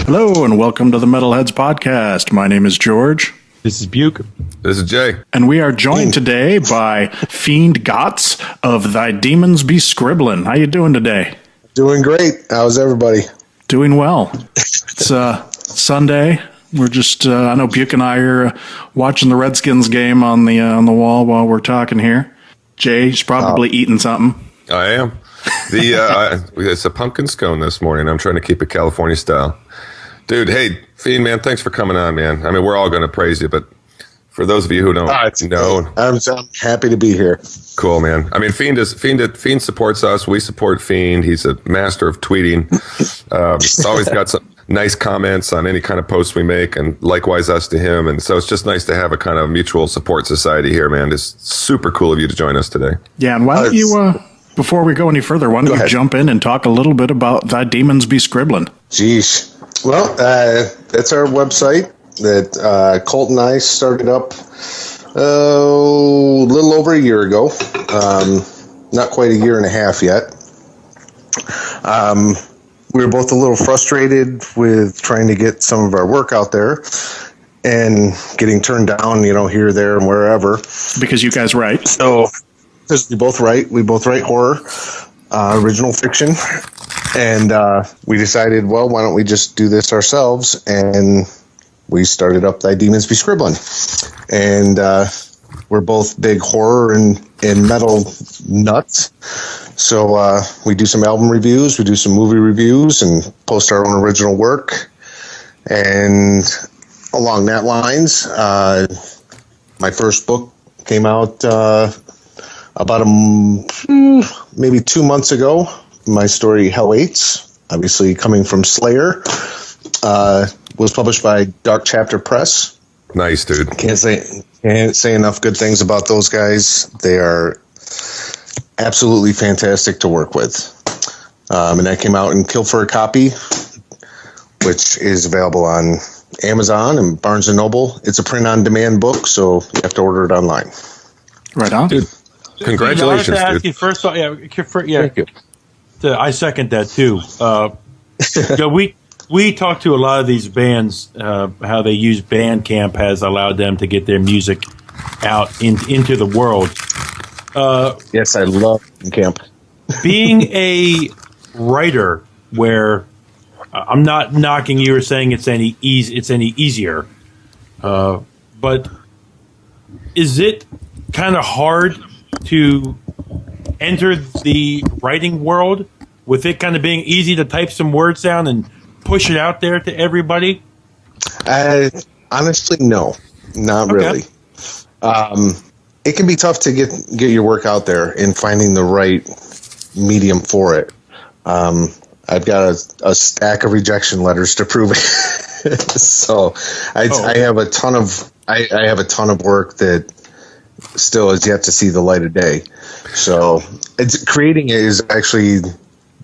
Hello and welcome to the Metalheads podcast. My name is George. This is Buke. This is Jay. And we are joined today by Feind Gottes of Thy Demons Be Scribblin. How you doing today? Doing great. How's everybody? Doing well. It's Sunday. We're just I know Buke and I are watching the Redskins game on the wall while we're talking here. Jay's probably eating something. I am. It's a pumpkin scone this morning. I'm trying to keep it California style. Dude, hey, Feind, man, thanks for coming on, man. I mean, we're all going to praise you, but for those of you who don't know, I'm happy to be here. Cool, man. I mean, Feind supports us. We support Feind. He's a master of tweeting. He's always got some nice comments on any kind of post we make, and likewise us to him. And so it's just nice to have a kind of mutual support society here, man. It's super cool of you to join us today. Yeah, and why don't you, before we go any further, why don't you jump in and talk a little bit about Thy Demons Be Scribblin? Jeez. Well, that's our website that Colt and I started up a little over a year ago. Not quite a year and a half yet. We were both a little frustrated with trying to get some of our work out there and getting turned down, here, there, and wherever. Because you guys write. So, because we both write horror, original fiction. And we decided, well, why don't we just do this ourselves? And we started up Thy Demons Be Scribblin. And we're both big horror and metal nuts. So we do some album reviews, we do some movie reviews, and post our own original work. And along that lines, my first book came out about maybe 2 months ago. My story, Hell Waits, obviously coming from Slayer, was published by Dark Chapter Press. Nice, dude. Can't say enough good things about those guys. They are absolutely fantastic to work with. And that came out in Kill for a Copy, which is available on Amazon and Barnes & Noble. It's a print-on-demand book, so you have to order it online. Right on. Dude, congratulations, I have to ask dude. you first, Thank you. I second that too. We talked to a lot of these bands, how they use Bandcamp has allowed them to get their music out into the world. Yes, I love Bandcamp. Being a writer, where I'm not knocking you or saying it's any easier, but is it kind of hard to enter the writing world with it kind of being easy to type some words down and push it out there to everybody? Honestly, no, not really. It can be tough to get your work out there and finding the right medium for it. I've got a stack of rejection letters to prove it. So I have a ton of work that still has yet to see the light of day. So creating it is actually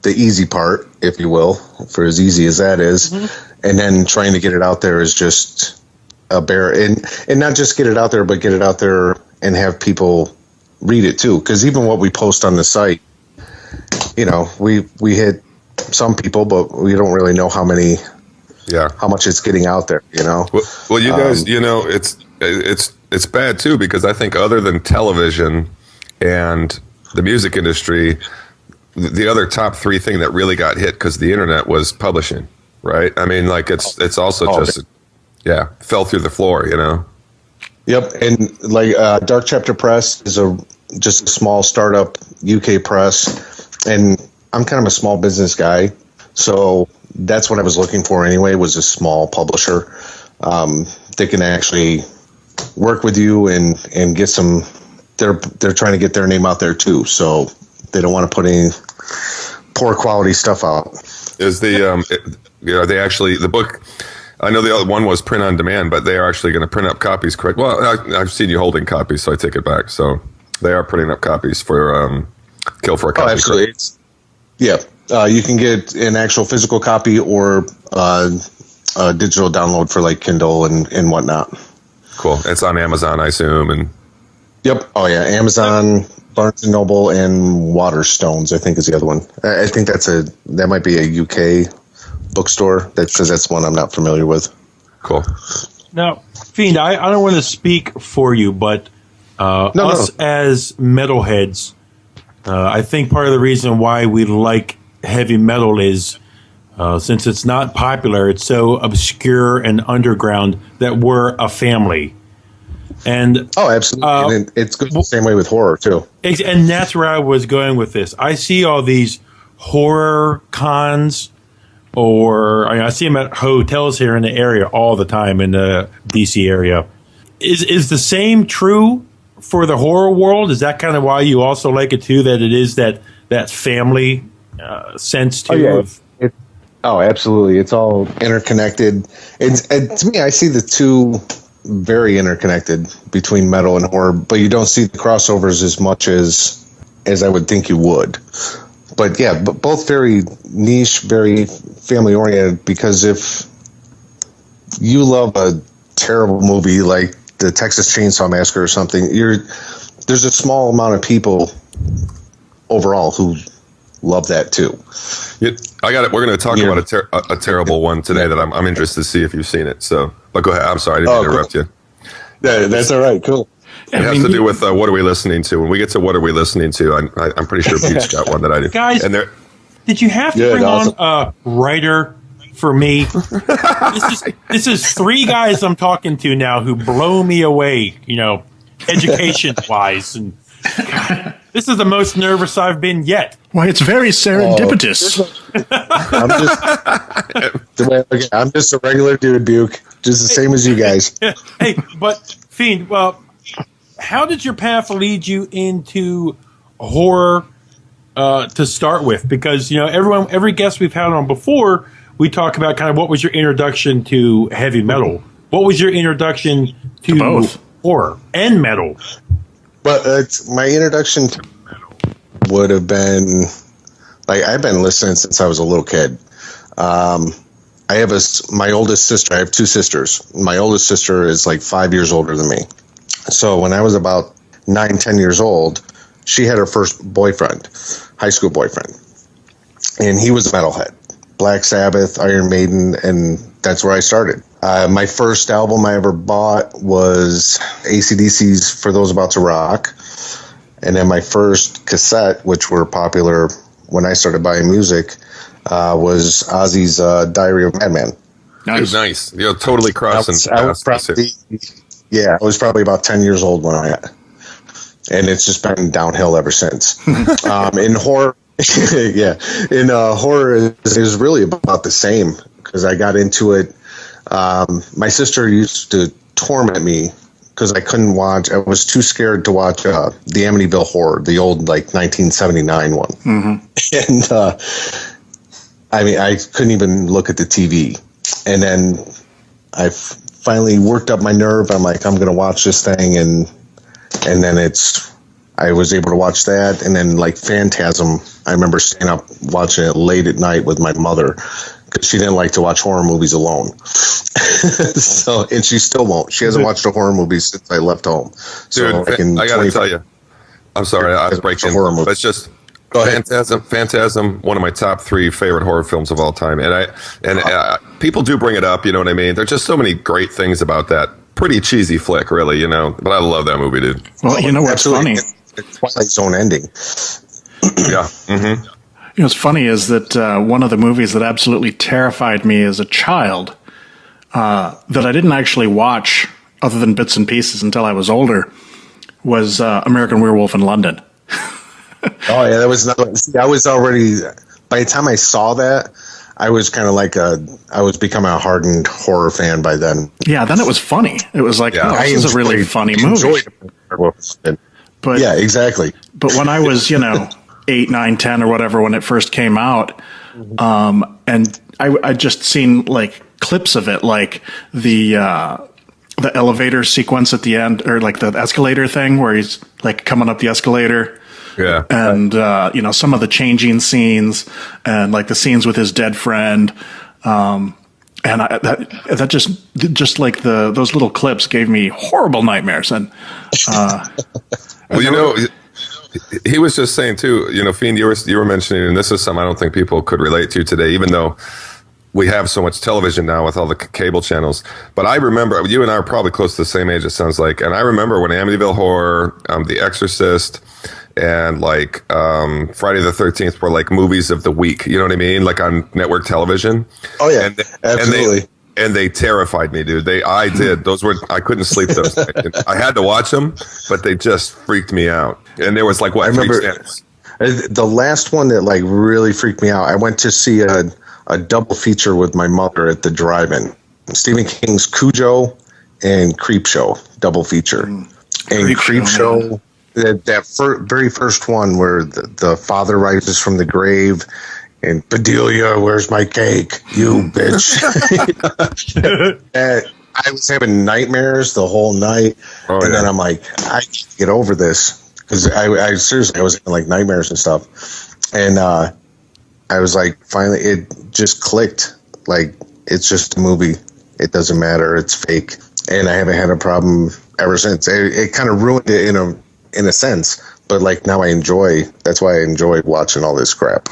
the easy part, if you will, for as easy as that is. Mm-hmm. And then trying to get it out there is just a bear. And not just get it out there, but get it out there and have people read it too. Because even what we post on the site, we hit some people, but we don't really know how much it's getting out there, Well, you guys, it's bad too, because I think other than television and the music industry, the other top three thing that really got hit because the internet was publishing, right? I mean, like it's also fell through the floor, Yep, and like Dark Chapter Press is just a small startup UK press, and I'm kind of a small business guy, so that's what I was looking for anyway, was a small publisher that can actually work with you and get some. They're trying to get their name out there too, so they don't want to put any poor quality stuff out. Is are they actually the book? I know the other one was print on demand, but they are actually going to print up copies, correct? Well, I've seen you holding copies, so I take it back. So they are printing up copies for Kill for a Copy. Oh, absolutely. You can get an actual physical copy or a digital download for like Kindle and whatnot. Cool. It's on Amazon, I assume. And yep. Oh yeah, Amazon, Barnes & Noble, and Waterstones, I think, is the other one. I think that might be a UK bookstore, because that's one I'm not familiar with. Cool. Now, Fiend, I don't want to speak for you, but as metalheads, I think part of the reason why we like heavy metal is since it's not popular, it's so obscure and underground that we're a family. And absolutely. And it's good the same way with horror, too. And that's where I was going with this. I see all these horror cons, or I see them at hotels here in the area all the time in the DC area. Is the same true for the horror world? Is that kind of why you also like it too? That it is that family sense too? Absolutely. It's all interconnected. And to me, I see the two very interconnected between metal and horror, but you don't see the crossovers as much as I would think you would. But yeah, both very niche, very family oriented, because if you love a terrible movie like the Texas Chainsaw Massacre or something, there's a small amount of people overall who love that too. I got it. We're going to talk about a terrible one today that I'm interested to see if you've seen it. So, but go ahead. I'm sorry, I didn't interrupt you. Yeah, that's all right. Cool. It has to do with what are we listening to. When we get to what are we listening to, I'm pretty sure Buke's got one that I do. Guys, did you have to bring on a writer for me? This is three guys I'm talking to now who blow me away, education wise, and this is the most nervous I've been yet. Why, it's very serendipitous. I'm just a regular dude, Buke, just the same as you guys. Hey, but Fiend, well, how did your path lead you into horror to start with? Because every guest we've had on before, we talk about kind of what was your introduction to heavy metal. What was your introduction to both horror and metal? But my introduction to metal would have been I've been listening since I was a little kid. I have my oldest sister. I have two sisters. My oldest sister is 5 years older than me. So when I was about 9, 10 years old, she had her first boyfriend, high school boyfriend, and he was a metalhead, Black Sabbath, Iron Maiden, and that's where I started. My first album I ever bought was AC/DC's For Those About to Rock. And then my first cassette, which were popular when I started buying music, was Ozzy's Diary of a Madman. Nice. You're totally crossing. I was probably about 10 years old when and it's just been downhill ever since. In horror, horror is really about the same, because I got into it. My sister used to torment me because I couldn't watch. I was too scared to watch the Amityville Horror, the old 1979 one. Mm-hmm. And I couldn't even look at the TV. And then I finally worked up my nerve. I'm I'm going to watch this thing, and then I was able to watch that. And then Phantasm, I remember staying up watching it late at night with my mother, because she didn't like to watch horror movies alone. And she still won't. She hasn't watched a horror movie since I left home. So dude, I got to tell you, I'm sorry, I was breaking. But it's just Phantasm, one of my top 3 favorite horror films of all time. And people do bring it up, you know what I mean? There's just so many great things about that pretty cheesy flick, really, But I love that movie, dude. Well, you know what's funny? It's Twilight Zone ending. Yeah. Mm-hmm. What's funny is that one of the movies that absolutely terrified me as a child, that I didn't actually watch other than bits and pieces until I was older, was American Werewolf in London. Oh yeah, that was another. See, I was already, by the time I saw that, I was kind of I was becoming a hardened horror fan by then. Yeah, then it was funny. It was this is a really funny movie. But yeah, exactly. But when I was 8, 9, 10 or whatever when it first came out, and I just seen clips of it, the elevator sequence at the end, or the escalator thing where he's coming up the escalator. Yeah. And some of the changing scenes, and the scenes with his dead friend, and that just those little clips gave me horrible nightmares. And well, he was just saying too, Fiend, you were mentioning, and this is something I don't think people could relate to today, even though we have so much television now with all the cable channels. But I remember, you and I are probably close to the same age, it sounds like. And I remember when Amityville Horror, The Exorcist, and like Friday the 13th were like movies of the week. You know what I mean? Like on network television. Oh yeah, absolutely. And they terrified me, dude. I couldn't sleep those nights. I had to watch them, but they just freaked me out. And there was like, what, I remember 3 channels? The last one that like really freaked me out. I went to see a double feature with my mother at the drive-in. Stephen King's Cujo and Creepshow double feature. And Creepshow, very first one where the father rises from the grave and Bedelia, where's my cake? You bitch. And I was having nightmares the whole night. Then I'm like, I can't get over this. Because I seriously, I was having like nightmares and stuff. And I was like, finally, it just clicked. Like, it's just a movie. It doesn't matter. It's fake. And I haven't had a problem ever since. It kind of ruined it in a sense. But like now that's why I enjoy watching all this crap.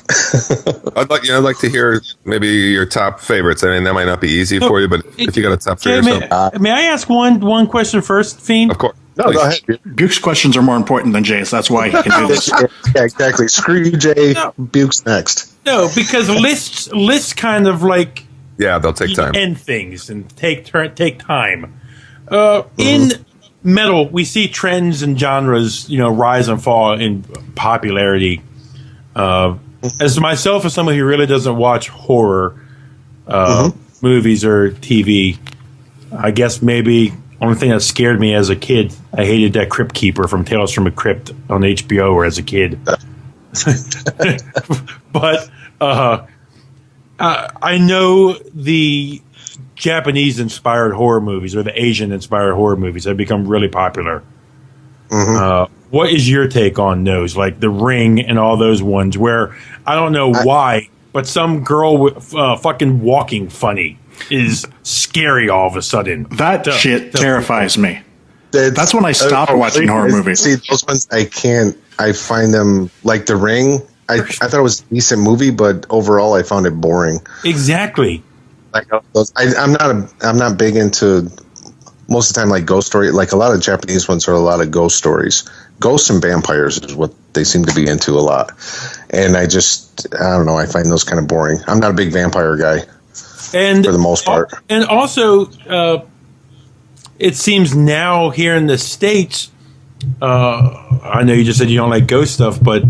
I'd like to hear maybe your top favorites. I mean, that might not be easy for you, but if you got a top three or something. May I ask one question first, Fiend? Of course. No, go ahead. Buke's questions are more important than Jay's. That's why he can do this. Yeah, exactly. Screw you, Jay. No. Buke's next. No, because lists kind of like they'll take time. End things and take time. In metal, we see trends and genres, rise and fall in popularity. As myself, as someone who really doesn't watch horror movies or TV, I guess maybe only thing that scared me as a kid, I hated that Crypt Keeper from Tales from a Crypt on HBO or as a kid. But I know the Japanese-inspired horror movies or the Asian-inspired horror movies have become really popular. What is your take on those? Like The Ring and all those ones where I don't know why, but some girl with fucking walking funny is scary all of a sudden. That shit terrifies me. That's when I stopped watching horror movies. See, those ones I can't. I find them like The Ring. I thought it was a decent movie, but overall I found it boring. Exactly. Like I'm not big into most of the time like ghost story. Like a lot of Japanese ones are a lot of ghost stories. Ghosts and vampires is what they seem to be into a lot. And I don't know. I find those kind of boring. I'm not a big vampire guy. And for the most part. And also, it seems now here in the States, I know you just said you don't like ghost stuff, but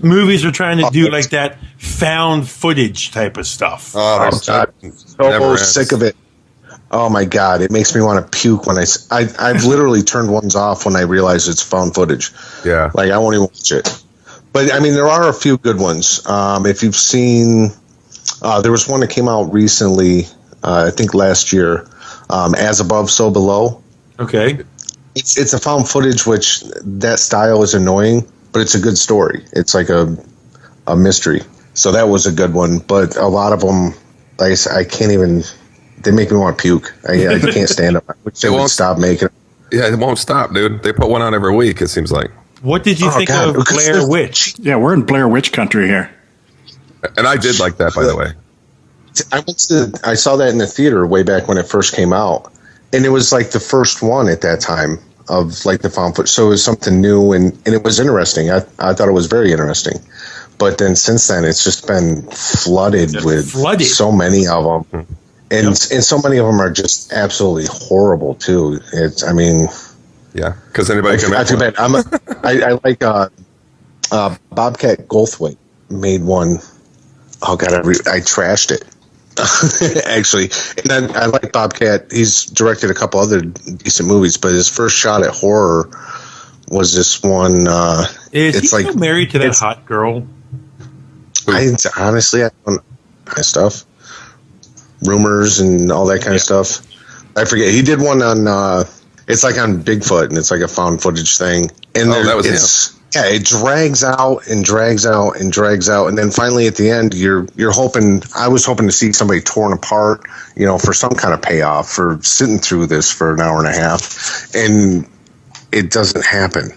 movies are trying to do like that found footage type of stuff. Oh God. So sick of it. Oh my God. It makes me want to puke when I've literally turned ones off when I realize it's found footage. Yeah. Like I won't even watch it. But I mean, there are a few good ones. If you've seen, there was one that came out recently, I think last year, As Above, So Below. Okay. It's a found footage, which that style is annoying, but it's a good story. It's like a mystery. So that was a good one. But a lot of them, I can't even, they make me want to puke. I can't stand them. I wish they would stop making them. Yeah, it won't stop, dude. They put one out every week, it seems like. What did you think of Blair Witch? Yeah, we're in Blair Witch country here. And I did like that, by the way. I saw that in the theater way back when it first came out, and it was like the first one at that time of like the found footage. So it was something new, and it was interesting. I thought it was very interesting. But then since then, it's just been flooded with so many of them, and so many of them are just absolutely horrible too. Yeah, because anybody can make one. I like Bobcat Goldthwait made one. Oh God, I trashed it. Actually, and then I like Bobcat. He's directed a couple other decent movies, but his first shot at horror was this one. Is he still married to that hot girl? Honestly, I don't know stuff, rumors and all that kind of stuff. I forget. He did one on. It's like on Bigfoot, and it's like a found footage thing. And that was him. Yeah, it drags out and drags out and drags out, and then finally at the end, you're hoping. I was hoping to see somebody torn apart, for some kind of payoff for sitting through this for an hour and a half, and it doesn't happen.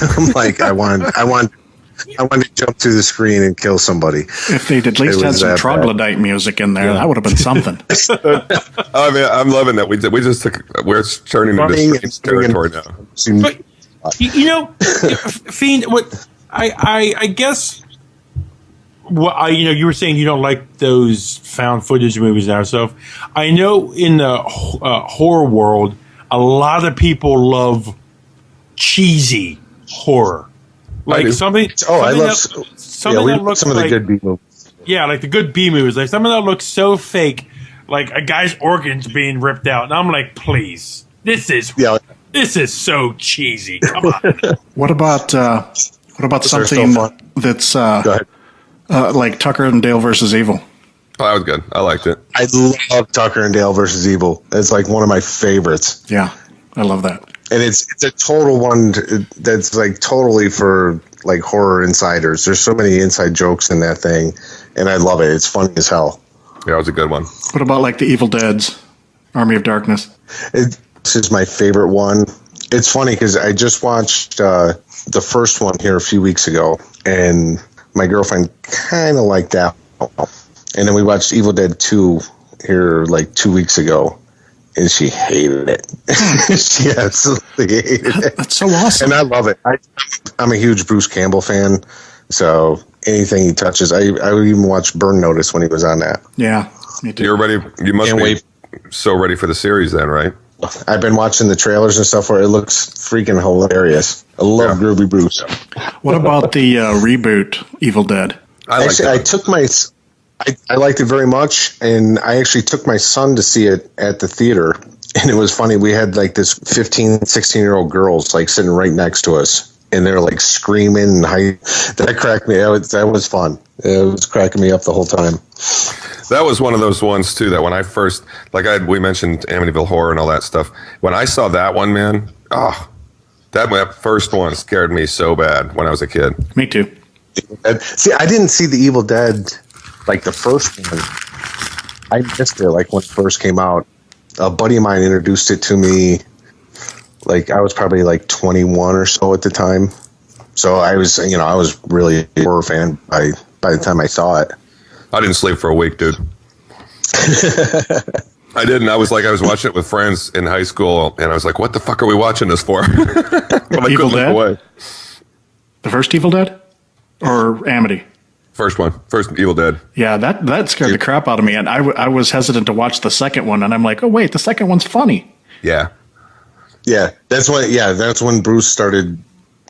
I'm like, I want wanted to jump through the screen and kill somebody. If they'd at least had some troglodyte music in there, that would have been something. I mean, I'm loving that we're turning into strange territory now. But, Fiend, what I guess. Well, you were saying you don't like those found footage movies now. So I know in the horror world, a lot of people love cheesy horror, like something. Oh, I love something that looks some of the good B movies. Yeah, like the good B movies, like something that looks so fake, like a guy's organs being ripped out, and I'm like, please, this is so cheesy. Come on. What about something that's like Tucker and Dale versus Evil? Oh, that was good. I liked it. I love Tucker and Dale versus Evil. It's like one of my favorites. Yeah, I love that. And it's a total one that's like totally for like horror insiders. There's so many inside jokes in that thing, and I love it. It's funny as hell. Yeah, it was a good one. What about like the Evil Dead's Army of Darkness? This is my favorite one. It's funny because I just watched the first one here a few weeks ago, and my girlfriend kind of liked that. And then we watched Evil Dead 2 here like 2 weeks ago, and she hated it. She absolutely hated it. That's so awesome. And I love it. I'm a huge Bruce Campbell fan, so anything he touches, I would even watch Burn Notice when he was on that. Yeah, me too. You're ready. You must be so ready for the series then, right? I've been watching the trailers and stuff where it looks freaking hilarious. I love Groovy Bruce. What about the reboot Evil Dead? I liked it very much, and I actually took my son to see it at the theater, and it was funny. We had like this 15, 16-year-old girls like sitting right next to us, and they're like screaming and that cracked me. That was fun. It was cracking me up the whole time. That was one of those ones too that when I first, we mentioned Amityville Horror and all that stuff. When I saw that one, man, that first one scared me so bad when I was a kid. Me too. See, I didn't see the Evil Dead like the first one. I missed it like when it first came out. A buddy of mine introduced it to me. Like I was probably like 21 or so at the time. So I was really a horror fan by the time I saw it. I didn't sleep for a week, dude. I didn't. I was watching it with friends in high school, and I was like, "What the fuck are we watching this for?" But Evil Dead. The first Evil Dead, or Amity? First Evil Dead. Yeah, that scared the crap out of me, and I was hesitant to watch the second one, and I'm like, oh wait, the second one's funny. Yeah. Yeah, that's when Bruce started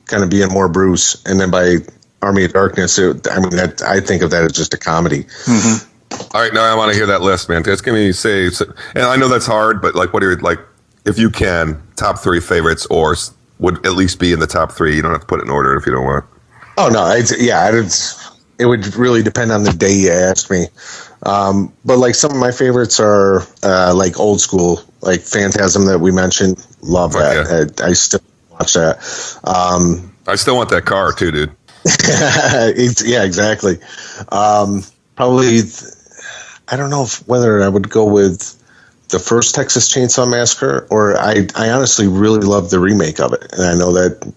kind of being more Bruce, and then by Army of Darkness, I think of that as just a comedy. Mm-hmm. All right, now I want to hear that list, man. Just give me and I know that's hard, but like, what are your if you can, top 3 favorites, or would at least be in the top 3? You don't have to put it in order if you don't want. Oh no, it would really depend on the day you ask me. But like some of my favorites are like old school, like Phantasm that we mentioned. Love that. I still watch that. I still want that car too, dude. Yeah, exactly. Probably, I don't know whether I would go with the first Texas Chainsaw Massacre, or I honestly really love the remake of it. And I know that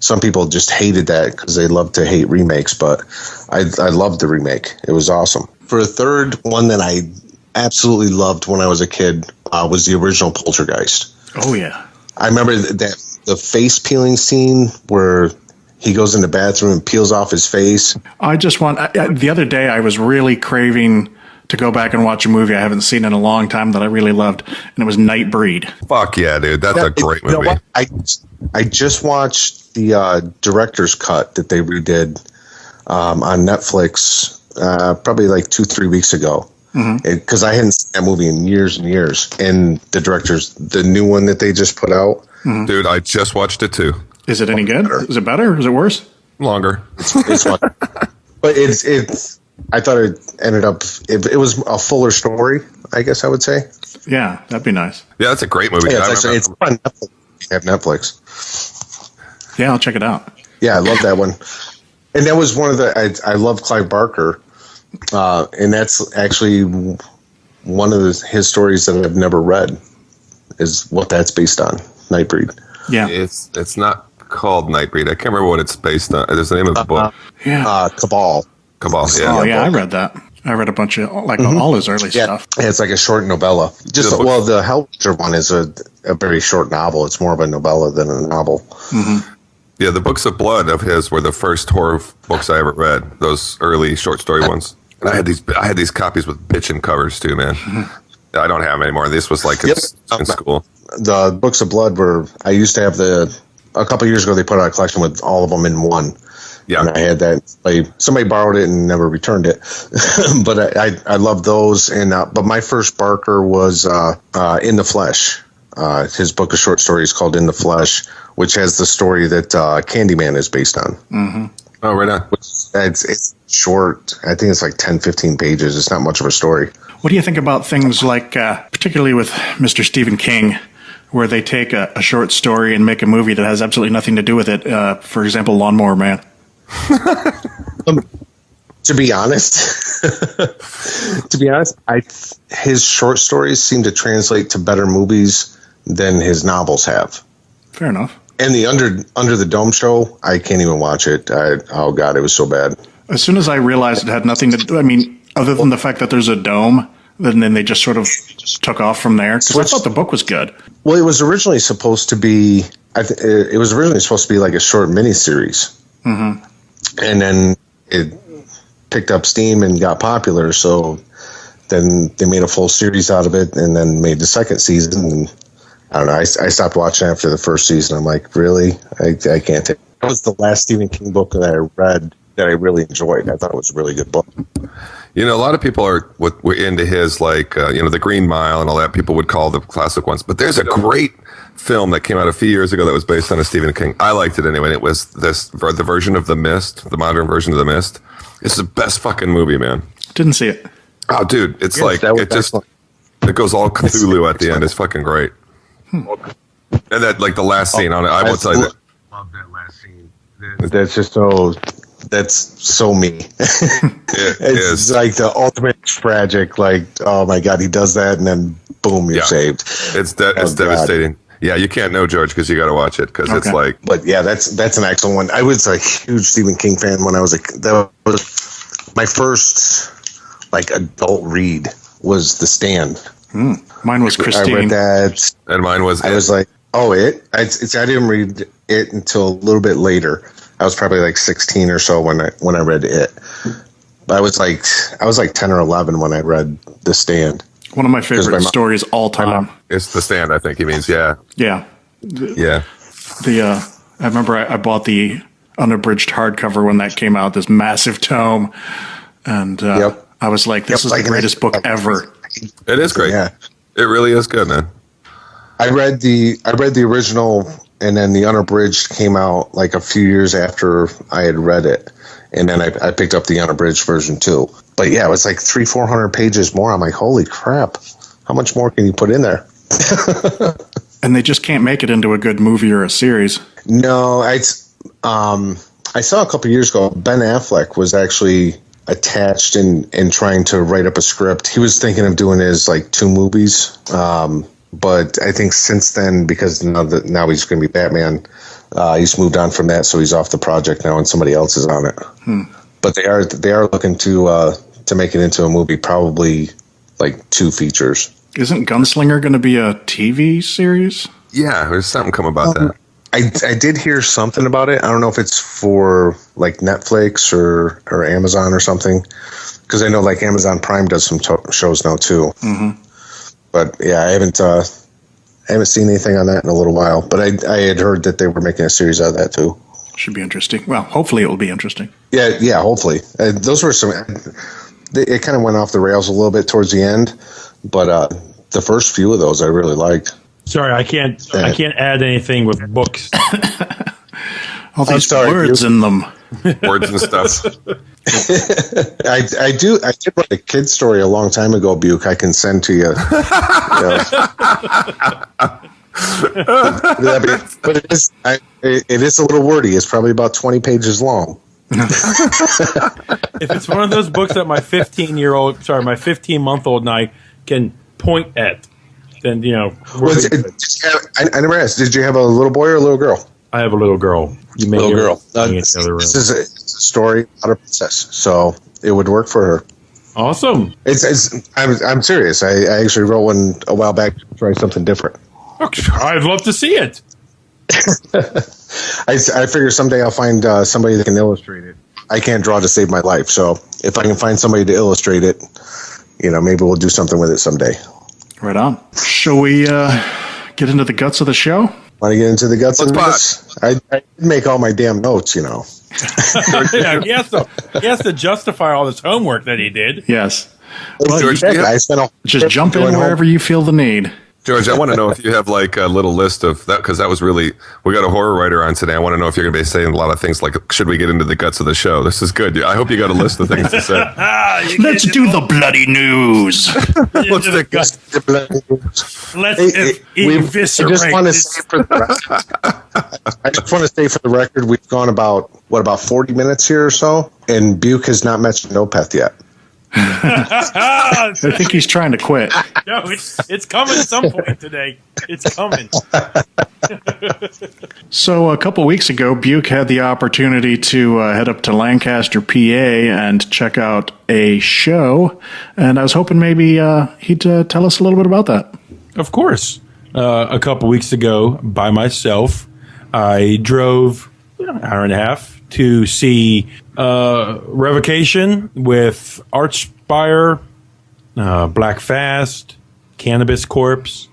some people just hated that because they love to hate remakes, but I loved the remake. It was awesome. For a third, one that I absolutely loved when I was a kid was the original Poltergeist. Oh, yeah. I remember the face peeling scene where he goes in the bathroom and peels off his face. The other day I was really craving to go back and watch a movie I haven't seen in a long time that I really loved, and it was Nightbreed. Fuck yeah, dude. That's a great movie. You know what? I just watched the director's cut that they redid on Netflix probably like 2-3 weeks ago. Because I hadn't seen that movie in years and years. And the new one that they just put out. Dude, I just watched it too. Is it any good? Is it better? Is it worse? Longer. It's fun. But it's I thought it ended up, it was a fuller story, I guess I would say. Yeah, that'd be nice. Yeah, that's a great movie. Yeah, it's on Netflix. You have Netflix. Yeah, I'll check it out. Yeah, I love that one. And that was one of I love Clive Barker. And that's actually one of his stories that I've never read, is what that's based on, Nightbreed. Yeah. It's not called Nightbreed. I can't remember what it's based on. There's the name of the book. Cabal. Cabal. Yeah. Oh yeah, I read that. I read a bunch of all his early stuff. Yeah, it's like a short novella. The Hellraiser one is a very short novel. It's more of a novella than a novel. Mm-hmm. Yeah, the Books of Blood of his were the first horror books I ever read. Those early short story ones. And I had these copies with bitchin' covers too, man. Mm-hmm. I don't have them anymore. This was like in school. The Books of Blood I used to have a couple years ago they put out a collection with all of them in one. Yeah, and I had that. Somebody borrowed it and never returned it, but I love those. And but my first Barker was In the Flesh. His book of short stories called In the Flesh, which has the story that Candyman is based on. Mm-hmm. Oh, right on. It's short. I think it's like 10, 15 pages. It's not much of a story. What do you think about things like, particularly with Mr. Stephen King, where they take a short story and make a movie that has absolutely nothing to do with it? For example, Lawnmower Man. To be honest, his short stories seem to translate to better movies than his novels have. Fair enough. And the Under the Dome show, I can't even watch it. Oh God, it was so bad. As soon as I realized it had nothing to do, other than the fact that there's a dome, then they just sort of took off from there. Because I thought the book was good. Well, it was originally supposed to be. It was originally supposed to be like a short miniseries. Mm-hmm. And then it picked up steam and got popular, so then they made a full series out of it and then made the second season. And I don't know, I stopped watching after the first season. I'm like, really? I can't take it. That was the last Stephen King book that I read that I really enjoyed. I thought it was a really good book. You know, a lot of people were into his, The Green Mile and all that. People would call the classic ones. But there's a great film that came out a few years ago that was based on a Stephen King. I liked it anyway. It was the version of The Mist, the modern version of The Mist. It's the best fucking movie, man. Didn't see it. Oh, dude, it's it goes all Cthulhu at the end. It's fucking great. And that, the last scene on it, I will tell you that. Love that last scene. That's just so. That's so me. It's like the ultimate tragic. Oh my God, he does that, and then boom, you're saved. It's devastating. Yeah, you can't know George because you got to watch it because it's like. But yeah, that's an excellent one. I was a huge Stephen King fan when I was that was my first adult read was The Stand. Mine was Christine. I read that, and mine was. I was like, oh, it. I didn't read it until a little bit later. I was probably 16 or so when I read it. I was like 10 or 11 when I read The Stand. One of my favorite stories all time. It's The Stand, I think he means. Yeah. Yeah. Yeah. I remember I bought the unabridged hardcover when that came out, this massive tome, and I was like, "This is the greatest book ever." It is great. Yeah, it really is good, man. I read the original. And then the unabridged came out a few years after I had read it. And then I picked up the unabridged version too. But yeah, it was 300-400 pages more. I'm like, holy crap. How much more can you put in there? And they just can't make it into a good movie or a series. No, I saw a couple years ago, Ben Affleck was actually attached in trying to write up a script. He was thinking of doing his 2 movies. But I think since then, because now he's going to be Batman, he's moved on from that, so he's off the project now, and somebody else is on it. But they are looking to make it into a movie, probably 2 features. Isn't Gunslinger going to be a TV series? Yeah, there's something come about that. I did hear something about it. I don't know if it's for Netflix or Amazon or something, because I know Amazon Prime does some shows now too. Mm-hmm. But yeah, I haven't seen anything on that in a little while. But I had heard that they were making a series out of that too. Should be interesting. Well, hopefully it will be interesting. Yeah, hopefully. Those were some. It kind of went off the rails a little bit towards the end, but the first few of those I really liked. Sorry, I can't add anything with books. All these words in them. Words and stuff. I did write a kid's story a long time ago, Buke. I can send to you. But it is a little wordy. It's probably about 20 pages long. If it's one of those books that my 15-month-old and I can point at, then I never asked. Did you have a little boy or a little girl? I have a little girl. You may Little hear girl. her in This the other room. is it's a story about a princess, so it would work for her. Awesome. I'm serious. I actually wrote one a while back to try something different. Okay, I'd love to see it. I figure someday I'll find somebody that can illustrate it. I can't draw to save my life, so if I can find somebody to illustrate it, maybe we'll do something with it someday. Right on. Shall we get into the guts of the show? Want to get into the guts of Let's this? I did make all my damn notes, Yeah, he has to justify all this homework that he did. Yes. Well, George, I spent a just jump in wherever you feel the need. George, I want to know if you have like a little list of that, because that was really, we got a horror writer on today. I want to know if you're going to be saying a lot of things like, should we get into the guts of the show? This is good. I hope you got a list of things to say. Let's do the bloody news. Let's take Eviscerate. I just want to say for the record, we've gone about 40 minutes here or so, and Buke has not mentioned Opeth yet. I think he's trying to quit. No, it's coming at some point today. It's coming. So a couple weeks ago, Buke had the opportunity to head up to Lancaster, PA, and check out a show. And I was hoping maybe he'd tell us a little bit about that. Of course. A couple weeks ago, by myself, I drove an hour and a half to see Revocation with Archspire, Black Fast, Cannabis Corpse,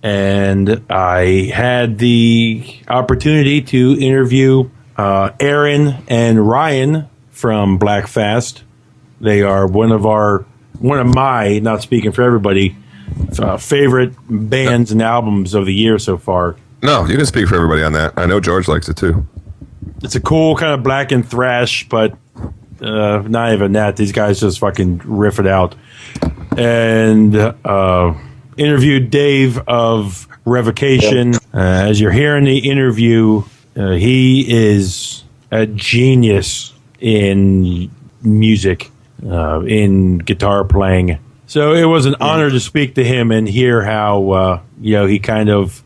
and I had the opportunity to interview Aaron and Ryan from Black Fast. They are one of my, not speaking for everybody, favorite bands and albums of the year so far. No, you can speak for everybody on that. I know George likes it too. It's a cool kind of black and thrash, but not even that. These guys just fucking riff it out. And interviewed Dave of Revocation. As you're hearing the interview, he is a genius in music, in guitar playing. So it was an honor to speak to him and hear how he kind of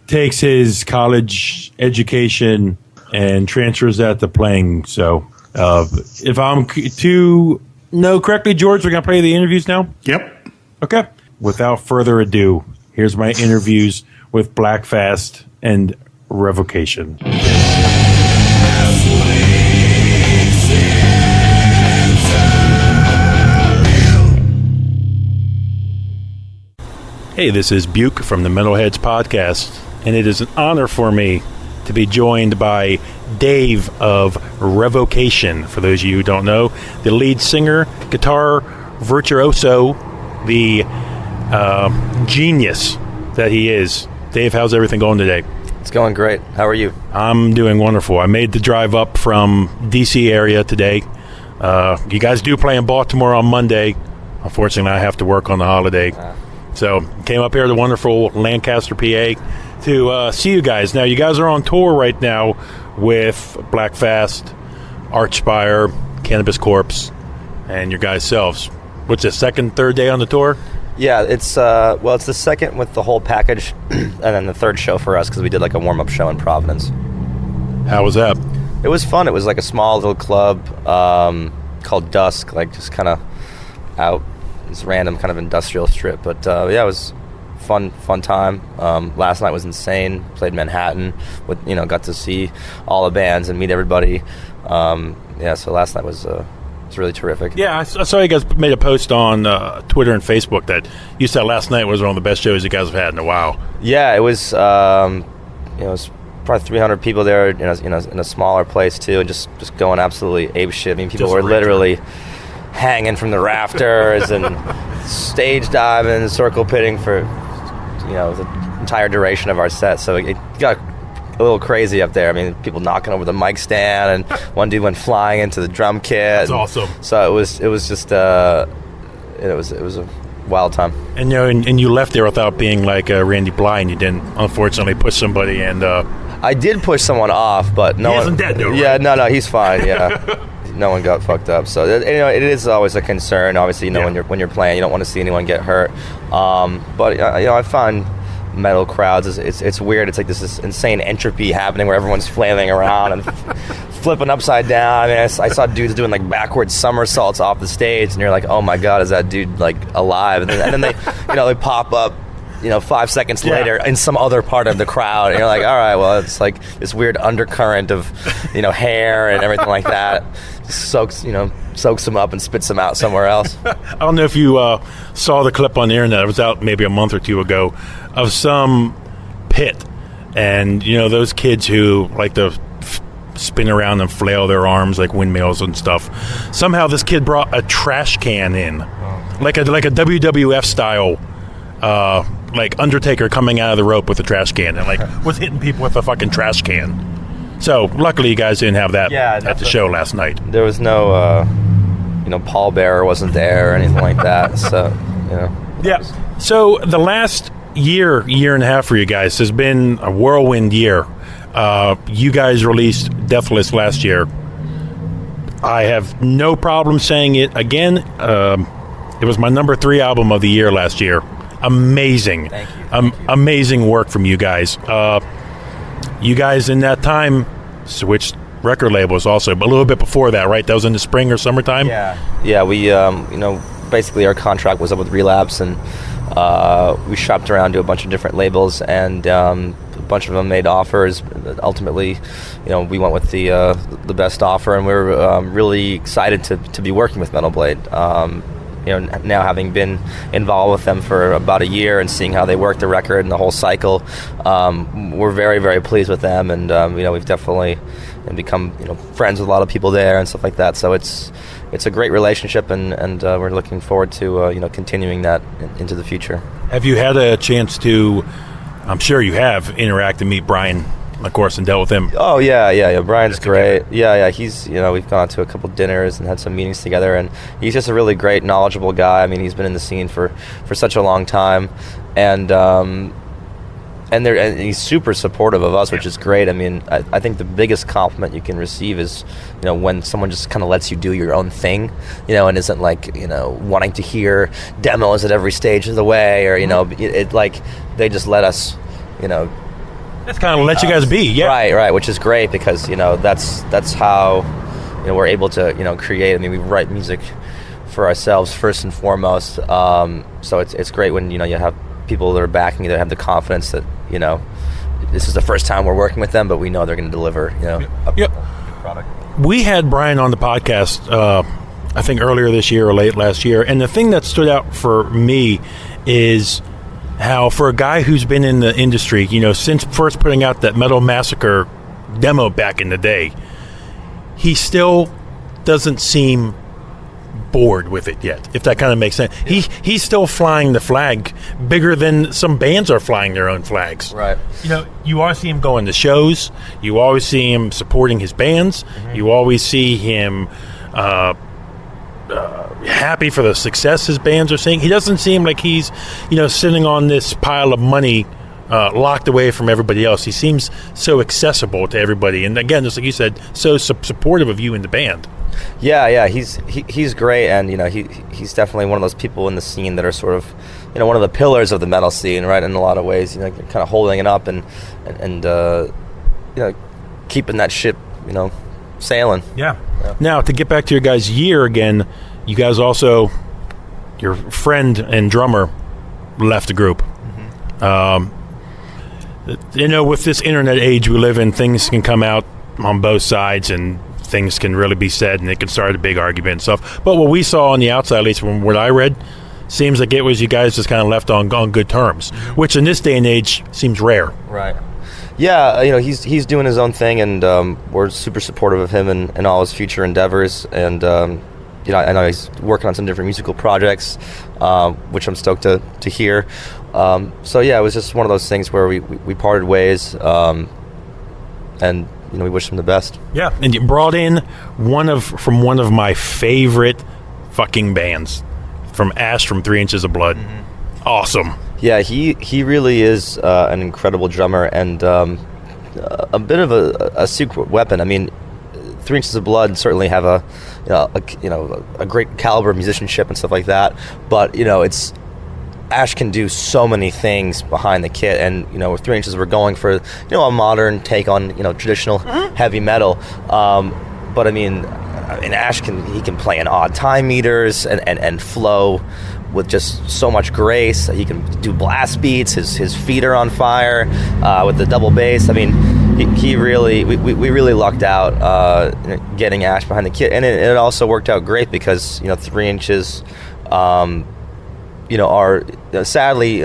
takes his college education and transfers that to playing. So if I'm to know correctly, George, we're going to play the interviews now? Yep. Okay. Without further ado, here's my interviews with Black Fast and Revocation. Hey, this is Buke from the Metalheads podcast, and it is an honor for me to be joined by Dave of Revocation. For those of you who don't know, the lead singer, guitar virtuoso, the genius that he is. Dave, how's everything going today? It's going great. How are you? I'm doing wonderful. I made the drive up from D.C. area today. You guys do play in Baltimore on Monday. Unfortunately, I have to work on the holiday. So came up here to wonderful Lancaster, PA, to see you guys. Now, you guys are on tour right now with Black Fast, Archspire, Cannabis Corpse, and your guys' selves. What's the second, third day on the tour? Yeah, it's it's the second with the whole package, and then the third show for us because we did like a warm-up show in Providence. How was that? It was fun. It was like a small little club called Dusk, like just kind of out this random kind of industrial strip. But it was fun time. Last night was insane. Played Manhattan with got to see all the bands and meet everybody. So last night was really terrific. Yeah, I saw you guys made a post on Twitter and Facebook that you said last night was one of the best shows you guys have had in a while. Yeah, it was. It was probably 300 people there in a smaller place too, and just going absolutely apeshit. I mean, people were literally hanging from the rafters and stage diving, circle pitting for the entire duration of our set. So it got a little crazy up there. I mean, people knocking over the mic stand, and one dude went flying into the drum kit. That's awesome. So it was just it was a wild time. And and you left there without being like Randy Bly, and you didn't unfortunately push somebody. And I did push someone off, but no, he isn't dead though. Yeah, right? no, he's fine. Yeah. No one got fucked up, so it is always a concern. Obviously, when you're playing, you don't want to see anyone get hurt. But I find metal crowds is it's weird. It's like this insane entropy happening where everyone's flailing around and flipping upside down. I mean, I saw dudes doing like backwards somersaults off the stage, and you're like, oh my god, is that dude like alive? And then they they pop up 5 seconds later in some other part of the crowd, and you're like, all right, well, it's like this weird undercurrent of hair and everything like that soaks them up and spits them out somewhere else. I don't know if you saw the clip on the internet. It was out maybe a month or two ago of some pit, and those kids who like to spin around and flail their arms like windmills and stuff. Somehow this kid brought a trash can in, like a WWF style, like Undertaker coming out of the rope with a trash can, and like was hitting people with a fucking trash can. So luckily you guys didn't have that at the show last night. There was no pallbearer wasn't there or anything like that. So So the last year and a half for you guys has been a whirlwind year. You guys released Deathless last year. I have no problem saying it again. It was my number 3 album of the year last year. Amazing. Thank you. Amazing work from you guys. You guys in that time switched record labels also, but a little bit before that, right? That was in the spring or summertime? Yeah, we, basically our contract was up with Relapse, and we shopped around to a bunch of different labels, and a bunch of them made offers. Ultimately, we went with the best offer, and we were really excited to be working with Metal Blade. Now having been involved with them for about a year and seeing how they work the record and the whole cycle, we're very, very pleased with them, and we've definitely become friends with a lot of people there and stuff like that. So it's a great relationship, and we're looking forward to continuing that into the future. Have you had a chance to? I'm sure you have interact and meet Brian, of course, and dealt with him. Oh yeah. Brian's great. Yeah. He's we've gone to a couple dinners and had some meetings together, and he's just a really great, knowledgeable guy. I mean, he's been in the scene for such a long time, and he's super supportive of us, which is great. I mean, I think the biggest compliment you can receive is when someone just kind of lets you do your own thing, and isn't like wanting to hear demos at every stage of the way, or it like they just let us That's kind of let you guys be, yeah. Right, which is great because that's how we're able to create. I mean, we write music for ourselves first and foremost. So it's great when you have people that are backing you, that have the confidence that this is the first time we're working with them, but we know they're going to deliver a product. We had Brian on the podcast, I think earlier this year or late last year, and the thing that stood out for me is how, for a guy who's been in the industry, since first putting out that Metal Massacre demo back in the day, he still doesn't seem bored with it yet, if that kind of makes sense. He's still flying the flag bigger than some bands are flying their own flags. Right. You always see him going to shows. You always see him supporting his bands. Mm-hmm. You always see him happy for the success his bands are seeing. He doesn't seem like he's sitting on this pile of money locked away from everybody else. He seems so accessible to everybody, and again, just like you said, so supportive of you and the band. Yeah, he's great, and he's definitely one of those people in the scene that are sort of one of the pillars of the metal scene, right? In a lot of ways, kind of holding it up and keeping that ship sailing. Yeah. Now, to get back to your guys' year again, you guys also, your friend and drummer left the group. Mm-hmm. With this internet age we live in, things can come out on both sides, and things can really be said, and it can start a big argument and stuff. But what we saw on the outside, at least from what I read, seems like it was you guys just kind of left on good terms, which in this day and age seems rare. Right. Yeah, he's doing his own thing, and we're super supportive of him and all his future endeavors. And I know he's working on some different musical projects, which I'm stoked to hear. So yeah, it was just one of those things where we parted ways, and we wish him the best. Yeah, and you brought in one of my favorite fucking bands, from Ash from 3 Inches of Blood. Mm-hmm. Awesome. Yeah, he really is an incredible drummer, and a bit of a secret weapon. I mean, 3 Inches of Blood certainly have a great caliber of musicianship and stuff like that, but it's Ash can do so many things behind the kit, and with 3 Inches we're going for a modern take on traditional heavy metal. But I mean Ash can play in odd time meters and flow with just so much grace. He can do blast beats. His feet are on fire with the double bass. I mean, we really lucked out getting Ash behind the kit, and it also worked out great because 3 Inches are sadly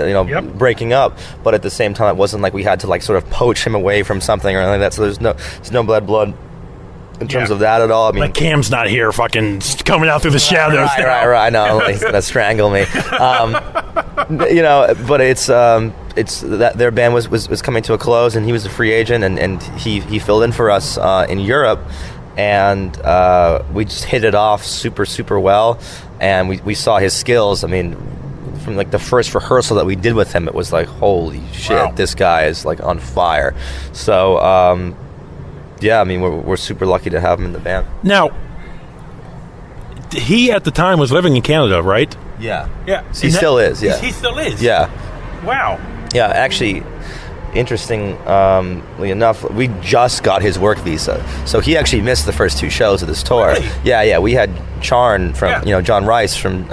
breaking up, but at the same time it wasn't like we had to like sort of poach him away from something or anything like that. So there's no blood in terms of that at all. I mean, like Cam's not here, fucking coming out through the shadows. Right. I know, he's gonna strangle me. But it's that their band was coming to a close, and he was a free agent, and he filled in for us in Europe, and we just hit it off super well, and we saw his skills. I mean, from like the first rehearsal that we did with him, it was like, holy shit, this guy is like on fire. So. Yeah, I mean, we're super lucky to have him in the band. Now, he at the time was living in Canada, right? Yeah. He still is, yeah. He still is? Yeah. Wow. Yeah, actually, interestingly enough, we just got his work visa. So he actually missed the first 2 shows of this tour. Really? Yeah. We had Charn from, John Rice from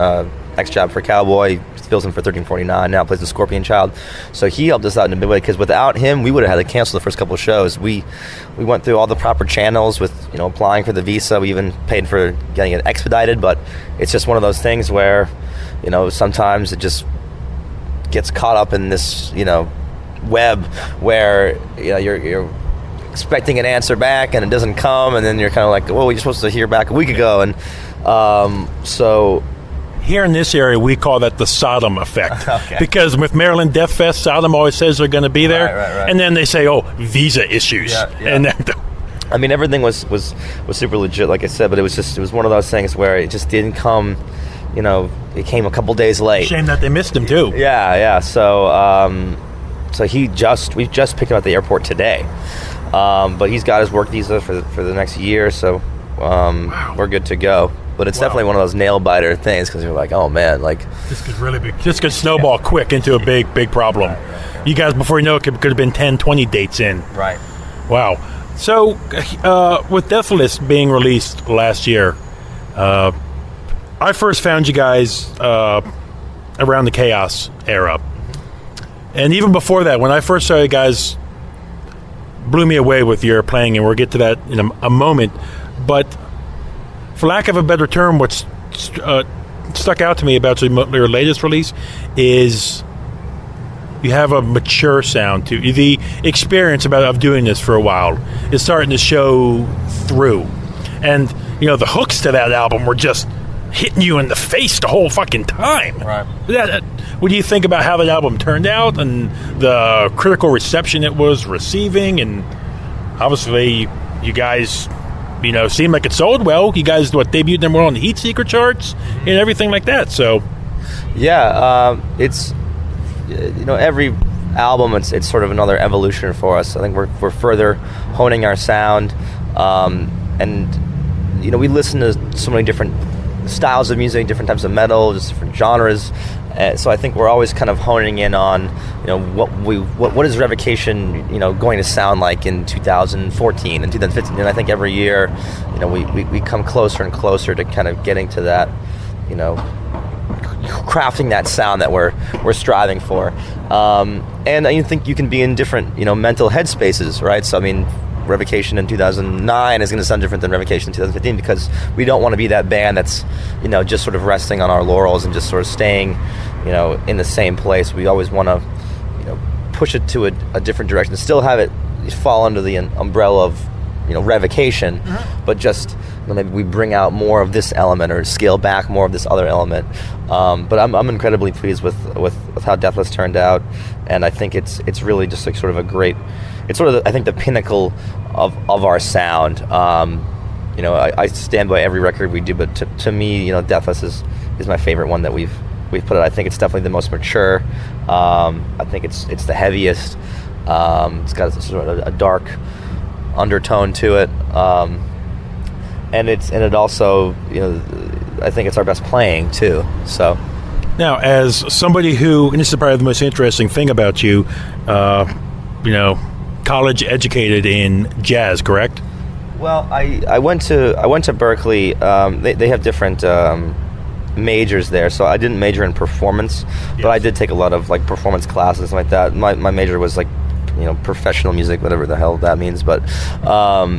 X-Job for Cowboy, fills in for 1349, now plays the Scorpion Child. So he helped us out in a big way, because without him, we would have had to cancel the first couple of shows. We went through all the proper channels with, applying for the visa. We even paid for getting it expedited, but it's just one of those things where, sometimes it just gets caught up in this, web where, you're expecting an answer back and it doesn't come, and then you're kind of like, well, you're supposed to hear back a week ago. And so... Here in this area, we call that the Sodom effect. Okay. Because with Maryland Death Fest, Sodom always says they're going to be there. Right. And then they say, visa issues. Yeah. And then, I mean, everything was super legit, like I said, but it was one of those things where it just didn't come, it came a couple days late. Shame that they missed him, too. Yeah. So we just picked him up at the airport today. But he's got his work visa for the next year, so we're good to go. But it's definitely one of those nail biter things, because you're like, oh man, like this could snowball quick into a big problem. Right. You guys, before you know it, could have been 10, 20 dates in. Right. Wow. So with Deathless being released last year, I first found you guys around the Chaos era, and even before that, when I first saw you guys, blew me away with your playing, and we'll get to that in a moment. But for lack of a better term, what's stuck out to me about your latest release is you have a mature sound to the experience of doing this for a while is starting to show through, and the hooks to that album were just hitting you in the face the whole fucking time. Right. What do you think about how that album turned out and the critical reception it was receiving? And obviously, you guys, seemed like it sold well. You guys, debuted them well on the Heat Seeker charts and everything like that. So, yeah, it's every album, it's sort of another evolution for us. I think we're further honing our sound, and we listen to so many different styles of music, different types of metal, just different genres. So I think we're always kind of honing in on, what is Revocation, going to sound like in 2014 and 2015. And I think every year, we come closer and closer to kind of getting to that, crafting that sound that we're striving for. And I think you can be in different, mental headspaces, right? So I mean, Revocation in 2009 is going to sound different than Revocation in 2015, because we don't want to be that band that's, just sort of resting on our laurels and just sort of staying, in the same place. We always want to, push it to a different direction, still have it fall under the umbrella of, Revocation, but just maybe we bring out more of this element or scale back more of this other element. But I'm incredibly pleased with how Deathless turned out, and I think it's really just like sort of a great. It's sort of I think the pinnacle of our sound. I stand by every record we do, but to me, Deathless is my favorite one that we've put out. I think it's definitely the most mature. I think it's the heaviest. It's got sort of a dark undertone to it, and it also I think it's our best playing too. So Now, as somebody who, and this is probably the most interesting thing about you, college educated in jazz, correct? Well, I went to Berkeley. They have different majors there, so I didn't major in performance, but I did take a lot of like performance classes like that. My major was like professional music, whatever the hell that means, but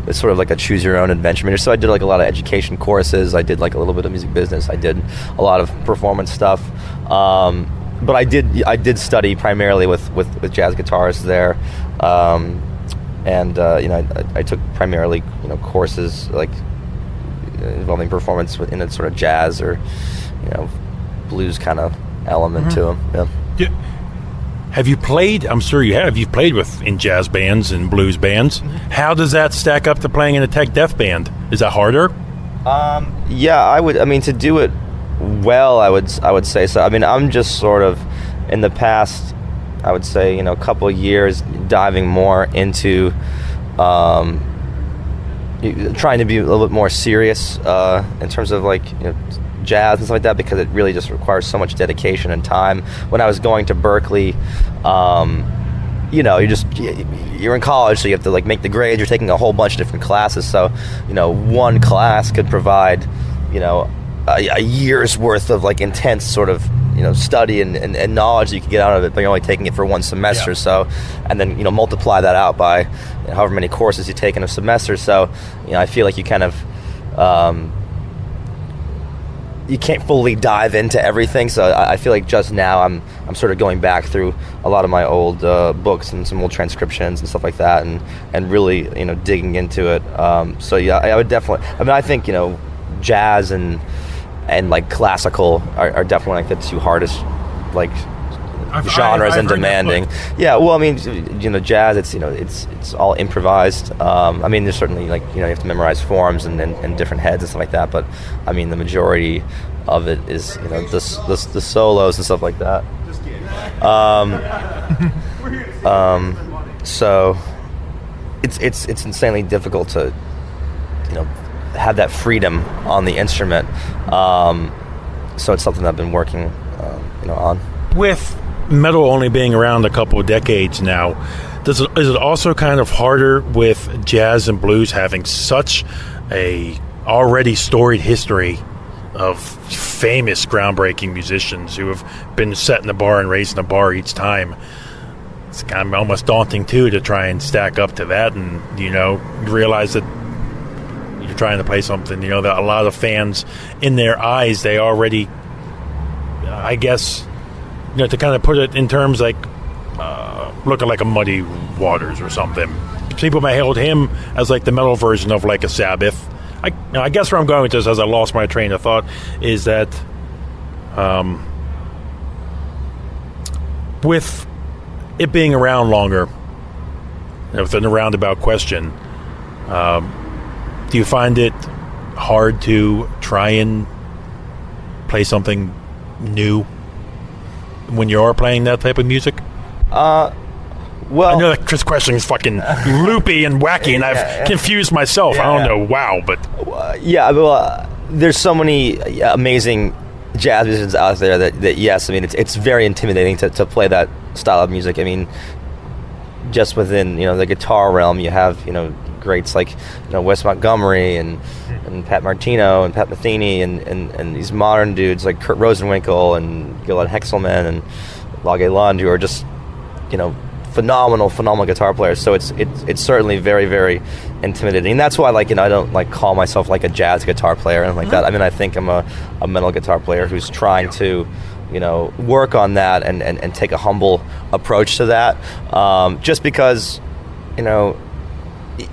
it's sort of like a choose your own adventure major. So I did like a lot of education courses. I did like a little bit of music business. I did a lot of performance stuff. But I did study primarily with jazz guitarists there. I took primarily courses like involving performance in a sort of jazz or blues kind of element to them. Yeah. Have you played? I'm sure you have. You've played in jazz bands and blues bands. How does that stack up to playing in a tech death band? Is that harder? Yeah, I would. I mean, to do it well, I would say so. I mean, I'm just sort of in the past, I would say, a couple of years diving more into trying to be a little bit more serious in terms of like jazz and stuff like that, because it really just requires so much dedication and time. When I was going to Berkeley, you're in college, so you have to like make the grades. You're taking a whole bunch of different classes, so one class could provide a year's worth of like intense sort of study and knowledge that you can get out of it, but you're only taking it for one semester. So, and then multiply that out by however many courses you take in a semester. So I feel like you kind of you can't fully dive into everything. So I feel like just now I'm sort of going back through a lot of my old books and some old transcriptions and stuff like that, and really digging into it. So yeah, I would definitely. I mean, I think jazz and like classical are definitely like the two hardest like genres and demanding. Yeah, well, I mean, jazz, it's all improvised. I mean, there's certainly like you have to memorize forms and different heads and stuff like that. But I mean, the majority of it is the solos and stuff like that. So it's insanely difficult to have that freedom on the instrument. So it's something that I've been working on. With metal only being around a couple of decades now, is it also kind of harder with jazz and blues having such a already storied history of famous groundbreaking musicians who have been setting the bar and raising the bar each time? It's kind of almost daunting too to try and stack up to that, and realize that you're trying to play something that a lot of fans, in their eyes, they already, I guess, to kind of put it in terms like looking like a Muddy Waters or something. People may hold him as like the metal version of like a Sabbath. I guess where I'm going with this, as I lost my train of thought, is that with it being around longer, within a roundabout question, do you find it hard to try and play something new when you are playing that type of music? Well, I know that this question is fucking loopy and wacky, and I've confused myself. I don't know, wow, but there's so many amazing jazz musicians out there that yes, I mean it's very intimidating to play that style of music. I mean, just within the guitar realm, you have greats like Wes Montgomery and Pat Martino and Pat Metheny and these modern dudes like Kurt Rosenwinkel and Gilad Hexelman and Lage Lund, who are just phenomenal guitar players. So it's certainly very, very intimidating. And that's why I don't like call myself like a jazz guitar player and like that. I mean, I think I'm a metal guitar player who's trying to work on that and take a humble approach to that. Just because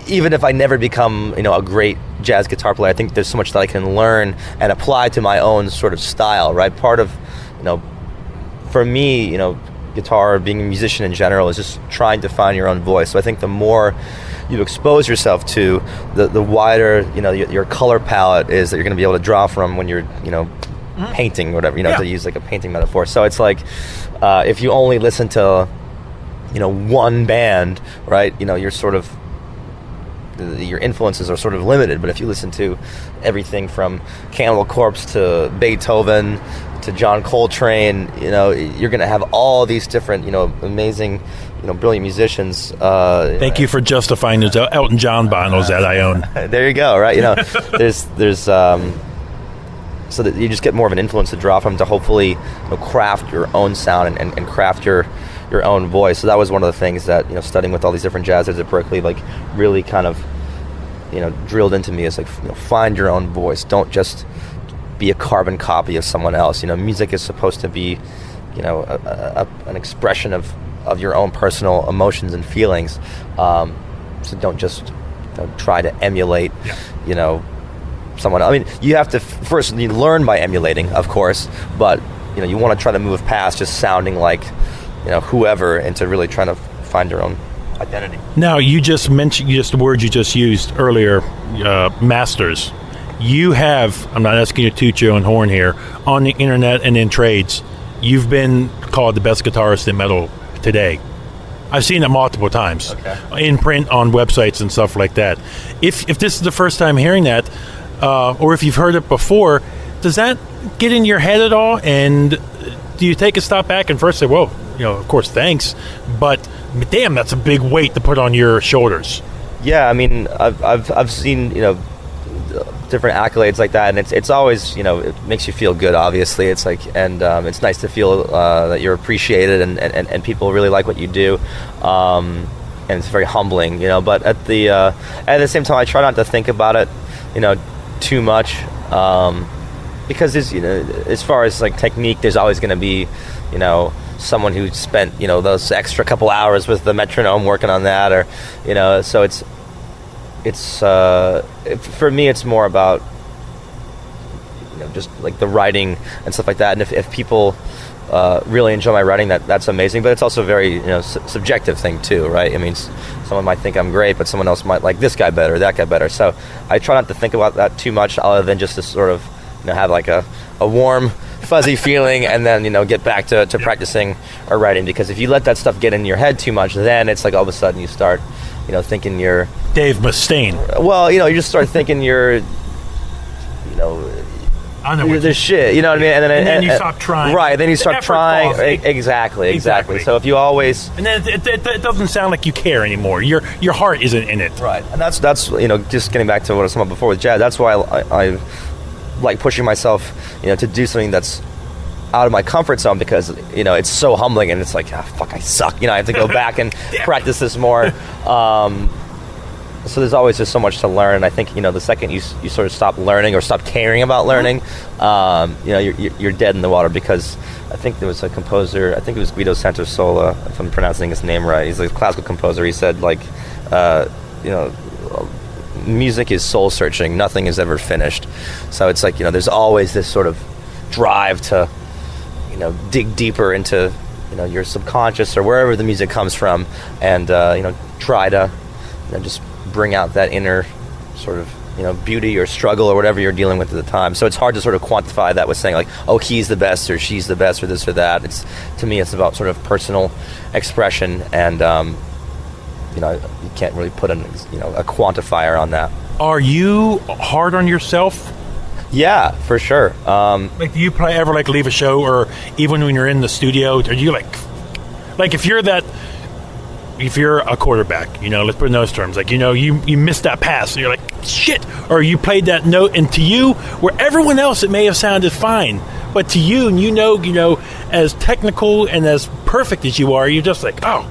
even if I never become a great jazz guitar player, I think there's so much that I can learn and apply to my own sort of style, right? Part of for me, guitar, being a musician in general, is just trying to find your own voice. So I think the more you expose yourself to, the wider your color palette is that you're going to be able to draw from when you're painting, whatever, to use like a painting metaphor. So it's like if you only listen to one band, right, you're sort of, your influences are sort of limited. But if you listen to everything from Cannibal Corpse to Beethoven to John Coltrane. You're going to have all these different, amazing, brilliant musicians. Thank you for justifying those Elton John vinyls that I own. There you go. Right. There's so that you just get more of an influence to draw from to hopefully craft your own sound and craft your own voice. So that was one of the things that studying with all these different jazzers at Berkeley really kind of drilled into me is find your own voice. Don't just be a carbon copy of someone else. Music is supposed to be an expression of your own personal emotions and feelings. So don't just try to emulate someone. I mean, you have to first learn by emulating, of course, but you want to try to move past just sounding like whoever and to really trying to find your own identity. Now, you just mentioned the word you just used earlier, masters. You have, I'm not asking you to toot your own horn here, on the internet and in trades, you've been called the best guitarist in metal today. I've seen it multiple times, in print, on websites and stuff like that. If this is the first time hearing that, or if you've heard it before, does that get in your head at all? And do you take a step back and first say, whoa, of course, thanks, but damn, that's a big weight to put on your shoulders. Yeah, I mean, I've seen different accolades like that, and it's always it makes you feel good. Obviously, it's it's nice to feel that you're appreciated and people really like what you do, and it's very humbling. But at the same time, I try not to think about it too much, because there's as far as technique, there's always going to be someone who spent those extra couple hours with the metronome working on that, or so it's for me it's more about just the writing and stuff like that, and if people really enjoy my writing, that's amazing. But it's also a very subjective thing too, right? I mean, someone might think I'm great, but someone else might like this guy better, that guy better. So I try not to think about that too much, other than just to sort of have a warm, fuzzy feeling, and then get back to practicing or writing. Because if you let that stuff get in your head too much, then it's all of a sudden you start thinking you're Dave Mustaine. Well, you just start thinking you're I know you're the shit, you know what I mean? And then you stop trying. Right, then you start trying. Exactly. So if you always... And then it doesn't sound like you care anymore. Your heart isn't in it. Right, and that's just getting back to what I was talking about before with jazz, that's why I like pushing myself, to do something that's out of my comfort zone, because it's so humbling, and it's fuck, I suck. I have to go back and practice this more. So there's always just so much to learn. I think the second you sort of stop learning or stop caring about learning, you're dead in the water. Because I think there was a composer, I think it was Guido Santasola, if I'm pronouncing his name right. He's a classical composer. He said music is soul searching. Nothing is ever finished. So it's there's always this sort of drive to dig deeper into your subconscious or wherever the music comes from, and try to just bring out that inner sort of beauty or struggle or whatever you're dealing with at the time. So it's hard to sort of quantify that with saying oh, he's the best or she's the best or this or that. To me it's about sort of personal expression, and you can't really put a quantifier on that. Are you hard on yourself? Yeah, for sure. Do you ever leave a show, or even when you're in the studio, are you if you're a quarterback, let's put it in those terms, you missed that pass, and you're like, shit, or you played that note, and to you, where everyone else it may have sounded fine, but to you, and as technical and as perfect as you are, you're just oh,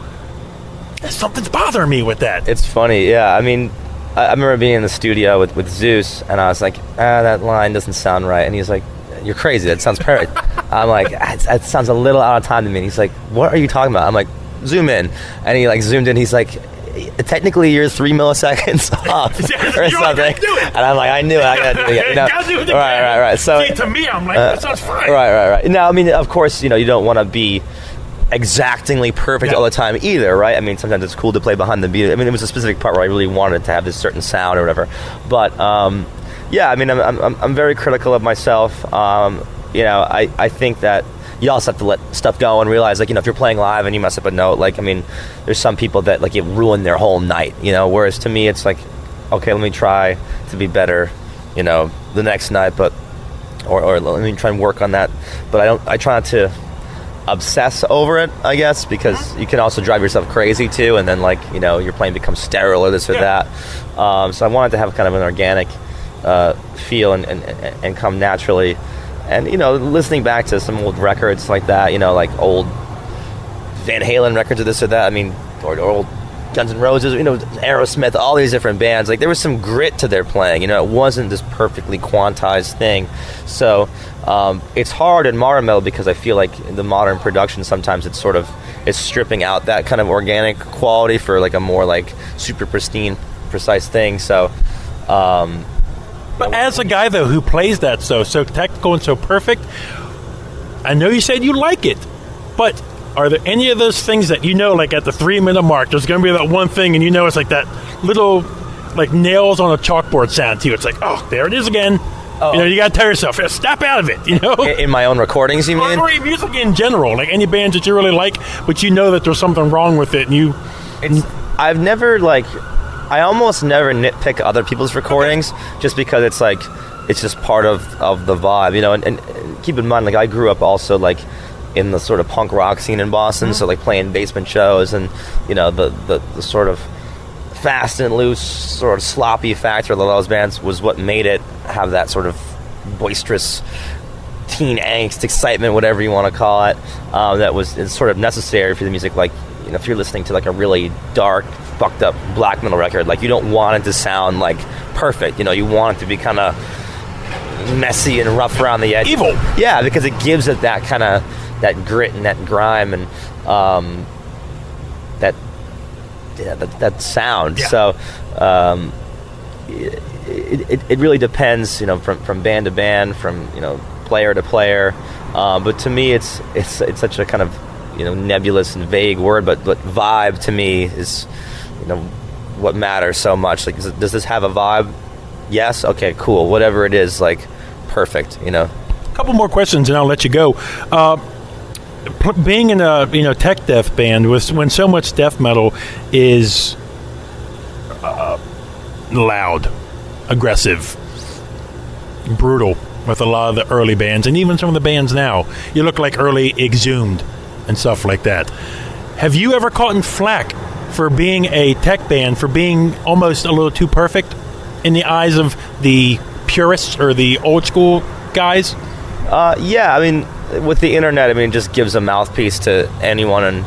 something's bothering me with that. It's funny, yeah. I mean, I remember being in the studio with Zeus, and I was like, that line doesn't sound right, and he's like, you're crazy, that sounds perfect. I'm like, that sounds a little out of time to me, and he's like, what are you talking about? I'm like, zoom in, and he zoomed in. He's like, technically you're 3 milliseconds off or something, and I'm like, I knew it. I gotta do it again. Gotta do it again. Right. So see, to me, I'm like, that sounds fine. Right. Now, I mean, of course, you don't want to be exactingly perfect all the time either, right? I mean, sometimes it's cool to play behind the beat. I mean, it was a specific part where I really wanted to have this certain sound or whatever. But yeah, I mean, I'm very critical of myself. I think that you also have to let stuff go and realize, if you're playing live and you mess up a note, there's some people that it ruined their whole night, whereas to me it's okay, let me try to be better, the next night, but or let me try and work on that. But I try not to obsess over it, I guess, because you can also drive yourself crazy too, and then your playing becomes sterile or this or that. So I wanted to have kind of an organic feel and come naturally. And listening back to some old records like that, like old Van Halen records or this or that. I mean, or old Guns N' Roses, Aerosmith, all these different bands. Like there was some grit to their playing. It wasn't this perfectly quantized thing. So it's hard in modern metal because I feel like the modern production sometimes it's stripping out that kind of organic quality for like a more like super pristine, precise thing. So. But as a guy though who plays that so technical and so perfect, I know you said you like it, but are there any of those things that like at the 3-minute mark, there's going to be that one thing, and it's like that little like nails on a chalkboard sound to you? It's like, oh, there it is again. Oh. You got to tell yourself, snap out of it. In my own recordings, you mean? Or music in general, like any bands that you really like, but that there's something wrong with it, and I've never I almost never nitpick other people's recordings, just because it's just part of the vibe, and keep in mind, I grew up also in the sort of punk rock scene in Boston, so playing basement shows, and the sort of fast and loose, sort of sloppy factor of those bands was what made it have that sort of boisterous teen angst, excitement, whatever you want to call it, that was sort of necessary for the music. If you're listening to a really dark, fucked up black metal record, you don't want it to sound perfect. You want it to be kind of messy and rough around the edge. Evil. Yeah, because it gives it that kind of that grit and that grime and that sound. Yeah. So it really depends, from band to band, from player to player. But to me, it's such a kind of nebulous and vague word, but vibe to me is what matters so much. Does this have a vibe? Yes. Okay. Cool. Whatever it is, perfect. A couple more questions, and I'll let you go. Being in a tech death band when so much death metal is loud, aggressive, brutal, with a lot of the early bands, and even some of the bands now, you look like early Exhumed and stuff like that. Have you ever caught in flack for being a tech band, for being almost a little too perfect in the eyes of the purists or the old school guys? Yeah, I mean, with the internet, it just gives a mouthpiece to anyone, and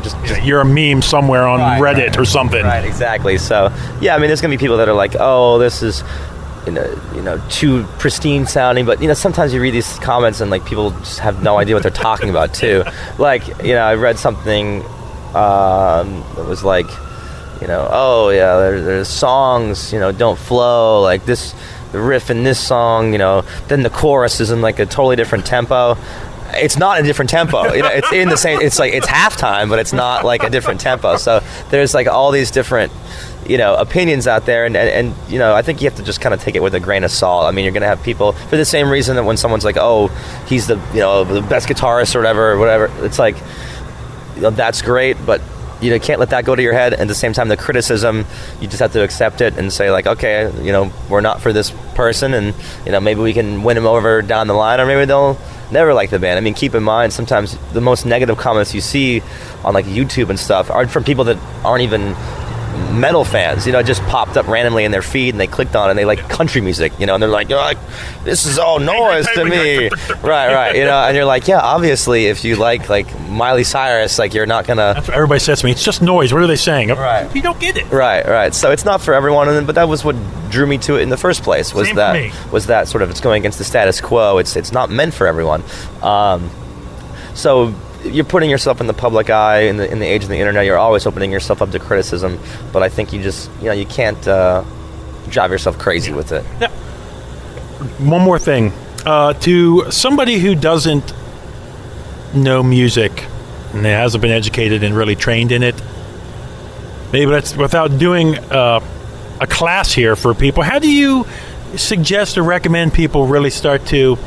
just you're a meme somewhere on Reddit or something. Right, exactly. So yeah, there's gonna be people that are like, oh, this is too pristine sounding, but sometimes you read these comments and people just have no idea what they're talking about too. I read something that was oh yeah, there's songs don't flow like this, the riff in this song, then the chorus is in a totally different tempo. It's not a different tempo. It's in the same. It's it's halftime, but it's not a different tempo. So there's all these different opinions out there, and I think you have to just kind of take it with a grain of salt. You're going to have people for the same reason that when someone's oh, he's the the best guitarist or whatever, it's that's great, but you can't let that go to your head. And at the same time, the criticism, you just have to accept it and say okay, we're not for this person, and maybe we can win him over down the line, or maybe they'll never like the band. Keep in mind, sometimes the most negative comments you see on YouTube and stuff are from people that aren't even metal fans, just popped up randomly in their feed, and they clicked on it, and they like country music, and they're like, this is all noise to me. Right, and you're like, yeah, obviously, if you like Miley Cyrus, you're not gonna. That's what everybody says to me. It's just noise. What are they saying? Right. You don't get it. Right. So it's not for everyone, but that was what drew me to it in the first place. Was that sort of, it's going against the status quo. It's not meant for everyone. So you're putting yourself in the public eye in the age of the internet. You're always opening yourself up to criticism, but I think you just you can't drive yourself crazy with it. Now, one more thing, to somebody who doesn't know music and hasn't been educated and really trained in it, maybe that's without doing a class here for people. How do you suggest or recommend people really try to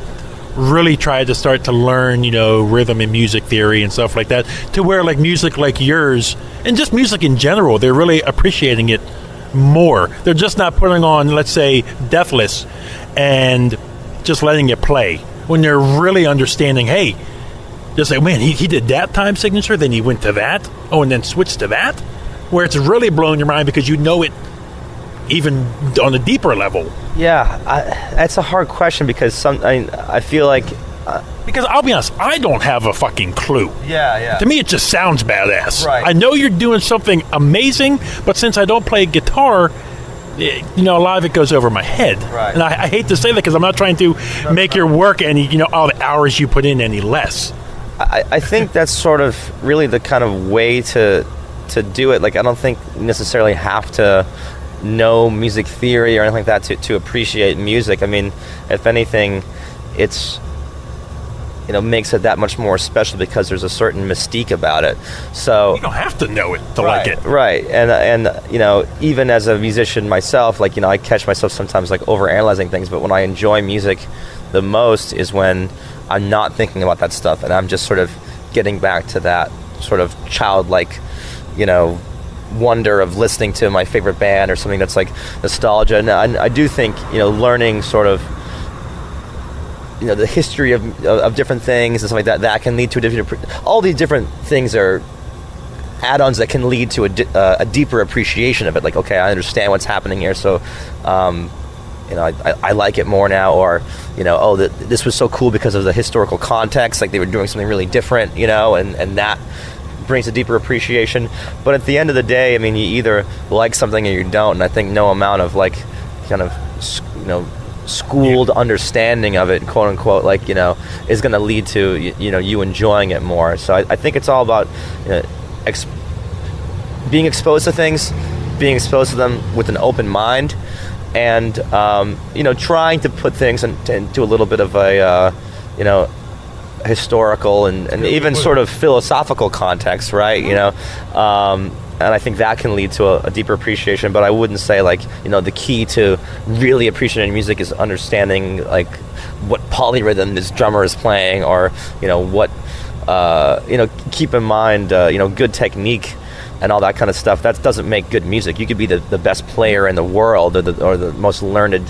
learn, rhythm and music theory and stuff like that, to where music like yours and just music in general, they're really appreciating it more. They're just not putting on, let's say, Deathless and just letting it play. When they're really understanding, hey, just like, man, he did that time signature, then he went to that, and then switched to that, where it's really blowing your mind because you know it even on a deeper level. Yeah, that's a hard question because I feel like... because I'll be honest, I don't have a fucking clue. Yeah. To me, it just sounds badass. Right. I know you're doing something amazing, but since I don't play guitar, a lot of it goes over my head. Right. And I hate to say that because I'm not trying to make your work any, all the hours you put in any less. I think that's sort of really the kind of way to do it. Like, I don't think necessarily have to know music theory or anything like that to appreciate music. I mean, if anything, it's makes it that much more special because there's a certain mystique about it. So you don't have to know it to like it. Right. And even as a musician myself, like, I catch myself sometimes like overanalyzing things, but when I enjoy music the most is when I'm not thinking about that stuff and I'm just sort of getting back to that sort of childlike, wonder of listening to my favorite band or something that's like nostalgia. And I do think, learning sort of the history of different things and stuff like that can lead to a different... All these different things are add-ons that can lead to a deeper appreciation of it. Like, okay, I understand what's happening here, so I like it more now. Or this was so cool because of the historical context, like they were doing something really different, and that brings a deeper appreciation. But at the end of the day, I mean, you either like something or you don't, and I think no amount of like kind of schooled understanding of it, quote unquote, like, is going to lead to you enjoying it more. So I think it's all about being exposed to things, being exposed to them with an open mind, and trying to put things into a little bit of a historical and even sort of philosophical context, right? And I think that can lead to a deeper appreciation. But I wouldn't say like, the key to really appreciating music is understanding like what polyrhythm this drummer is playing, or what keep in mind good technique and all that kind of stuff. That doesn't make good music. You could be the best player in the world or the most learned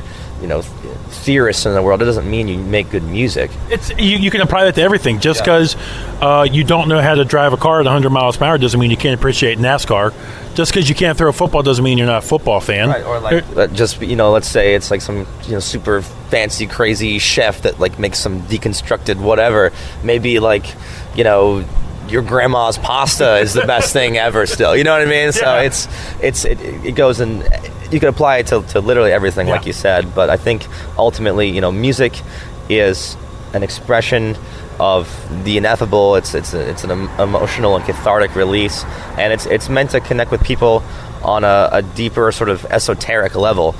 theorists in the world. It doesn't mean you make good music. It's you can apply that to everything. Just because you don't know how to drive a car at 100 miles per hour doesn't mean you can't appreciate NASCAR. Just because you can't throw a football doesn't mean you're not a football fan. Right, or like let's say it's like some super fancy crazy chef that like makes some deconstructed whatever. Maybe like your grandma's pasta is the best thing ever still. You know what I mean? So it goes in. You can apply it to literally everything, like you said. But I think ultimately, music is an expression of the ineffable. It's an emotional and cathartic release, and it's meant to connect with people on a deeper sort of esoteric level.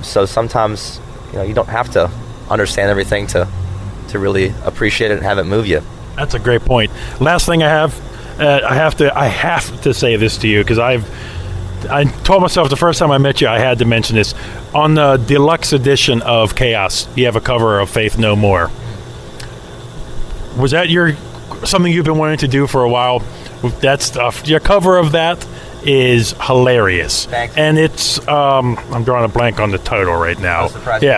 So sometimes you don't have to understand everything to really appreciate it and have it move you. That's a great point. Last thing I have to say this to you, because I told myself the first time I met you I had to mention this. On the deluxe edition of Chaos, you have a cover of Faith No More. Was that something you've been wanting to do for a while? That stuff, your cover of that is hilarious. Thanks. And it's I'm drawing a blank on the title right now.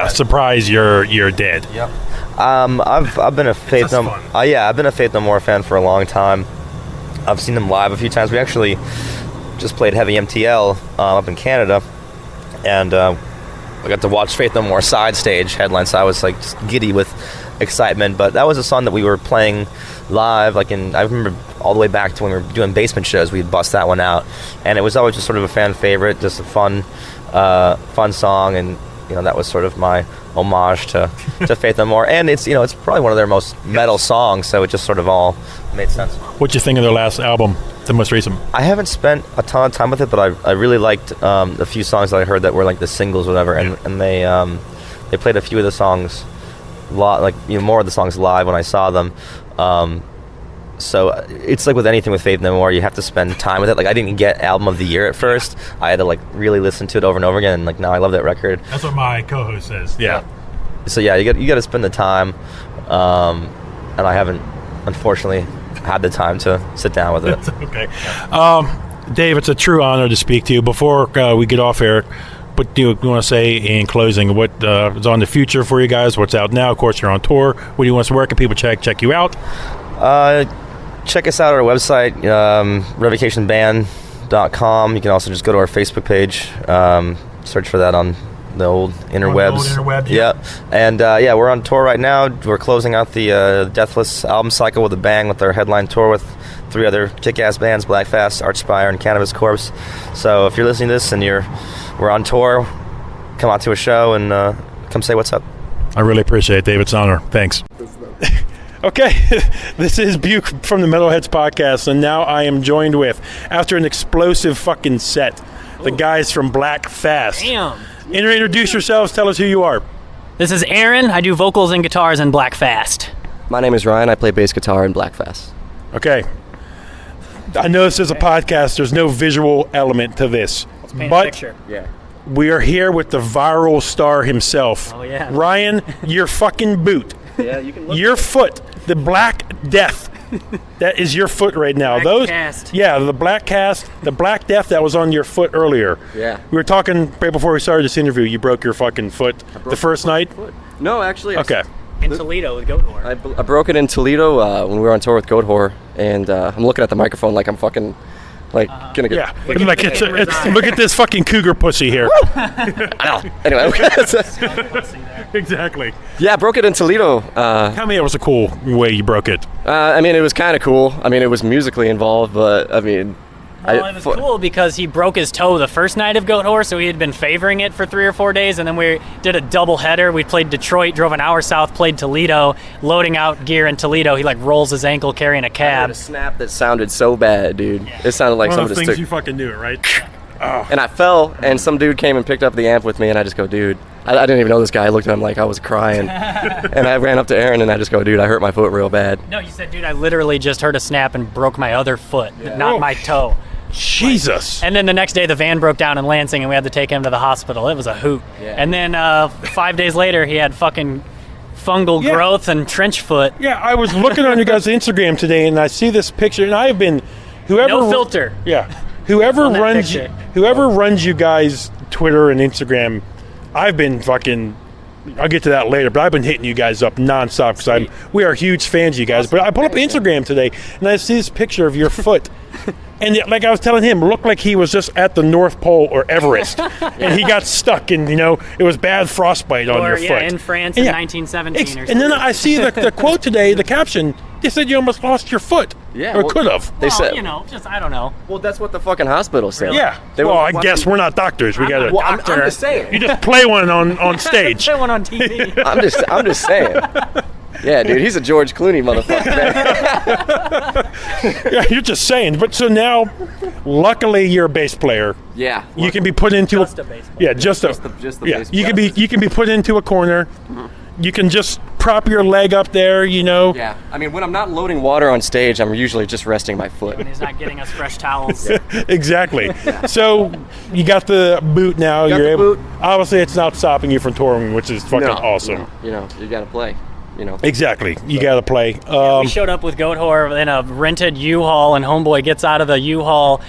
Surprise You're Dead. Yep. I've been a Faith No I've been a Faith No More fan for a long time. I've seen them live a few times. We actually just played Heavy MTL up in Canada, and I got to watch Faith No More side stage headline, so I was like just giddy with excitement. But that was a song that we were playing live, I remember all the way back to when we were doing basement shows. We'd bust that one out, and it was always just sort of a fan favorite, just a fun song, and that was sort of my homage to Faith No More. And it's it's probably one of their most metal songs, so it just sort of all made sense. What'd you think of their last album, the most recent? I haven't spent a ton of time with it, but I really liked a few songs that I heard that were like the singles or whatever, and they played a few of the songs more of the songs live when I saw them. So it's like with anything with Faith No More, you have to spend time with it. Like, I didn't get album of the year at first. I had to like really listen to it over and over again, and like now I love that record. That's what my co-host says. Yeah. So yeah, you got to spend the time, and I haven't unfortunately had the time to sit down with it. Okay. Dave, it's a true honor to speak to you. Before we get off here, What do you want to say in closing? What is on the future for you guys? What's out now? Of course, you're on tour. What do you want to? Where can people check you out? Check us out at our website, revocationband.com. You can also just go to our Facebook page, search for that on the old interwebs. Yeah. And we're on tour right now. We're closing out the Deathless album cycle with a bang with our headline tour with 3 other kick-ass bands, Black Fast, Archspire, and Cannabis Corpse. So if you're listening to this and we're on tour, come out to a show and come say what's up. I really appreciate it, David. It's an honor. Thanks. Okay, this is Buke from the Metalheads podcast, and now I am joined with, after an explosive fucking set, the guys from Black Fast. Damn. Introduce yourselves. Tell us who you are. This is Aaron. I do vocals and guitars in Black Fast. My name is Ryan. I play bass guitar in Black Fast. Okay. I know this is a podcast. There's no visual element to this. Let's paint a But picture. Yeah. we are here with the viral star himself. Oh, yeah. Ryan, your fucking boot. Yeah, you can look. Your foot. The Black Death. That is your foot right now. Black cast. Yeah, the Black Cast, the Black Death that was on your foot earlier. Yeah. We were talking right before we started this interview. You broke your fucking foot the first night? No, actually. Okay. In Toledo with Goat Horn. I broke it in Toledo when we were on tour with Goat Horror, and I'm looking at the microphone like I'm fucking, gonna get. Yeah. Like it's look at this fucking cougar pussy here. Ow. Anyway. Exactly. Yeah, I broke it in Toledo. Tell me it was a cool way you broke it. I mean, it was kind of cool. I mean, it was musically involved, but I mean. Well, it was cool because he broke his toe the first night of Goat Horse, so he had been favoring it for 3 or 4 days, and then we did a double header. We played Detroit, drove an hour south, played Toledo, loading out gear in Toledo. He rolls his ankle carrying a I cab. heard a snap that sounded so bad, dude. It sounded like One of somebody the things took. you fucking do, right? And I fell, and some dude came and picked up the amp with me, and I just go, dude. I didn't even know this guy. I looked at him like I was crying. And I ran up to Aaron, and I just go, dude, I hurt my foot real bad. No, you said, dude, I literally just heard a snap and broke my other foot, not my toe. Jesus. And then the next day, the van broke down in Lansing, and we had to take him to the hospital. It was a hoot. Yeah. And then 5 days later, he had fucking fungal growth and trench foot. Yeah, I was looking on your guys' Instagram today, and I see this picture, and I have been No filter. Yeah, whoever On that runs picture. whoever runs you guys Twitter and Instagram, I've been fucking. I'll get to that later, but I've been hitting you guys up nonstop because we are huge fans of you guys. But I pulled up Instagram today, and I see this picture of your foot. And like I was telling him, it looked like he was just at the North Pole or Everest, and he got stuck, and it was bad frostbite on your foot. In France in 1917 or something. And then I see the quote today, the caption. They said you almost lost your foot. Yeah, or well, could have. They said. I don't know. Well, that's what the fucking hospital said. Yeah. They Well, were I guess fucking- we're not doctors. We gotta. Well, I'm just saying. You just play one on stage. Play one on TV. I'm just saying. Yeah, dude, he's a George Clooney motherfucker, man. Yeah, you're just saying. But so now, luckily, you're a bass player. Yeah. You can be put into Just a bass player. Yeah, just a Just the yeah. bass You can player. be put into a corner. You can just prop your leg up there. Yeah. I mean, when I'm not loading water on stage, I'm usually just resting my foot. When he's not getting us fresh towels. Exactly. So you got the boot now. Got You're the able. boot. Obviously, it's not stopping you from touring, which is fucking awesome. No, you gotta play. Exactly. You got to play. We showed up with Goat Horror in a rented U-Haul, and Homeboy gets out of the U-Haul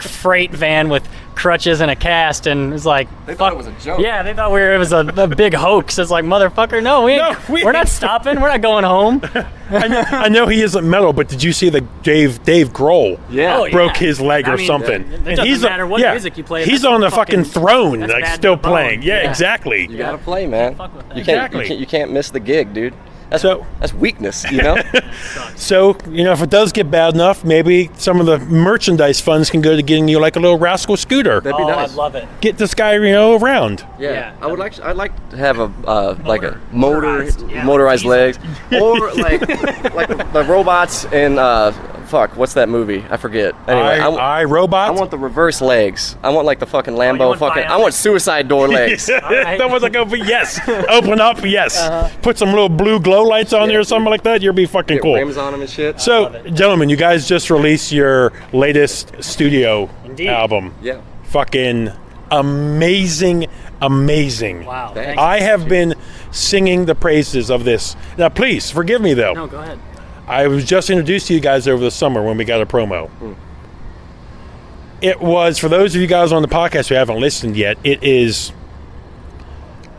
freight van with crutches and a cast, and was like, They thought it was a joke. Yeah, they thought it was a big hoax. It's like, motherfucker, no, we're not stopping. We're not going home. I know he isn't metal, but did you see the Dave Grohl? Yeah. Oh, yeah. Broke his leg I or mean, something. it doesn't matter what music you play. He's That's on the fucking throne, that's bad still to the bone. playing. Yeah, Yeah. exactly. You gotta play, man. Fuck with that. You can't. Exactly. You can't miss the gig, dude. That's weakness, So, if it does get bad enough, maybe some of the merchandise funds can go to getting you like a little rascal scooter. That'd be nice. I'd love it. Get this guy, around. Yeah. I'd like to have a Motorized, yeah. motorized legs, or like the robots in what's that movie? I forget. Anyway, I Robot. I want the reverse legs. I want the fucking Lambo want I bionic? want suicide door legs. right. That was like, yes. Open up, yes. Put some little blue glow lights on there or something like that. You'll be fucking Get cool. rims on them and shit. So, gentlemen, you guys just released your latest studio Indeed. album. yeah. Fucking amazing. Wow. Thanks. I have been singing the praises of this. Now, please, forgive me, though. No, go ahead. I was just introduced to you guys over the summer when we got a promo. It was, for those of you guys on the podcast who haven't listened yet, it is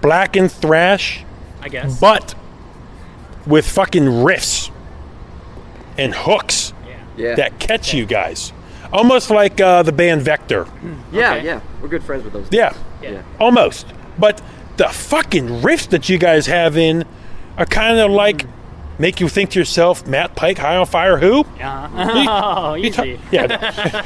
blackened thrash, I guess. but with fucking riffs and hooks Yeah. that catch you guys. Almost like the band Vector. Yeah, Okay. yeah. We're good friends with those. Yeah, Yeah. almost. But the fucking riffs that you guys have in are kind of like make you think to yourself, Matt Pike, High on Fire, who? Oh, easy. Yeah.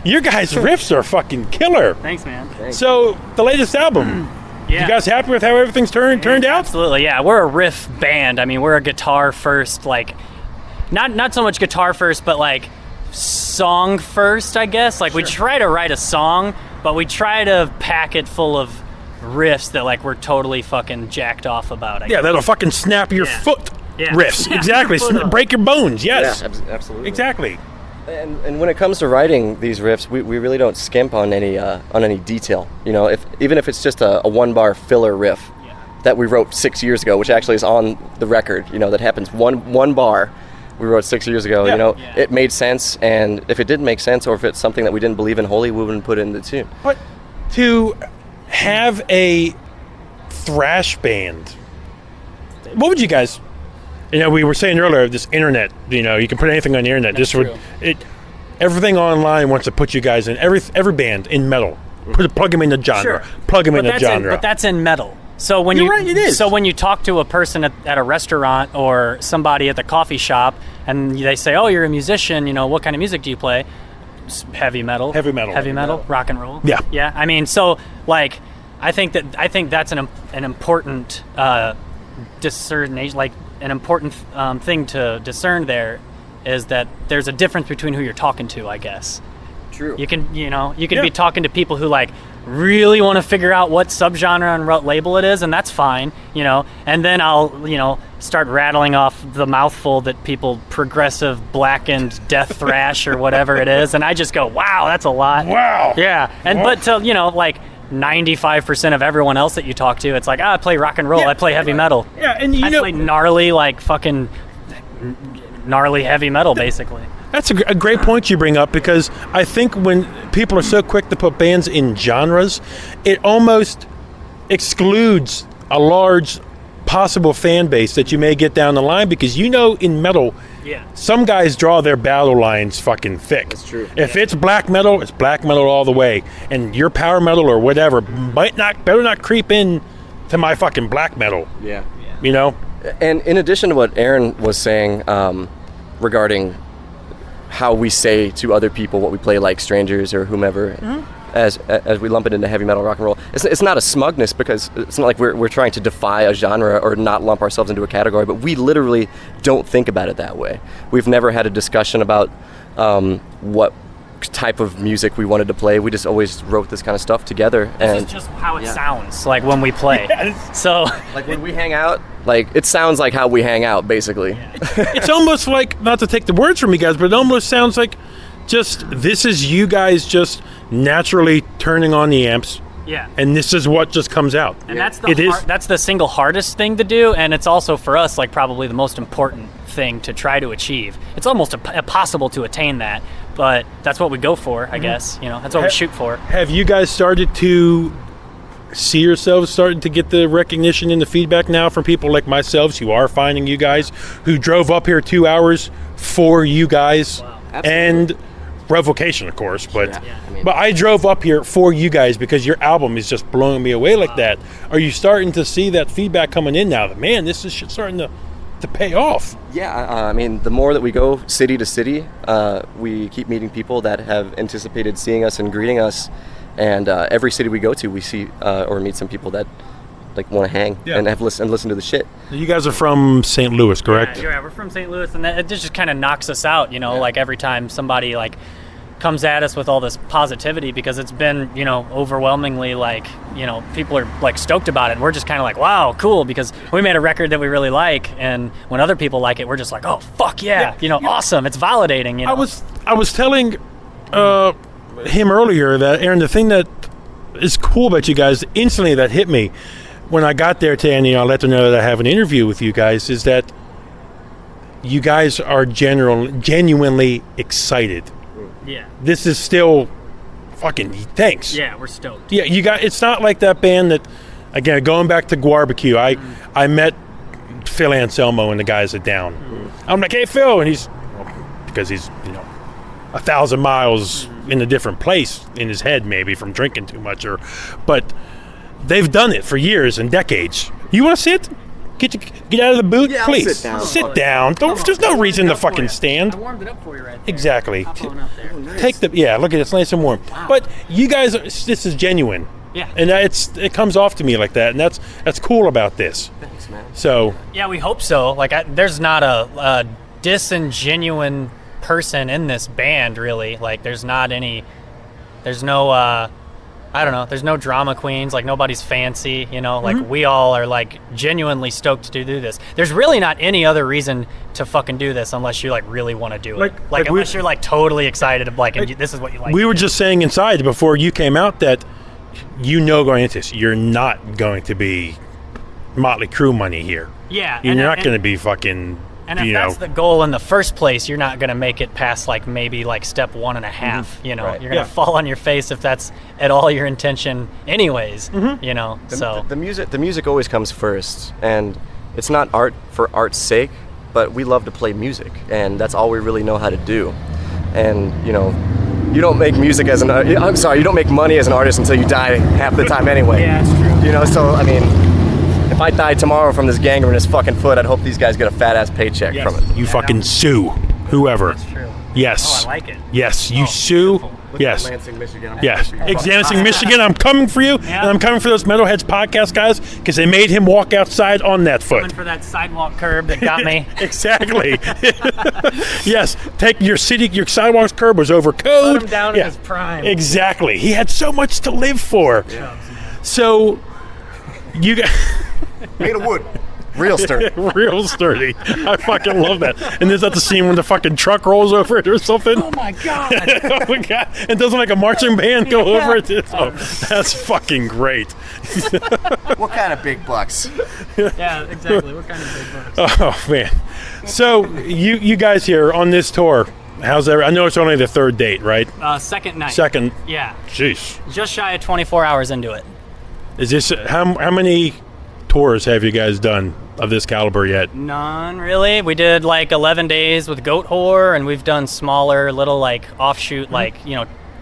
Your guys' riffs are fucking killer. Thanks, man. So, the latest album, Yeah. you guys happy with how everything's turned out? Absolutely, yeah. We're a riff band. I mean, we're a guitar first, like, not so much guitar first, but like song first, I guess. Like, we try to write a song, but we try to pack it full of riffs that like we're totally fucking jacked off about. I Yeah, guess. that'll fucking snap your foot. Yeah. Riffs, exactly. Break your bones, yes. Yeah, absolutely. Exactly. And when it comes to writing these riffs, we really don't skimp on any detail. You know, even if it's just a 1-bar filler riff that we wrote 6 years ago, which actually is on the record. You know, that happens one bar we wrote 6 years ago. Yeah. You know, it made sense, and if it didn't make sense, or if it's something that we didn't believe in wholly, we wouldn't put it in the tune. But to have a thrash band, what would you guys? You know, we were saying earlier, this internet. You know, you can put anything on the internet. That's true. Everything online wants to put you guys in every band in metal. Plug them in the genre. Plug them in the genre. But that's in metal. So when You're right, it is. So when you talk to a person at a restaurant or somebody at the coffee shop, and they say, "Oh, you're a musician. You know, what kind of music do you play?" It's heavy metal. Heavy metal. Rock and roll. Yeah. Yeah. I mean, so like, I think that's an important discernation, like an important thing to discern. There is that there's a difference between who you're talking to, I guess. True. You can be talking to people who like really want to figure out what subgenre and what label it is, and that's fine, you know. And then I'll, start rattling off the mouthful that people progressive blackened death thrash or whatever it is, and I just go, wow, that's a lot. Wow. Yeah. And but to like 95% of everyone else that you talk to, it's like, I play rock and roll, I play heavy metal. Yeah, and I play gnarly, like fucking gnarly heavy metal, basically. That's a great point you bring up, because I think when people are so quick to put bands in genres, it almost excludes a large possible fan base that you may get down the line, because in metal, some guys draw their battle lines fucking thick. That's true. If it's black metal, it's black metal all the way, and your power metal or whatever better not creep in to my fucking black metal. Yeah. You know? And in addition to what Aaron was saying regarding how we say to other people what we play, like strangers or whomever, as we lump it into heavy metal, rock and roll, it's not a smugness, because it's not like we're trying to defy a genre or not lump ourselves into a category, but we literally don't think about it that way. We've never had a discussion about what type of music we wanted to play. We just always wrote this kind of stuff together. This is just how it sounds like when we play. So like when we hang out, like it sounds like how we hang out, basically. It's almost like, not to take the words from you guys, but it almost sounds like just this is you guys just naturally turning on the amps. Yeah. And this is what just comes out. And that's That's the single hardest thing to do, and it's also for us like probably the most important thing to try to achieve. It's almost impossible to attain that, but that's what we go for, I guess. That's what we shoot for. Have you guys started to see yourselves starting to get the recognition and the feedback now from people like myself who are finding you guys, who drove up here 2 hours for you guys? Wow. And Revocation, of course, but Yeah. but I drove up here for you guys because your album is just blowing me away like that. Are you starting to see that feedback coming in now? That, man, this is starting to pay off. Yeah, I mean, the more that we go city to city, we keep meeting people that have anticipated seeing us and greeting us, and every city we go to, we see or meet some people that like want to hang and listen to the shit. You guys are from St. Louis, correct? Yeah, we're from St. Louis, and it just kind of knocks us out, like every time somebody like comes at us with all this positivity, because it's been, overwhelmingly like, people are like stoked about it, and we're just kind of like, wow, cool, because we made a record that we really like, and when other people like it, we're just like, oh, fuck yeah, awesome, it's validating. I was telling him earlier that, Aaron, the thing that is cool about you guys, instantly that hit me when I got there today, and I let them know that I have an interview with you guys, is that you guys are genuinely excited. Yeah. This is still fucking thanks. Yeah, we're stoked. Yeah, you got. It's not like that band that, again, going back to Barbecue. I met Phil Anselmo and the guys at Down. I'm like, hey Phil, and he's because he's 1,000 miles in a different place in his head, maybe from drinking too much, but they've done it for years and decades. You want to sit? Get out of the boot, Yeah, I'll please. sit down. There's no reason to fucking stand. I warmed it up for you right there. Exactly. Hop on up there. Take the look at it, it's nice and warm. Wow. But you guys, this is genuine. Yeah. And it comes off to me like that, and that's cool about this. Thanks, man. So Yeah, we hope so. Like, there's not a disingenuine person in this band, really. Like, there's no I don't know, there's no drama queens, like nobody's fancy, like we all are like genuinely stoked to do this. There's really not any other reason to fucking do this unless you like really want to do it. Like unless you're like totally excited, and this is what you like. we were just saying inside before you came out that going into this, you're not going to be Motley Crue money here. Yeah. You're not going to be fucking. And if that's the goal in the first place, you're not going to make it past like maybe like step 1.5. Right. You're going to fall on your face if that's at all your intention, anyways. The music always comes first, and it's not art for art's sake, but we love to play music, and that's all we really know how to do. And you don't make music as you don't make money as an artist until you die half the time anyway. Yeah, that's true. So I mean, if I died tomorrow from this gangrenous fucking foot, I'd hope these guys get a fat ass paycheck from it. You fucking sue whoever. That's true. Yes. Oh, I like it. Yes, you sue. beautiful. Yes. Lansing, Michigan. Yes. Lansing, Michigan, I'm coming for you, and I'm coming for those Metalheads podcast guys because they made him walk outside on that foot. Coming for that sidewalk curb that got me. Exactly. Yes. Take your sidewalks curb was over code. Put him down in his prime. Exactly. He had so much to live for. Yeah. So you got Made of wood. Real sturdy. real sturdy. I fucking love that. And is that the scene when the fucking truck rolls over it or something? Oh my god. Oh my god! And doesn't like a marching band go over it? Oh, that's fucking great. What kind of big bucks? Yeah, exactly. What kind of big bucks? Oh man! So you guys here on this tour? How's that? I know it's only the third date, right? Second night. Second. Yeah. Jeez. Just shy of 24 hours into it. Is this how many tours have you guys done of this caliber yet? None really. We did like 11 days with Goat Whore, and we've done smaller little like offshoot, like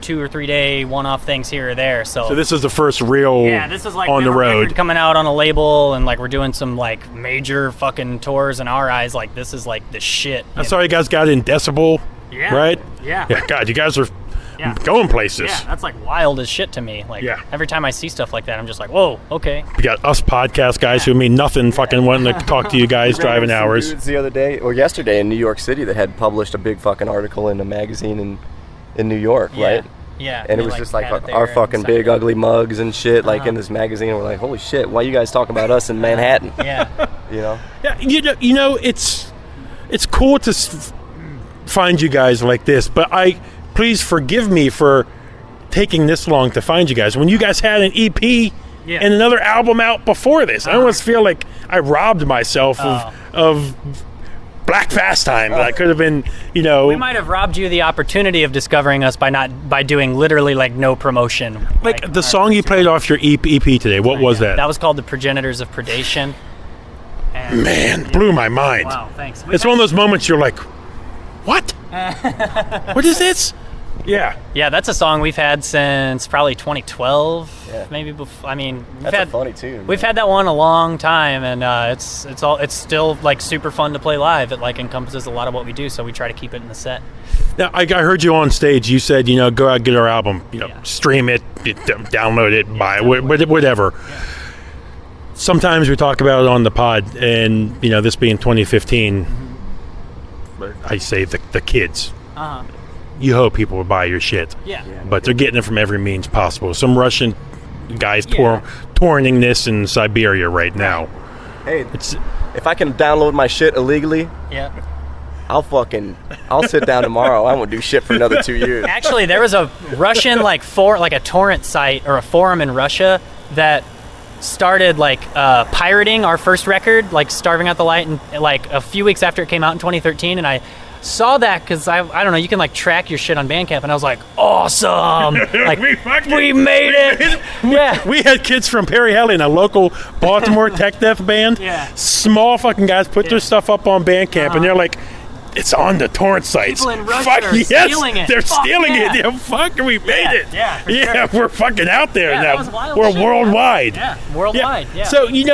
2 or 3 day one-off things here or there. So this is the first real this is like on the road coming out on a label, and like we're doing some like major fucking tours in our eyes. Like this is like the shit. I saw you guys got in Decibel, Yeah. right? Yeah. Yeah, God, you guys are going places. Yeah, that's like wild as shit to me. Like every time I see stuff like that, I'm just like, whoa, okay. We got us podcast guys who mean nothing, fucking wanting to talk to you guys driving hours. Dudes the other day or yesterday in New York City that had published a big fucking article in a magazine in New York, right? Yeah. And it was just like our fucking big ugly mugs and shit, like in this magazine. And we're like, holy shit, why you guys talking about us in Manhattan? Yeah. Yeah, it's cool to find you guys like this, but please forgive me for taking this long to find you guys. When you guys had an EP and another album out before this, I almost feel like I robbed myself of Black Fast time. That could have been, We might have robbed you the opportunity of discovering us by doing literally like no promotion. Like the song you played off your EP today. What was that? That was called The Progenitors of Predation. And Man, blew my mind. Wow, thanks. It's one of those moments you're like, what? What is this? Yeah. Yeah, that's a song we've had since probably 2012, maybe before. I mean, That's a funny tune. We've had that one a long time, and it's still like super fun to play live. It like encompasses a lot of what we do, so we try to keep it in the set. Now, I heard you on stage. You said, go out and get our album, stream it, download it, buy it, whatever. Yeah. Sometimes we talk about it on the pod, and this being 2015, I say the kids. You hope people will buy your shit. Yeah. But they're getting it from every means possible. Some Russian guys touring this in Siberia right now. Hey, if I can download my shit illegally, I'll sit down tomorrow. I won't do shit for another 2 years. Actually, there was a Russian like a torrent site or a forum in Russia that started like pirating our first record, like Starving Out the Light, and like a few weeks after it came out in 2013, and saw that because I don't know, you can like track your shit on Bandcamp, and I was like, awesome, like we made it. Yeah, We had kids from Perry Hellion, a local Baltimore tech death band. Yeah. Small fucking guys put their stuff up on Bandcamp, and they're like, it's on the torrent sites. People in Russia Fuck are yes, stealing it. they're Fuck stealing yeah. it. Yeah, fuck, we made it. Yeah, for yeah, sure. we're fucking out there Yeah, now. that was wild We're shit, worldwide. Yeah, worldwide. Yeah. So you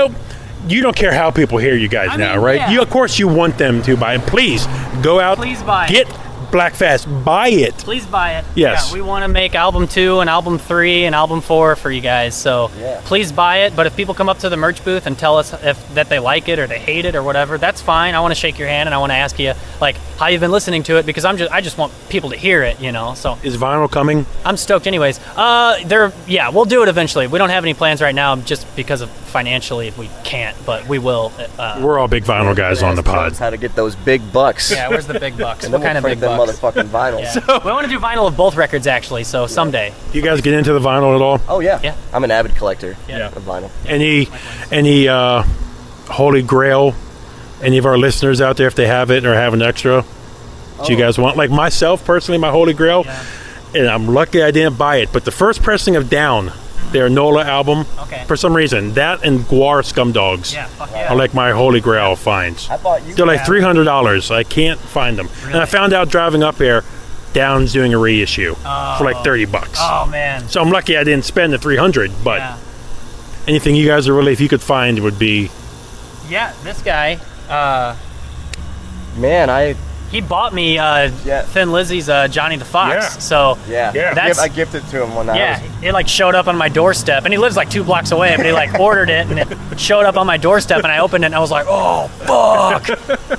don't care how people hear you guys I now, mean, right? yeah. You, of course, you want them to buy. And please go out. Please buy it. Get Black Fast. Buy it. Please buy it. Yes. Yeah, we want to make album 2 and album 3 and album 4 for you guys. So please buy it. But if people come up to the merch booth and tell us that they like it or they hate it or whatever, that's fine. I want to shake your hand and I want to ask you like how you've been listening to it, because I just want people to hear it, So Is vinyl coming? I'm stoked anyways. We'll do it eventually. We don't have any plans right now just because of financially we can't, but we will. We're all big vinyl guys on the pod. How to get those big bucks? Yeah, where's the big bucks? And What then kind of we'll big print them bucks? motherfucking vinyl. Yeah. We want to do vinyl of both records actually, so someday. You guys get into the vinyl at all? Oh yeah. Yeah. I'm an avid collector Yeah. of vinyl. Any Holy Grail? Any of our listeners out there, if they have it or have an extra, that you guys want? Like myself personally, my Holy Grail, and I'm lucky I didn't buy it. But the first pressing of Down, their NOLA album, for some reason, that and Guar Scumdogs are like my Holy Grail finds. I bought you. They're like $300. I can't find them. And I found out driving up here, Down's doing a reissue for like $30. Oh man. So I'm lucky I didn't spend the $300. But anything you guys are really, if you could find, would be. Yeah, this guy. Man, He bought me Thin Lizzy's Johnny the Fox. Yeah. So Yeah. I gifted to him one night. it like showed up on my doorstep, and he lives like 2 blocks away. But he like ordered it, and it showed up on my doorstep, and I opened it, and I was like, oh fuck.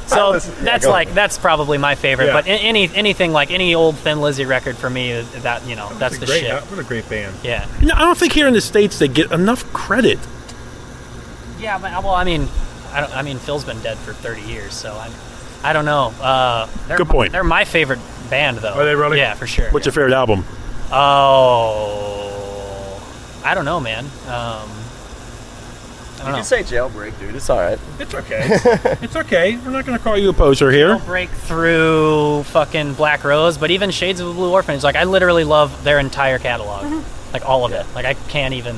So that's probably my favorite. Yeah. But anything like any old Thin Lizzy record for me, that's the shit. What a great band. Yeah. I don't think here in the States they get enough credit. Yeah, but well, I mean, Phil's been dead for 30 years, so I don't know. Good point. They're my favorite band, though. Are they really? Yeah, for sure. What's your favorite album? Oh, I don't know, man. I don't You know. can say Jailbreak, dude. It's all right. It's okay. It's okay. We're not going to call you a poser here. Break through fucking Black Rose, but even Shades of a Blue Orphanage, like I literally love their entire catalog, like all of it. Like I can't even.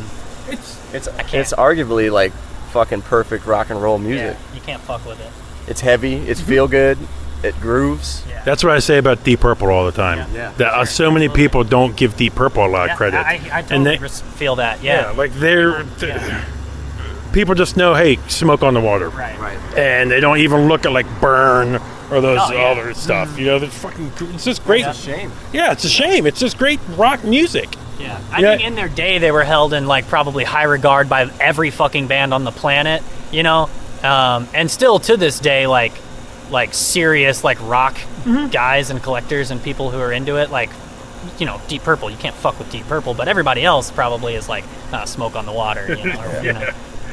It's can't. arguably like fucking perfect rock and roll music. Yeah, you can't fuck with it. It's heavy. It's feel good. It grooves. Yeah. That's what I say about Deep Purple all the time. Yeah. That so many people don't give Deep Purple a lot of credit. I totally feel that. Yeah. like people just know, hey, Smoke on the Water. Right. And they don't even look at like Burn or those Oh, yeah. other stuff. It's just great. It's a shame. Yeah, it's a shame. It's just great rock music. Yeah, I think in their day they were held in like probably high regard by every fucking band on the planet, and still to this day, like serious like rock guys and collectors and people who are into it, like Deep Purple. You can't fuck with Deep Purple, but everybody else probably is like Smoke on the Water.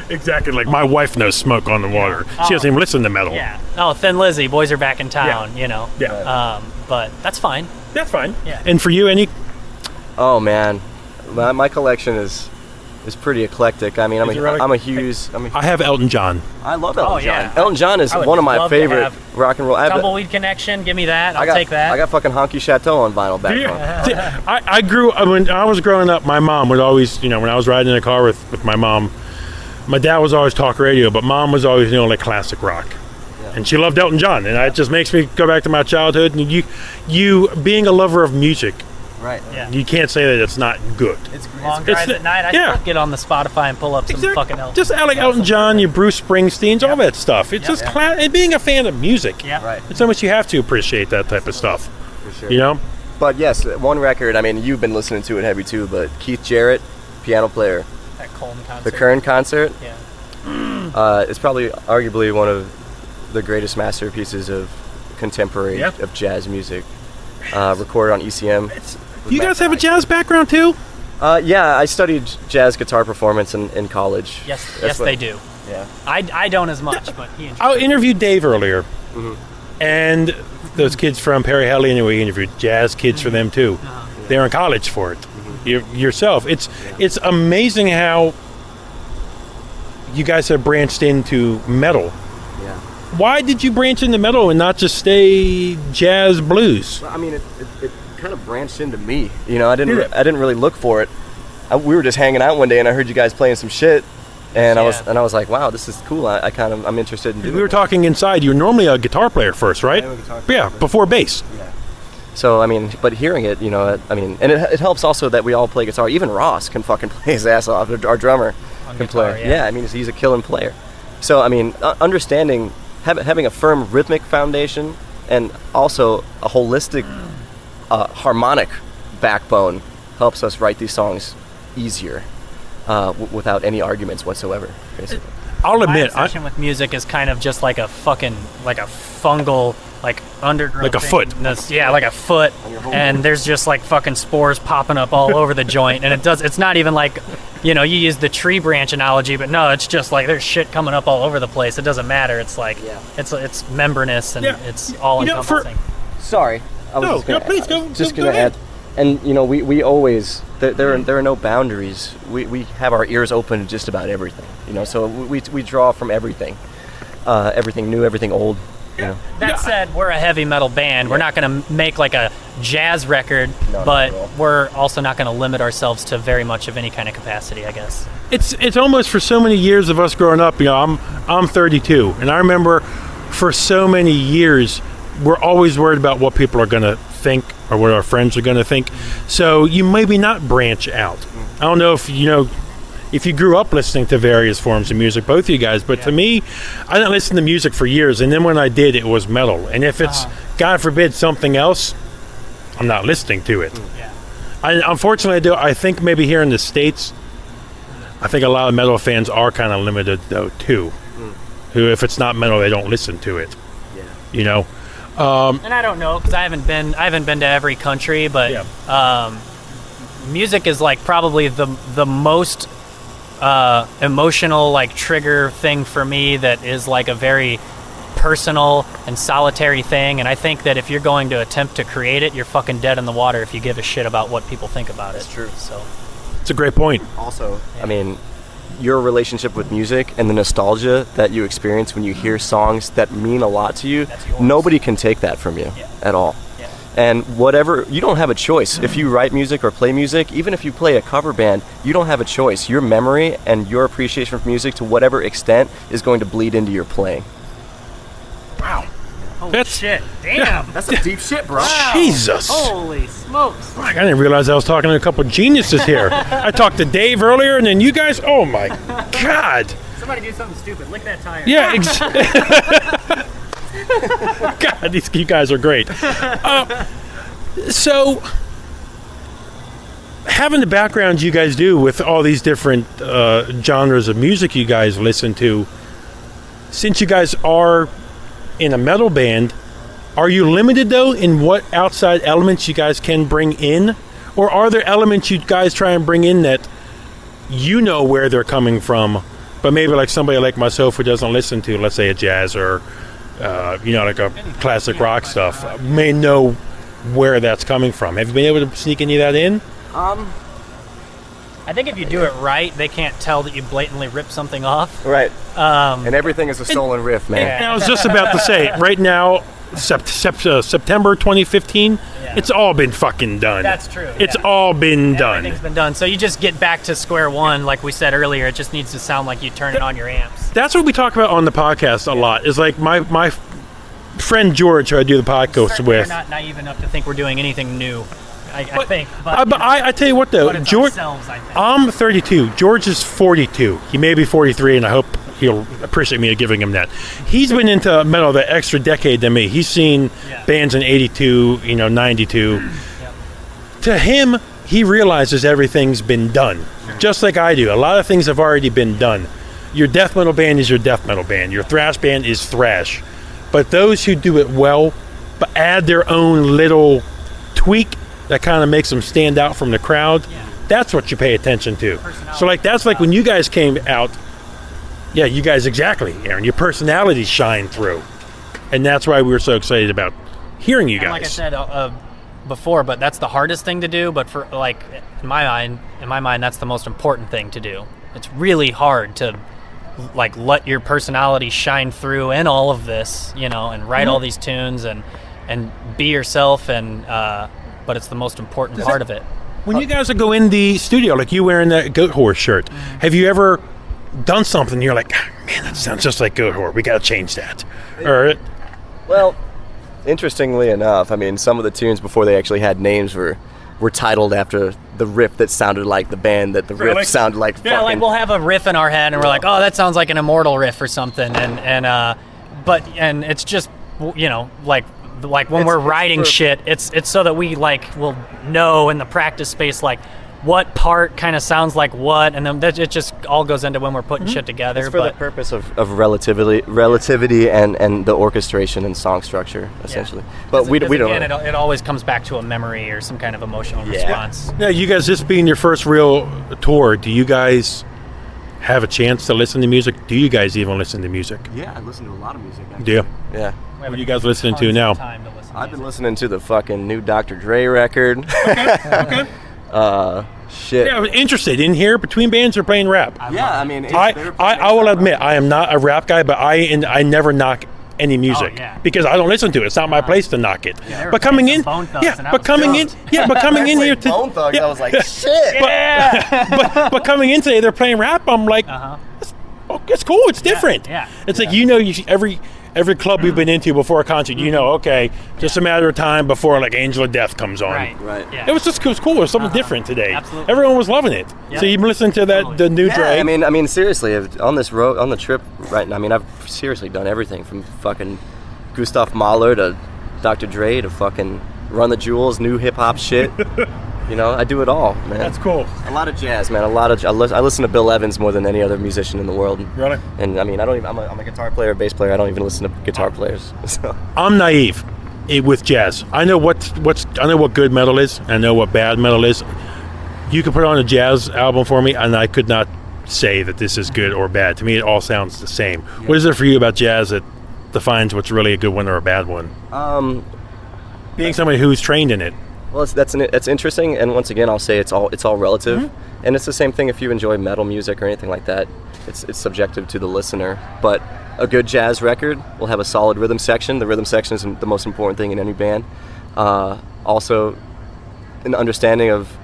Exactly. Like my wife knows Smoke on the Water. She doesn't even listen to metal. Yeah. Oh, Thin Lizzy, Boys Are Back in Town. Yeah. But that's fine. That's fine. Yeah. And for you, any? Oh man, my collection is pretty eclectic. I mean, Is it really? I I have Elton John. love Elton John. yeah. Elton John is I would one of my love to favorite have rock and roll. Tumbleweed Connection, give me that. I'll got, take that. I got fucking Honky Chateau on vinyl back home. I grew when I was growing up. My mom would always, when I was riding in a car with my mom, my dad was always talk radio, but mom was always like classic rock, and she loved Elton John, and it just makes me go back to my childhood. And you being a lover of music, Right. Yeah. you can't say that it's not good. It's Long It's drives the- at night. I yeah. still get on the Spotify and pull up some fucking Elton. Just like Elton John, you Bruce Springsteens, all that stuff. It's just and being a fan of music. Yeah. Right. It's so much you have to appreciate that type of stuff. For sure. But yes, one record. I mean, you've been listening to it heavy too. But Keith Jarrett, piano player, That Colton concert. the Kern concert. Yeah. It's probably arguably one of the greatest masterpieces of contemporary of jazz music. Recorded on ECM. You guys have a jazz background too? Yeah, I studied jazz guitar performance in college. Yes, That's what- they do. Yeah. I don't as much, but he enjoys I interviewed Dave earlier, and those kids from Perry Hellion, we interviewed jazz kids for them too. They're in college for it. Yourself, it's amazing how you guys have branched into metal. Yeah. why did you branch into metal and not just stay jazz blues? Well, I mean, it kind of branched into me. You know, I didn't really look for it. We were just hanging out one day, and I heard you guys playing some shit, and I was like, wow, this is cool. I'm interested in doing. We were talking inside. You were normally a guitar player first, right? I am a guitar player Yeah, before bass. Yeah. So I mean, but hearing it, you know, I mean, and it helps also that we all play guitar. Even Ross can fucking play his ass off. Our drummer can play. Yeah, I mean, he's a killing player. So I mean, understanding, having a firm rhythmic foundation, and also a holistic harmonic backbone helps us write these songs easier, without any arguments whatsoever, basically. I'll My admit, obsession with music is kind of just like a fungal, like undergrowth. Like a foot. Yeah, like a foot. And there's just like fucking spores popping up all over the joint. And it's not even like, you know, you use the tree branch analogy, but no, it's just like there's shit coming up all over the place. It doesn't matter. It's like, it's membranous and it's all encompassing. Sorry, I was please go gonna ahead. add. And you know, we always there are no boundaries. We have our ears open to just about everything. You know, so we draw from everything, everything new, everything old. You know. That said, we're a heavy metal band. We're not going to make like a jazz record, but we're also not going to limit ourselves to very much of any kind of capacity, I guess. It's almost for so many years of us growing up. You know, I'm 32, and I remember for so many years we're always worried about what people are going to think or what our friends are going to think. So you maybe not branch out. I don't know if if you grew up listening to various forms of music, both of you guys, but to me, I didn't listen to music for years, and then when I did, it was metal. And if it's, God forbid, something else, I'm not listening to it. Unfortunately, I think maybe here in the States, I think a lot of metal fans are kind of limited, though, too. Who, if it's not metal, they don't listen to it. You know? And I don't know, because I haven't been to every country, but music is like probably the most emotional like trigger thing for me that is like a very personal and solitary thing, and I think that if you're going to attempt to create it, you're fucking dead in the water if you give a shit about what people think about it. That's true. So it's a great point. Also, I mean, your relationship with music and the nostalgia that you experience when you hear songs that mean a lot to you, nobody can take that from you at all. And whatever, you don't have a choice. If you write music or play music, even if you play a cover band, you don't have a choice. Your memory and your appreciation for music, to whatever extent, is going to bleed into your playing. Wow. Holy shit. Damn. That's some deep shit, bro. Wow. Jesus. Holy smokes. I didn't realize I was talking to a couple of geniuses here. I talked to Dave earlier, and then you guys, oh my God. Somebody do something stupid. Lick that tire. Yeah, God, you guys are great. So, having the background you guys do with all these different genres of music you guys listen to, since you guys are in a metal band, are you limited, though, in what outside elements you guys can bring in? Or are there elements you guys try and bring in that you know where they're coming from, but maybe like somebody like myself who doesn't listen to, let's say, a jazz or like a classic rock stuff, may know where that's coming from. Have you been able to sneak any of that in? I think if you do it right, they can't tell that you blatantly ripped something off. Right. And everything is a stolen riff, man. And I was just about to say, right now, September 2015, it's all been fucking done. That's true. It's all been done. Everything's been done. So you just get back to square one, like we said earlier. It just needs to sound like you turn it on your amps. That's what we talk about on the podcast a lot. Is like my friend George, who I do the podcast with. We're not naive enough to think we're doing anything new. I think. But I tell you what, though, George. Ourselves, I think. I'm 32. George is 42. He may be 43, and I hope he'll appreciate me giving him that. He's been into metal the extra decade than me. He's seen bands in 82, 92. To him, he realizes everything's been done, just like I do. A lot of things have already been done. Your death metal band is your death metal band. Your thrash band is thrash. But those who do it well, but add their own little tweak that kind of makes them stand out from the crowd, that's what you pay attention to. So like that's like when you guys came out, you guys, exactly, Aaron, your personalities shine through. And that's why we were so excited about hearing you guys. And like I said before, but that's the hardest thing to do, but for like in my mind that's the most important thing to do. It's really hard to like let your personality shine through in all of this, you know, and write all these tunes and be yourself, and but it's the most important part of it. When you guys go in the studio, like you wearing that Goat Horse shirt, have you ever done something you're like, man, that sounds just like Goat Horse, we got to change that? Or Well, interestingly enough, I mean, some of the tunes before they actually had names were titled after the riff that sounded like the band that the riff sounded like. Yeah, like we'll have a riff in our head and we're like, oh, that sounds like an Immortal riff or something, and it's just, you know, like when we're writing shit, it's so that we like will know in the practice space like what part kind of sounds like what, and then it just all goes into when we're putting shit together. It's for the purpose of relativity and the orchestration and song structure, essentially. Yeah. But we don't. Again, it always comes back to a memory or some kind of emotional response. Yeah, you guys, this being your first real tour, do you guys have a chance to listen to music? Do you guys even listen to music? Yeah, I listen to a lot of music. Actually. Do you? Yeah. What are you guys listening to now? I've been listening to the fucking new Dr. Dre record. Okay. Shit. Yeah, I was interested in here between bands or playing rap. Yeah, I mean, I will admit I am not a rap guy, but I never knock any music because I don't listen to it. It's not my place to knock it. Yeah, but coming in, but coming in here to Bone Thugs, I was like, shit. But coming in today, they're playing rap. I'm like, it's cool. It's different. Yeah. It's like, you know, every club we've been into before a concert, you know, okay, just a matter of time before like Angel of Death comes on. Right. Yeah. It was cool. It was something different today. Absolutely. Everyone was loving it. Yeah. So you've been listening to that the new Dre. I mean, seriously, on this road, on the trip, right now, I mean, I've seriously done everything from fucking Gustav Mahler to Dr. Dre to fucking Run the Jewels, new hip hop shit. You know, I do it all, man. That's cool. A lot of jazz, man. I listen to Bill Evans more than any other musician in the world. Really? And I mean, I'm a guitar player, bass player. I don't even listen to guitar players. So. I'm naive with jazz. I know I know what good metal is. I know what bad metal is. You could put on a jazz album for me, and I could not say that this is good or bad. To me, it all sounds the same. Yeah. What is it for you about jazz that defines what's really a good one or a bad one? Being somebody who's trained in it. Well, that's interesting, and once again, I'll say it's all relative, and it's the same thing if you enjoy metal music or anything like that. It's subjective to the listener, but a good jazz record will have a solid rhythm section. The rhythm section is the most important thing in any band. Also, an understanding of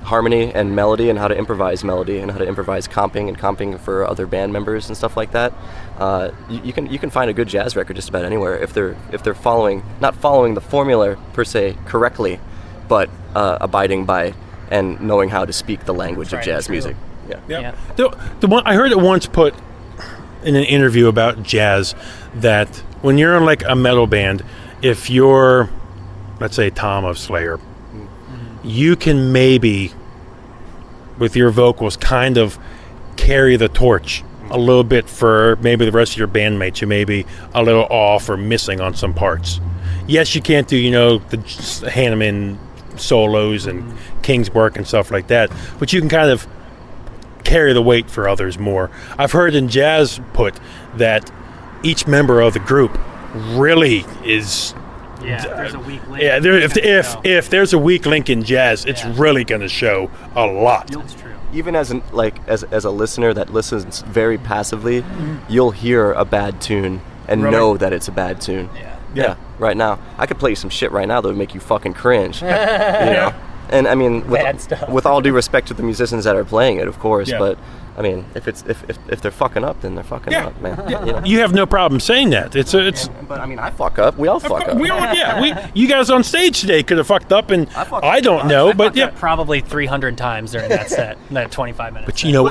harmony and melody, and how to improvise melody, and how to improvise comping for other band members and stuff like that. You can find a good jazz record just about anywhere if they're not following the formula per se correctly, but abiding by and knowing how to speak the language of jazz music. Yeah. The one I heard it once put in an interview about jazz that when you're in like a metal band, if you're, let's say, Tom of Slayer, you can maybe with your vocals kind of carry the torch a little bit for maybe the rest of your bandmates who may be a little off or missing on some parts. Yes, you can't do, you know, the Hanneman solos and King's work and stuff like that, but you can kind of carry the weight for others more. I've heard in jazz put that each member of the group really is... Yeah, there's a weak link. Yeah, if there's a weak link in jazz, it's really going to show a lot. That's true. Even as a listener that listens very passively, you'll hear a bad tune and know that it's a bad tune. Yeah. Right now, I could play you some shit right now that would make you fucking cringe. You know? And I mean, with all due respect to the musicians that are playing it, of course, but I mean, if they're fucking up, then they're fucking up, man. Yeah. You know? You have no problem saying that. But I mean, I fuck up. We all fuck up. You guys on stage today could have fucked up, and I don't know, but yeah, probably 300 times during that set, that 25 minutes. But you know,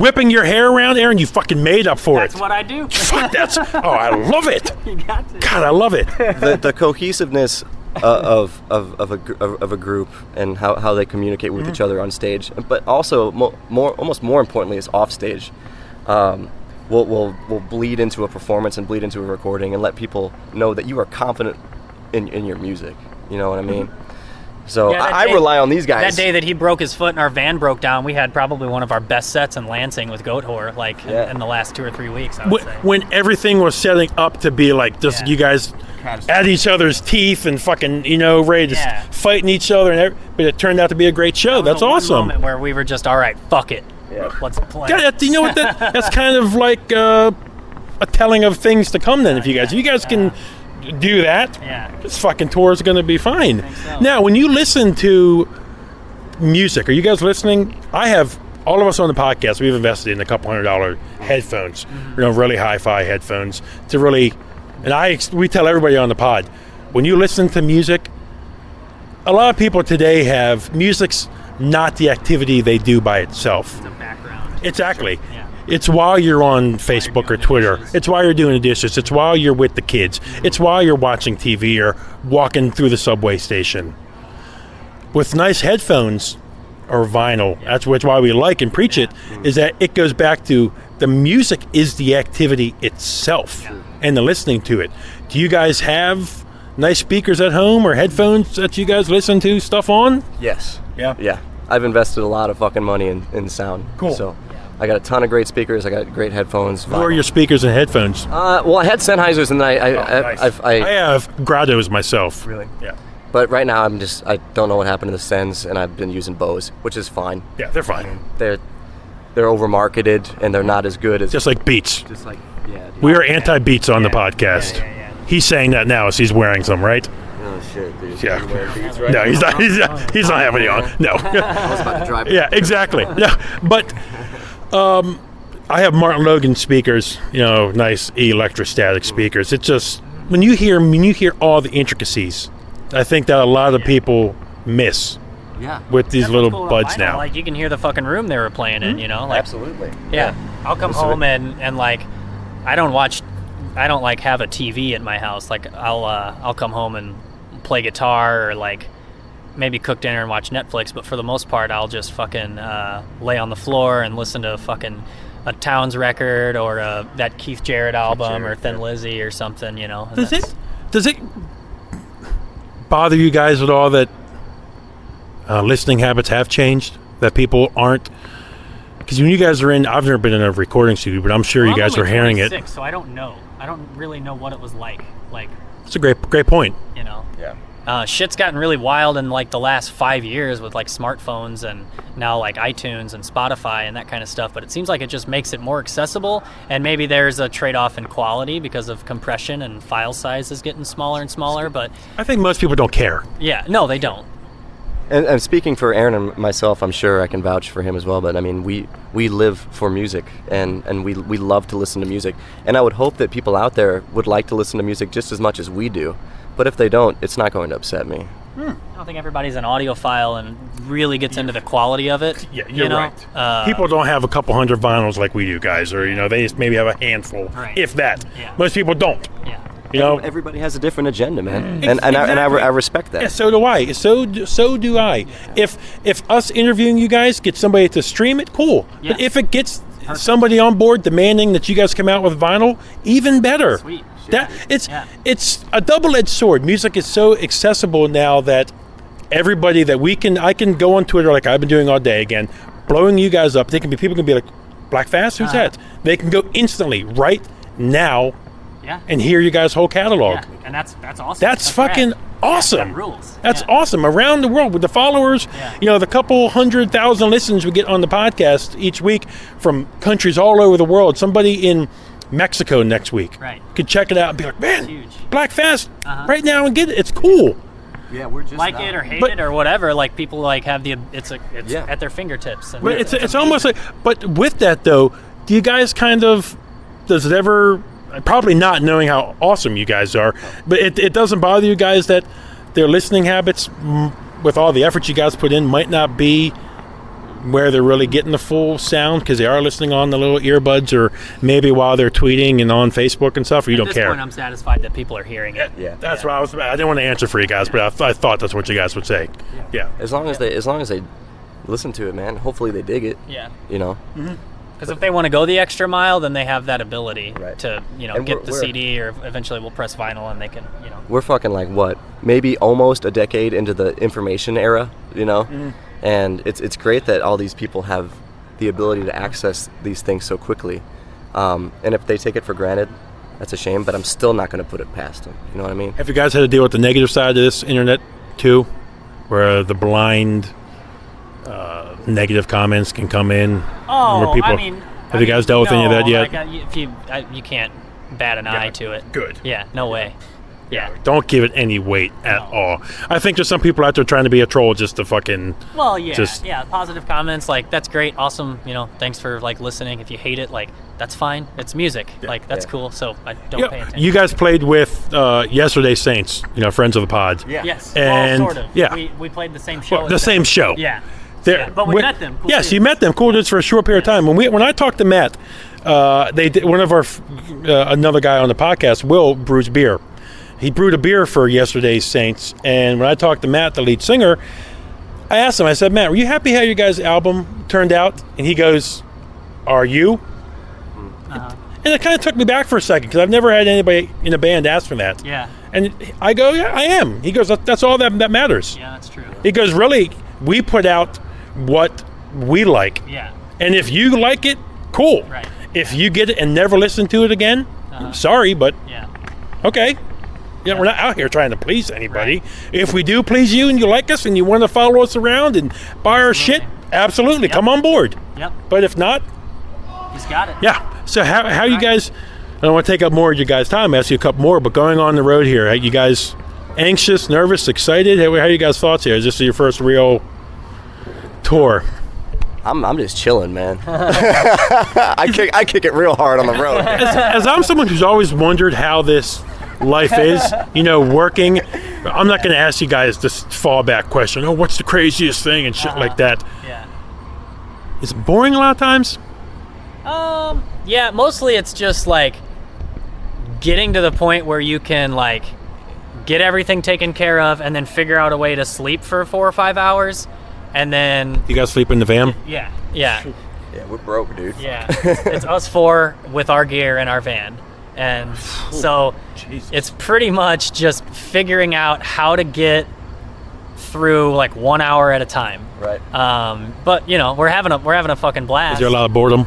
whipping your hair around, Aaron, you fucking made up for That's it. what I do. Fuck, I love it. You got to. God, I love it. The cohesiveness of a group and how they communicate with each other on stage, but also almost more importantly is off stage. Will bleed into a performance and bleed into a recording and let people know that you are confident in your music. You know what I mean? So I rely on these guys. That day that he broke his foot and our van broke down, we had probably one of our best sets in Lansing with Goat Whore, in the last 2 or 3 weeks, I would say. When everything was setting up to be like just you guys at each other's teeth and fucking, ready to fighting each other, but it turned out to be a great show. That's awesome. Moment where we were just, all right, fuck it. Let's play. Yeah, you know what? That's kind of like a telling of things to come. Then, if you guys can do that, this fucking tour is going to be fine. So. Now, when you listen to music, are you guys listening? I have. All of us on the podcast, we've invested in a couple $100 headphones, really hi-fi headphones to really. And we tell everybody on the pod, when you listen to music, a lot of people today have music's not the activity they do by itself. It's a background. Exactly. Yeah. It's while you're on Facebook or Twitter. It's while you're doing the dishes. It's while you're with the kids. It's while you're watching TV or walking through the subway station. With nice headphones or vinyl, that's why we like and preach it, is that it goes back to the music is the activity itself and the listening to it. Do you guys have nice speakers at home or headphones that you guys listen to stuff on? Yes. Yeah. Yeah. I've invested a lot of fucking money in sound. Cool. So I got a ton of great speakers. I got great headphones. Who are your speakers and headphones? Well, I had Sennheisers, and Nice. I have Grados myself. Really? Yeah. But right now, I don't know what happened to the Sens, and I've been using Bose, which is fine. Yeah, they're fine. They're over marketed, and they're not as good as Just like Beats. just like dude. We are anti-Beats on the podcast. He's saying that now as he's wearing some, right? Oh shit, dude. Yeah. You wearing Beats right No, now? he's not having it on. No. I was about to drive. Yeah, exactly. No, but I have Martin Logan speakers, nice electrostatic speakers. It's just when you hear all the intricacies, I think that a lot of people miss Yeah. with these That's little what's cool about buds vinyl. now. Like you can hear the fucking room they were playing in, Absolutely. Yeah. I'll come home and like I don't like have a TV at my house. Like I'll come home and play guitar or like maybe cook dinner and watch Netflix, but for the most part I'll just fucking lay on the floor and listen to fucking a Towns record or that Keith Jarrett album or Thin Lizzy or something, and Does it bother you guys at all that listening habits have changed? That people aren't, because when you guys are in, I've never been in a recording studio, but I'm sure you guys are hearing it. So I don't know. I don't really know what it was like. Like, It's a great point. Yeah. Shit's gotten really wild in like the last 5 years with like smartphones and now like iTunes and Spotify and that kind of stuff. But it seems like it just makes it more accessible, and maybe there's a trade-off in quality because of compression and file size is getting smaller and smaller. But I think most people don't care. yeah, no, they don't. And speaking for Aaron and myself, I'm sure I can vouch for him as well. But I mean, we live for music, and we love to listen to music. And I would hope that people out there would like to listen to music just as much as we do. But if they don't, it's not going to upset me. I don't think everybody's an audiophile and really gets into the quality of it. Yeah, you're right. People don't have a couple hundred vinyls like we do, guys, or they just maybe have a handful, Right. if that. Yeah. Most people don't. Yeah. Everybody has a different agenda, man, and Exactly. I respect that. Yeah, so do I. So do I. If us interviewing you guys get somebody to stream it, cool. Yeah. But if it gets somebody on board demanding that you guys come out with vinyl, even better. Sweet. That it's a double-edged sword. Music is so accessible now that everybody that I can go on Twitter like I've been doing all day again, blowing you guys up. People can be like, Black Fast, who's that? They can go instantly right now. Yeah. And hear you guys' whole catalog. Yeah. And that's awesome. That's fucking rad. awesome. That rules. That's Yeah. awesome. Around the world with the followers, the couple 100,000 listens we get on the podcast each week from countries all over the world. Somebody in Mexico next week could check it out and be like, man, huge. Black Fast right now and get it. It's cool. Yeah, we're just like it or hate it or whatever. Like people like have it's Yeah. at their fingertips. And But it's almost like, but with that though, do you guys does it ever, probably not knowing how awesome you guys are, but it doesn't bother you guys that their listening habits, with all the effort you guys put in, might not be where they're really getting the full sound because they are listening on the little earbuds or maybe while they're tweeting and on Facebook and stuff, or you don't care? At this point, I'm satisfied that people are hearing it. Yeah. That's what I didn't want to answer for you guys, but I thought that's what you guys would say. Yeah. As long as they listen to it, man. Hopefully they dig it. Yeah. Because if they want to go the extra mile, then they have that ability to, And get the we're- CD, or eventually we'll press vinyl and they can, we're fucking like what? Maybe almost a decade into the information era, And it's great that all these people have the ability to access these things so quickly. And if they take it for granted, that's a shame, but I'm still not going to put it past them. You know what I mean? Have you guys had to deal with the negative side of this internet too, where the blind negative comments can come in. Oh, where people, I mean, have you guys dealt with any of that yet? Like, you can't bat an eye to it. Good. Yeah, no way. Yeah. Don't give it any weight at all. I think there's some people out there trying to be a troll just to fucking. Well, yeah, positive comments like that's great, awesome. Thanks for like listening. If you hate it, like that's fine. It's music. Like that's cool. So I don't pay attention. You guys played with Yesterday's Saints, friends of the pod. Yeah. Yes. And well, sort of. yeah, we played the same show. Well, the same show. Yeah. Yeah, but we met them. Cool yes, dudes. you met them. Cool dudes for a short period of time. When I talked to Matt, they did one of our another guy on the podcast, Will, brews beer. He brewed a beer for Yesterday's Saints, and when I talked to Matt, the lead singer, I asked him. I said, "Matt, were you happy how your guys' album turned out?" And he goes, "Are you?" And it kind of took me back for a second because I've never had anybody in a band ask me that. Yeah. And I go, "Yeah, I am." He goes, "That's all that matters." Yeah, that's true. He goes, "Really, we put out what we like. Yeah. And if you like it, cool. Right. If you get it and never listen to it again, sorry, but Yeah. okay. We're not out here trying to please anybody. Right. If we do please you and you like us and you want to follow us around and buy our shit, absolutely, come on board. Yep. But if not, He's got it. yeah. So how you guys, I don't want to take up more of your guys' time, ask you a couple more, but going on the road here, you guys anxious, nervous, excited? How are you guys' thoughts here? Is this your first real tour? I'm just chilling, man. I kick it real hard on the road. As I'm someone who's always wondered how this life is, working, I'm not going to ask you guys this fallback question. Oh, what's the craziest thing and shit like that? Yeah. Is it boring a lot of times? Yeah, mostly it's just like getting to the point where you can like get everything taken care of and then figure out a way to sleep for 4 or 5 hours. And then You guys sleep in the van? yeah, Yeah, we're broke, dude. yeah. It's us four with our gear and our van, and so it's pretty much just figuring out how to get through like 1 hour at a time. Right. But we're having a fucking blast. Is there a lot of boredom?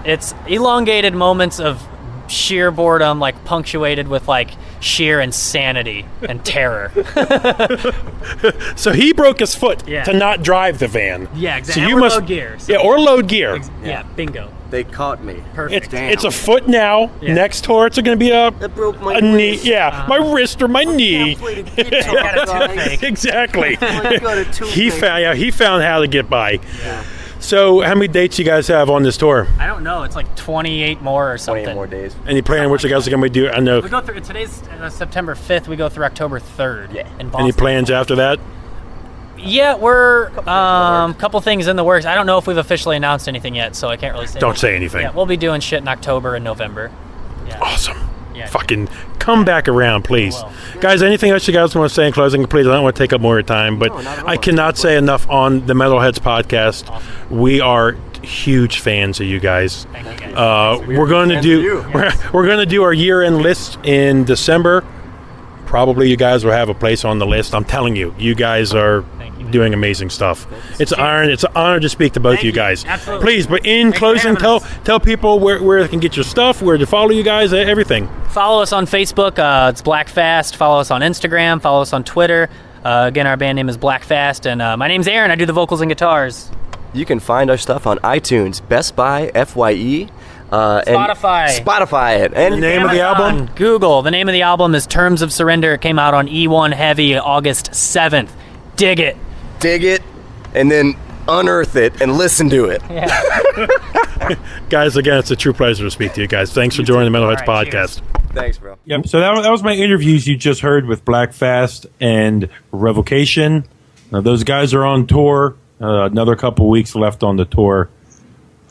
It's elongated moments of sheer boredom, like punctuated with like sheer insanity and terror. So he broke his foot Yeah. to not drive the van. Yeah, exactly. So you Or must load gear, so- Yeah, or load gear. Yeah, bingo. They caught me. Perfect. It's a foot now. Yeah. Next tour, it's going to be a broke my knee. wrist. Yeah, my wrist or my knee. Got a toothache. Exactly. got a toothache. He found how to get by. So how many dates you guys have on this tour? I don't know. It's like 28 more or something. 28 more days. Any plan what you guys are going to do? I know. We go through. Today's September 5th. We go through October 3rd. Yeah. In Boston. Any plans after that? Yeah, we're couple things in the works. I don't know if we've officially announced anything yet, so I can't really say. Don't say anything. Yeah, we'll be doing shit in October and November. Yeah. Awesome. Yeah. Fucking come back around, please. will. Guys, anything else you guys want to say in closing? Please, I don't want to take up more of your time, but not at all. I cannot say enough on the Metalheads podcast. We are huge fans of you guys. Thank you guys. We're going to do we're going to do our year-end list in December. Probably you guys will have a place on the list. I'm telling you, you guys are doing amazing stuff. It's an honor to speak to both of you guys. Absolutely. Please, but in Thanks for closing, having tell people where they can get your stuff, where to follow you guys, everything. Follow us on Facebook. It's Black Fast. Follow us on Instagram. Follow us on Twitter. Again, our band name is Black Fast, and my name's Aaron. I do the vocals and guitars. You can find our stuff on iTunes, Best Buy, FYE. Spotify. And The name of the Amazon, album? Google. The name of the album is Terms of Surrender. It came out on E1 Heavy August 7th. Dig it. dig it, and then unearth it and listen to it. Guys, again, it's a true pleasure to speak to you guys. Thanks for joining the Metalheads All right, podcast. Thanks, bro. Yep. So that was my interviews you just heard with Black Fast and Revocation. Now, those guys are on tour. Another couple weeks left on the tour.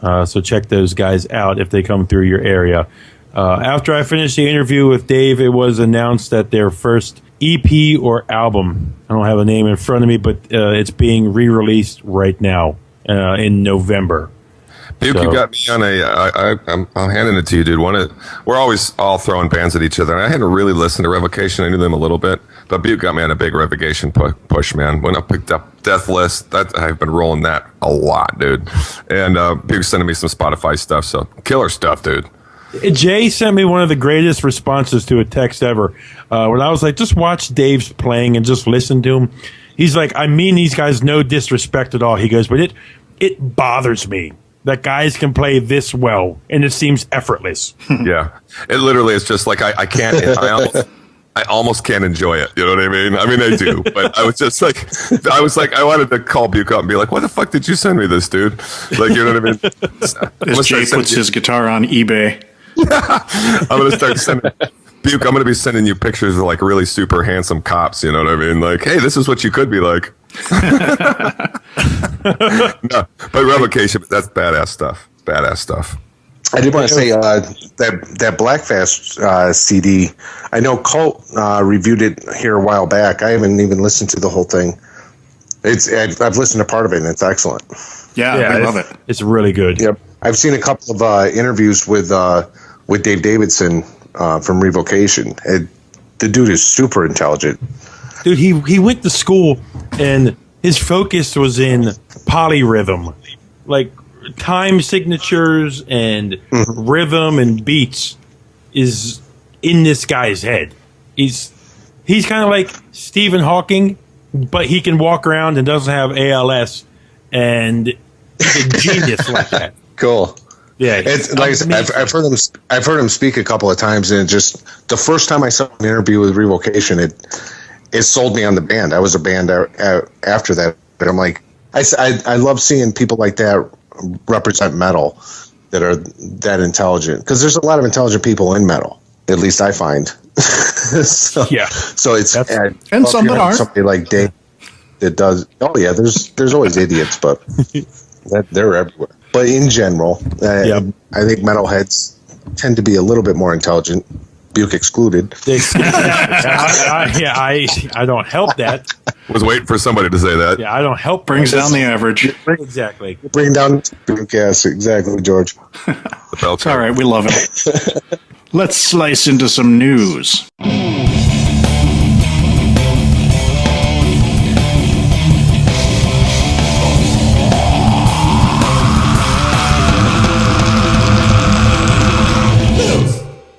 So check those guys out if they come through your area. After I finished the interview with Dave, it was announced that their first EP or album, I don't have a name in front of me, but it's being re-released right now in November. Buke, you got me on I'm handing it to you, dude. We're always all throwing bands at each other. And I hadn't really listened to Revocation. I knew them a little bit, but Buke got me on a big Revocation push, man. When I picked up Deathless, I've been rolling that a lot, dude. And Buke's sending me some Spotify stuff, so killer stuff, dude. Jay sent me one of the greatest responses to a text ever. When I was like, just watch Dave's playing and just listen to him. He's like, I mean these guys no disrespect at all. He goes, but it bothers me that guys can play this well, and it seems effortless. Yeah, it literally is just like I can't. I almost can't enjoy it. You know what I mean? I mean, I do, but I was just like, I wanted to call Buke up and be like, "Why the fuck did you send me this, dude?" Like, you know what I mean? As Jay puts his guitar on eBay. I'm gonna start sending Buke. I'm gonna be sending you pictures of like really super handsome cops. You know what I mean? Like, hey, this is what you could be like. No, but Revocation, that's badass stuff. Badass stuff. I did want to say that Black Fast CD. I know Colt reviewed it here a while back. I haven't even listened to the whole thing. I've listened to part of it, and it's excellent. Yeah, I love it. It's really good. Yep, I've seen a couple of interviews with Dave Davidson from Revocation. The dude is super intelligent. Dude, he went to school, and his focus was in polyrhythm, like time signatures and rhythm and beats is in this guy's head. He's kind of like Stephen Hawking, but he can walk around and doesn't have ALS, and he's a genius like that. Cool. Yeah, it's like I said, I've heard him speak a couple of times, and just the first time I saw an interview with Revocation, it sold me on the band. I was a band after that, but I'm like, I love seeing people like that represent metal that are that intelligent, because there's a lot of intelligent people in metal, at least I find. So it's and some that aren't. Somebody like Dave that does. Oh yeah, there's always idiots, but they're everywhere. But in general, I think metalheads tend to be a little bit more intelligent, Buke excluded. I don't help that. Was waiting for somebody to say that. Yeah, I don't help. Brings down the average. Exactly. Bring down Buke, yes, exactly, George. It's all right. We love it. Let's slice into some news.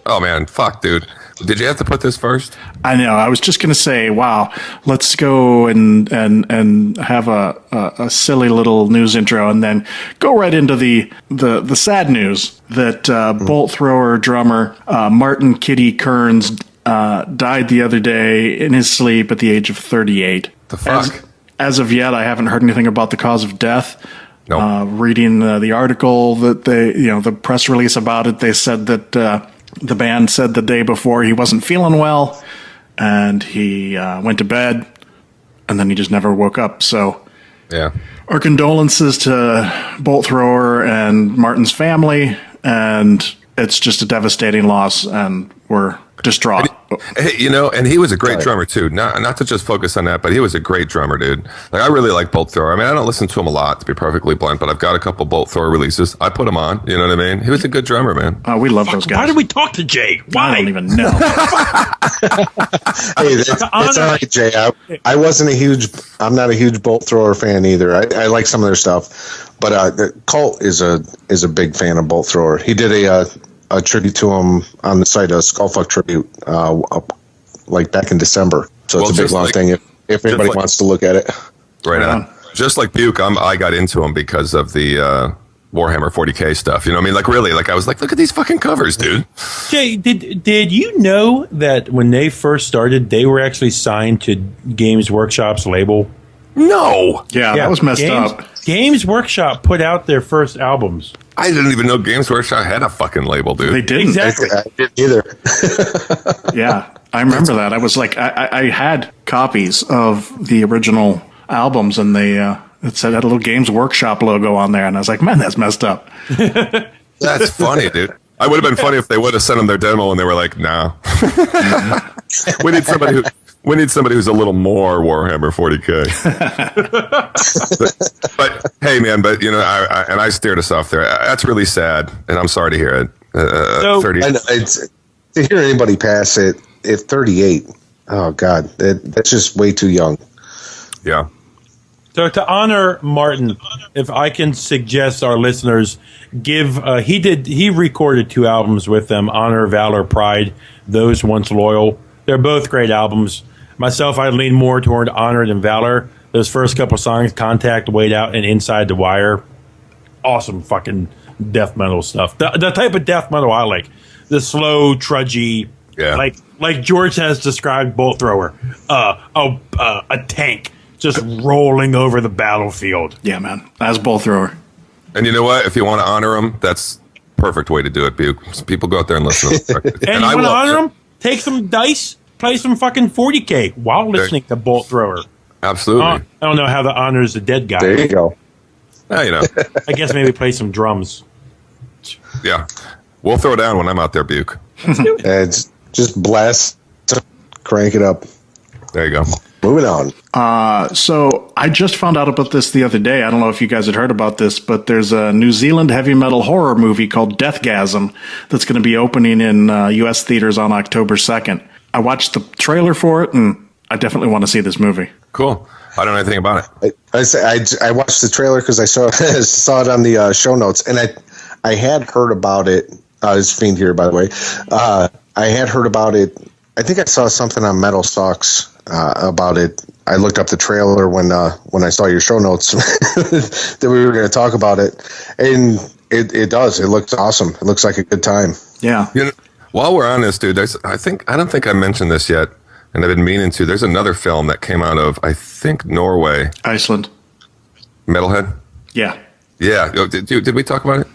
Oh man, fuck, dude. Did you have to put this first? I know. I was just going to say, wow, let's go and have a silly little news intro, and then go right into the sad news that bolt thrower drummer Martin "Kitty" Kearns died the other day in his sleep at the age of 38. The fuck? As of yet, I haven't heard anything about the cause of death. No. Reading the article that the press release about it, they said that the band said the day before he wasn't feeling well, and he went to bed, and then he just never woke up. So, yeah, our condolences to Bolt Thrower and Martin's family, and it's just a devastating loss, and we're distraught. And he was a great drummer too. Not to just focus on that, but he was a great drummer, dude. Like, I really like Bolt Thrower. I mean, I don't listen to him a lot, to be perfectly blunt, but I've got a couple Bolt Thrower releases. I put him on. You know what I mean? He was a good drummer, man. We love those guys. Why did we talk to Jay? Why? I don't even know. Hey, that's all right, Jay. I'm not a huge Bolt Thrower fan either. I like some of their stuff, but Colt is a big fan of Bolt Thrower. He did a tribute to him on the site, a Skullfuck tribute, like back in December. So it's a big long thing if anybody wants to look at it. Right on. Just like Buke, I got into him because of the Warhammer 40K stuff. You know what I mean? Like, really, like, I was like, look at these fucking covers, dude. Jay, did you know that when they first started, they were actually signed to Games Workshop's label? No. Yeah, that was messed up. Games Workshop put out their first albums. I didn't even know Games Workshop had a fucking label, dude. They didn't. Exactly. I didn't either. Yeah, I remember that. I was like, I had copies of the original albums, and they it said had a little Games Workshop logo on there, and I was like, man, that's messed up. That's funny, dude. I would have been funny if they would have sent them their demo and they were like, no. We need somebody who's a little more Warhammer 40K. but hey, man, I steered us off there. That's really sad, and I'm sorry to hear it. 30. To hear anybody pass it at 38, oh God, that's just way too young. Yeah. So to honor Martin, if I can suggest our listeners he recorded 2 albums with them, Honor, Valor, Pride, Those Once Loyal. They're both great albums. Myself, I lean more toward Honor than Valor. Those first couple songs, Contact, Wait Out, and Inside the Wire, awesome fucking death metal stuff. The type of death metal I like. The slow, trudgy, like George has described Bolt Thrower, a tank just rolling over the battlefield. Yeah, man. That's Bolt Thrower. And you know what? If you want to honor them, that's perfect way to do it, Buke. So people go out there and listen to them. And you want to honor them? Take some dice, play some fucking 40K while listening to Bolt Thrower. Absolutely. I don't know how that honors the dead guy. There you go. You know. I guess maybe play some drums. Yeah. We'll throw down when I'm out there, Buke. It's just blast, crank it up. There you go. Moving on. So I just found out about this the other day. I don't know if you guys had heard about this, but there's a New Zealand heavy metal horror movie called Deathgasm that's going to be opening in U.S. theaters on October 2nd. I watched the trailer for it, and I definitely want to see this movie. Cool. I don't know anything about it. I watched the trailer because I saw it on the show notes, and I had heard about it. It's Fiend here, by the way. I had heard about it. I think I saw something on Metal Sucks about it. I looked up the trailer when I saw your show notes that we were going to talk about it, and it does. It looks awesome. It looks like a good time. Yeah. You know, while we're on this, dude, I don't think I mentioned this yet, and I've been meaning to. There's another film that came out of, I think, Norway. Iceland. Metalhead? Yeah. Yeah. Did we talk about it?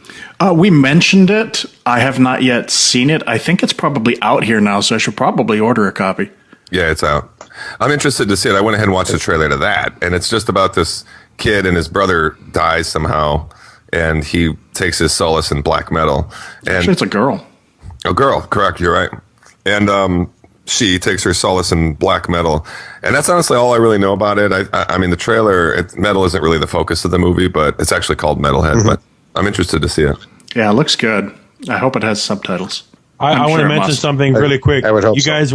We mentioned it. I have not yet seen it. I think it's probably out here now, so I should probably order a copy. Yeah, it's out. I'm interested to see it. I went ahead and watched the trailer to that, and it's just about this kid and his brother dies somehow, and he takes his solace in black metal. And Actually, it's a girl. A girl, correct, you're right. And she takes her solace in black metal. And that's honestly all I really know about it. I mean, the trailer, metal isn't really the focus of the movie, but it's actually called Metalhead. Mm-hmm. But I'm interested to see it. Yeah, it looks good. I hope it has subtitles. I want to mention something really quick. I would hope you guys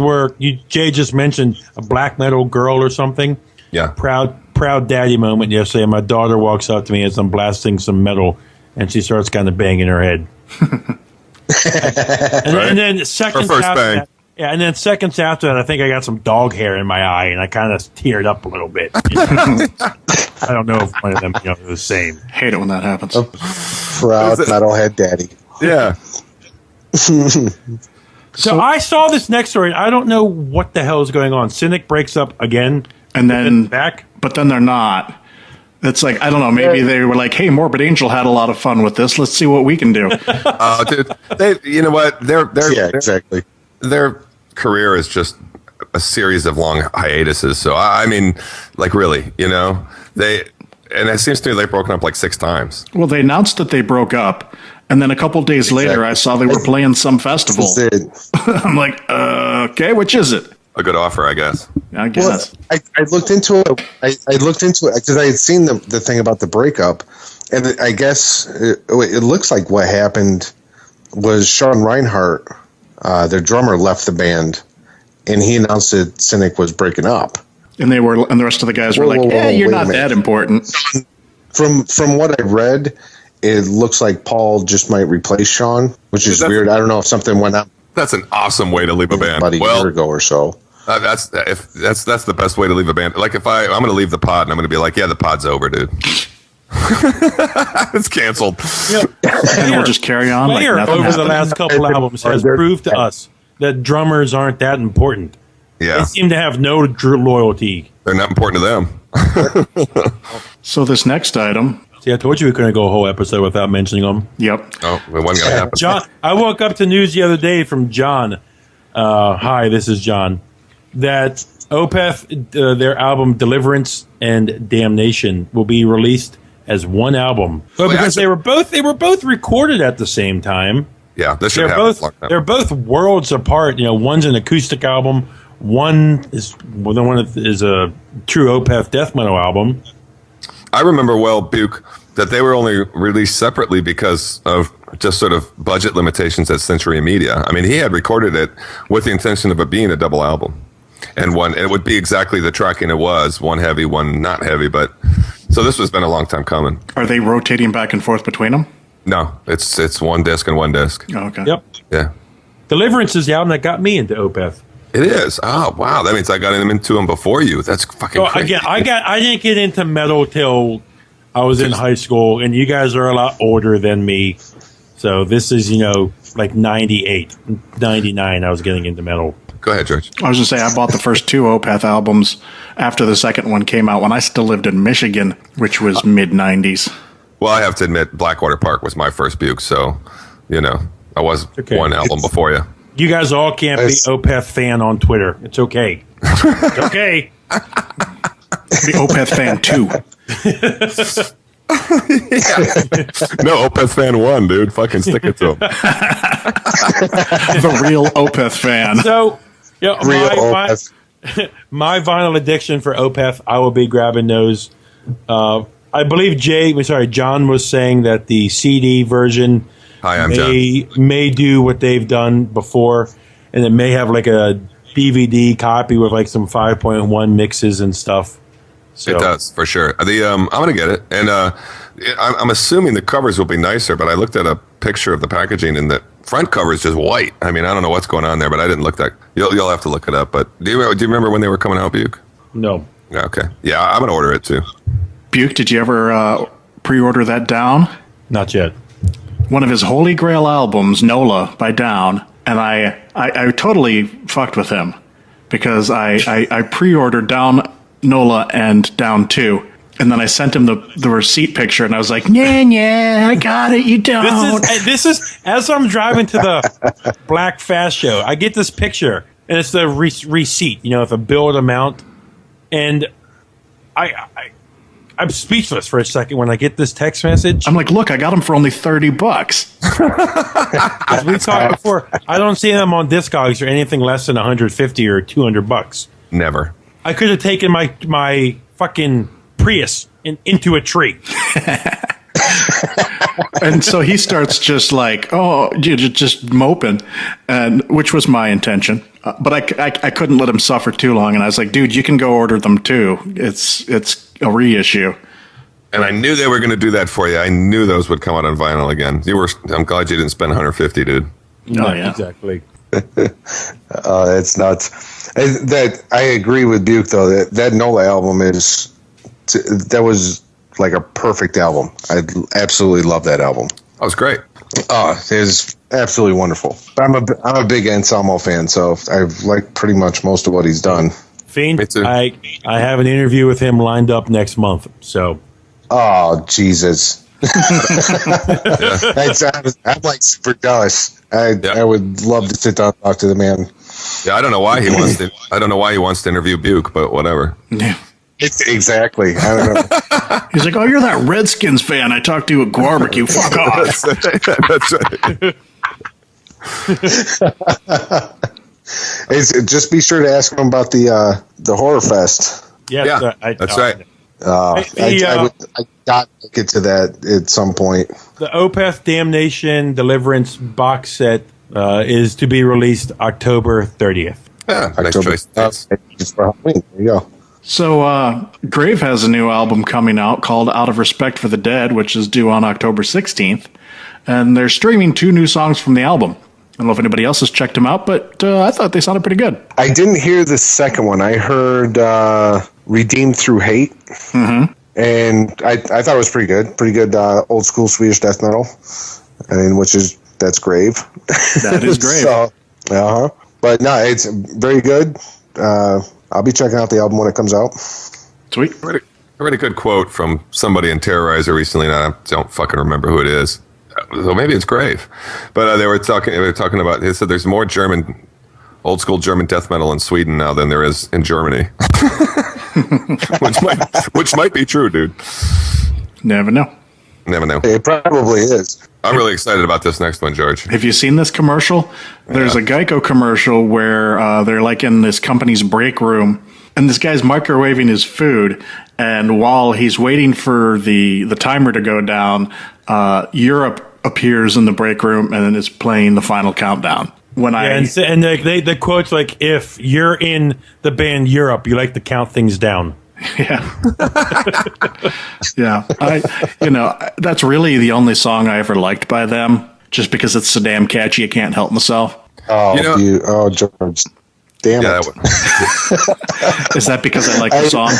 Jay just mentioned a black metal girl or something. Yeah. Proud daddy moment yesterday. My daughter walks up to me as I'm blasting some metal, and she starts kind of banging her head. and then seconds after that, and then seconds after that, I think I got some dog hair in my eye, and I kind of teared up a little bit. I don't know if one of them are the same. Hate it when that happens. Proud metalhead daddy. Yeah. So I saw this next story, and I don't know what the hell is going on. Cynic breaks up again, and then back, but then they're not. It's like, I don't know, maybe they were like, hey, Morbid Angel had a lot of fun with this. Let's see what we can do. Dude, you know what? Exactly. Their career is just a series of long hiatuses. So, I mean, like, really, and it seems to me they've broken up like 6 times. Well, they announced that they broke up, and then a couple days later, I saw they were playing some festival. I'm like, okay, which is it? A good offer, I guess. I guess. Well, I looked into it. I looked into it because I had seen the thing about the breakup, and I guess it looks like what happened was Sean Reinhart, their drummer, left the band, and he announced that Cynic was breaking up. And the rest of the guys were like, you're not that important. From what I read, it looks like Paul just might replace Sean, which is weird. I don't know if something went up. That's an awesome way to leave a band. About a year ago or so. That's the best way to leave a band. Like if I'm going to leave the pod, and I'm going to be like, yeah, the pod's over, dude. It's canceled. And we'll just carry on. Slayer over the last couple albums has proved to us that drummers aren't that important. Yeah. They seem to have no loyalty. They're not important to them. So this next item. See, I told you we couldn't go a whole episode without mentioning them. Yep. Oh, it wasn't going to happen. John, I woke up to news the other day from John. Hi, this is John. That Opeth, their album Deliverance and Damnation, will be released as one album. But because they were both recorded at the same time. Yeah, this should happen. They're both worlds apart. One's an acoustic album. One is a true Opeth death metal album. I remember well, Buke, that they were only released separately because of just sort of budget limitations at Century Media. I mean, he had recorded it with the intention of it being a double album. And it would be exactly the tracking it was, one heavy, one not heavy. But so this has been a long time coming. Are they rotating back and forth between them? No, it's one disc and one disc. Oh, okay. Yep. Yeah. Deliverance is the album that got me into Opeth. It is. Oh wow, that means I got into him before you. That's fucking So crazy. again, I didn't get into metal till I was in high school, and you guys are a lot older than me. So this is, like 98, 99, I was getting into metal. Go ahead, George. I was going to say, I bought the first two Opeth albums after the second one came out when I still lived in Michigan, which was mid-90s. Well, I have to admit, Blackwater Park was my first Buke, so, I was Okay. one album before you. You guys all can't be Opeth fan on Twitter. It's okay. It's okay. The Opeth fan 2. No, Opeth fan 1, dude. Fucking stick it to him. The real Opeth fan. So, Real Opeth. my vinyl addiction for Opeth, I will be grabbing those. I believe John was saying that the CD version Hi, I'm John. may do what they've done before, and it may have like a DVD copy with like some 5.1 mixes and stuff. So, It does, for sure. I'm going to get it. And I'm assuming the covers will be nicer, but I looked at a picture of the packaging, and the front cover is just white. I mean, I don't know what's going on there, but I didn't look that. You'll have to look it up. But do you remember when they were coming out, Buke? No. Yeah, okay. Yeah, I'm going to order it, too. Buke, did you ever pre-order that Down? Not yet. One of his Holy Grail albums, NOLA by Down, and I totally fucked with him because I pre-ordered Down, NOLA, and Down 2, and then I sent him the receipt picture, and I was like, yeah, I got it, you don't. This is as I'm driving to the Black Fast show, I get this picture, and it's the receipt, with a billed amount, and I'm speechless for a second when I get this text message. I'm like, look, I got them for only $30. As we talked before, I don't see them on Discogs or anything less than $150 or $200. Never. I could have taken my fucking Prius into a tree. And so he starts just like, just moping, and which was my intention. But I couldn't let him suffer too long, and I was like, dude, you can go order them too. It's a reissue. And I knew they were going to do that for you. I knew those would come out on vinyl again. I'm glad you didn't spend $150, dude. No, yeah. exactly. It's nuts. That I agree with Buke though. That NOLA album that was like a perfect album. I absolutely love that album. That was great. It is absolutely wonderful. I'm a big Anselmo fan, so I've liked pretty much most of what he's done. Fiend, Me too. I have an interview with him lined up next month. So, Oh Jesus! I'm like super jealous. I would love to sit down and talk to the man. Yeah, I don't know why he wants to. I don't know why he wants to interview Buke, but whatever. Yeah. Exactly. I don't know. He's like, oh, you're that Redskins fan I talked to at Barbecue. Fuck off. That's right. Just be sure to ask him about the Horror Fest. yes, Yeah, that's right. I got to get to that at some point. The Opeth Damnation Deliverance box set is to be released October 30th. Yeah, nice October- choice. Yes. Just for Halloween. There you go. So Grave has a new album coming out called Out of Respect for the Dead, which is due on October 16th. And they're streaming 2 new songs from the album. I don't know if anybody else has checked them out, but I thought they sounded pretty good. I didn't hear the second one. I heard Redeemed Through Hate. Mm-hmm. And I thought it was pretty good. Pretty good old school Swedish death metal. That's Grave. That is Grave. So, but no, it's very good. I'll be checking out the album when it comes out. Sweet. I read a good quote from somebody in Terrorizer recently, and I don't fucking remember who it is. So maybe it's Grave, but they were talking about. They said there's more old school German death metal in Sweden now than there is in Germany, which might be true, dude. Never know. Never know. It probably is. I'm really excited about this next one, George. Have you seen this commercial? There's a Geico commercial where they're like in this company's break room, and this guy's microwaving his food. And while he's waiting for the timer to go down, Europe appears in the break room and then is playing the final countdown. And the quote's like, if you're in the band Europe, you like to count things down. Yeah. Yeah. That's really the only song I ever liked by them, just because it's so damn catchy, I can't help myself. Oh, George. Damn Yeah, it. Is that because I like the song?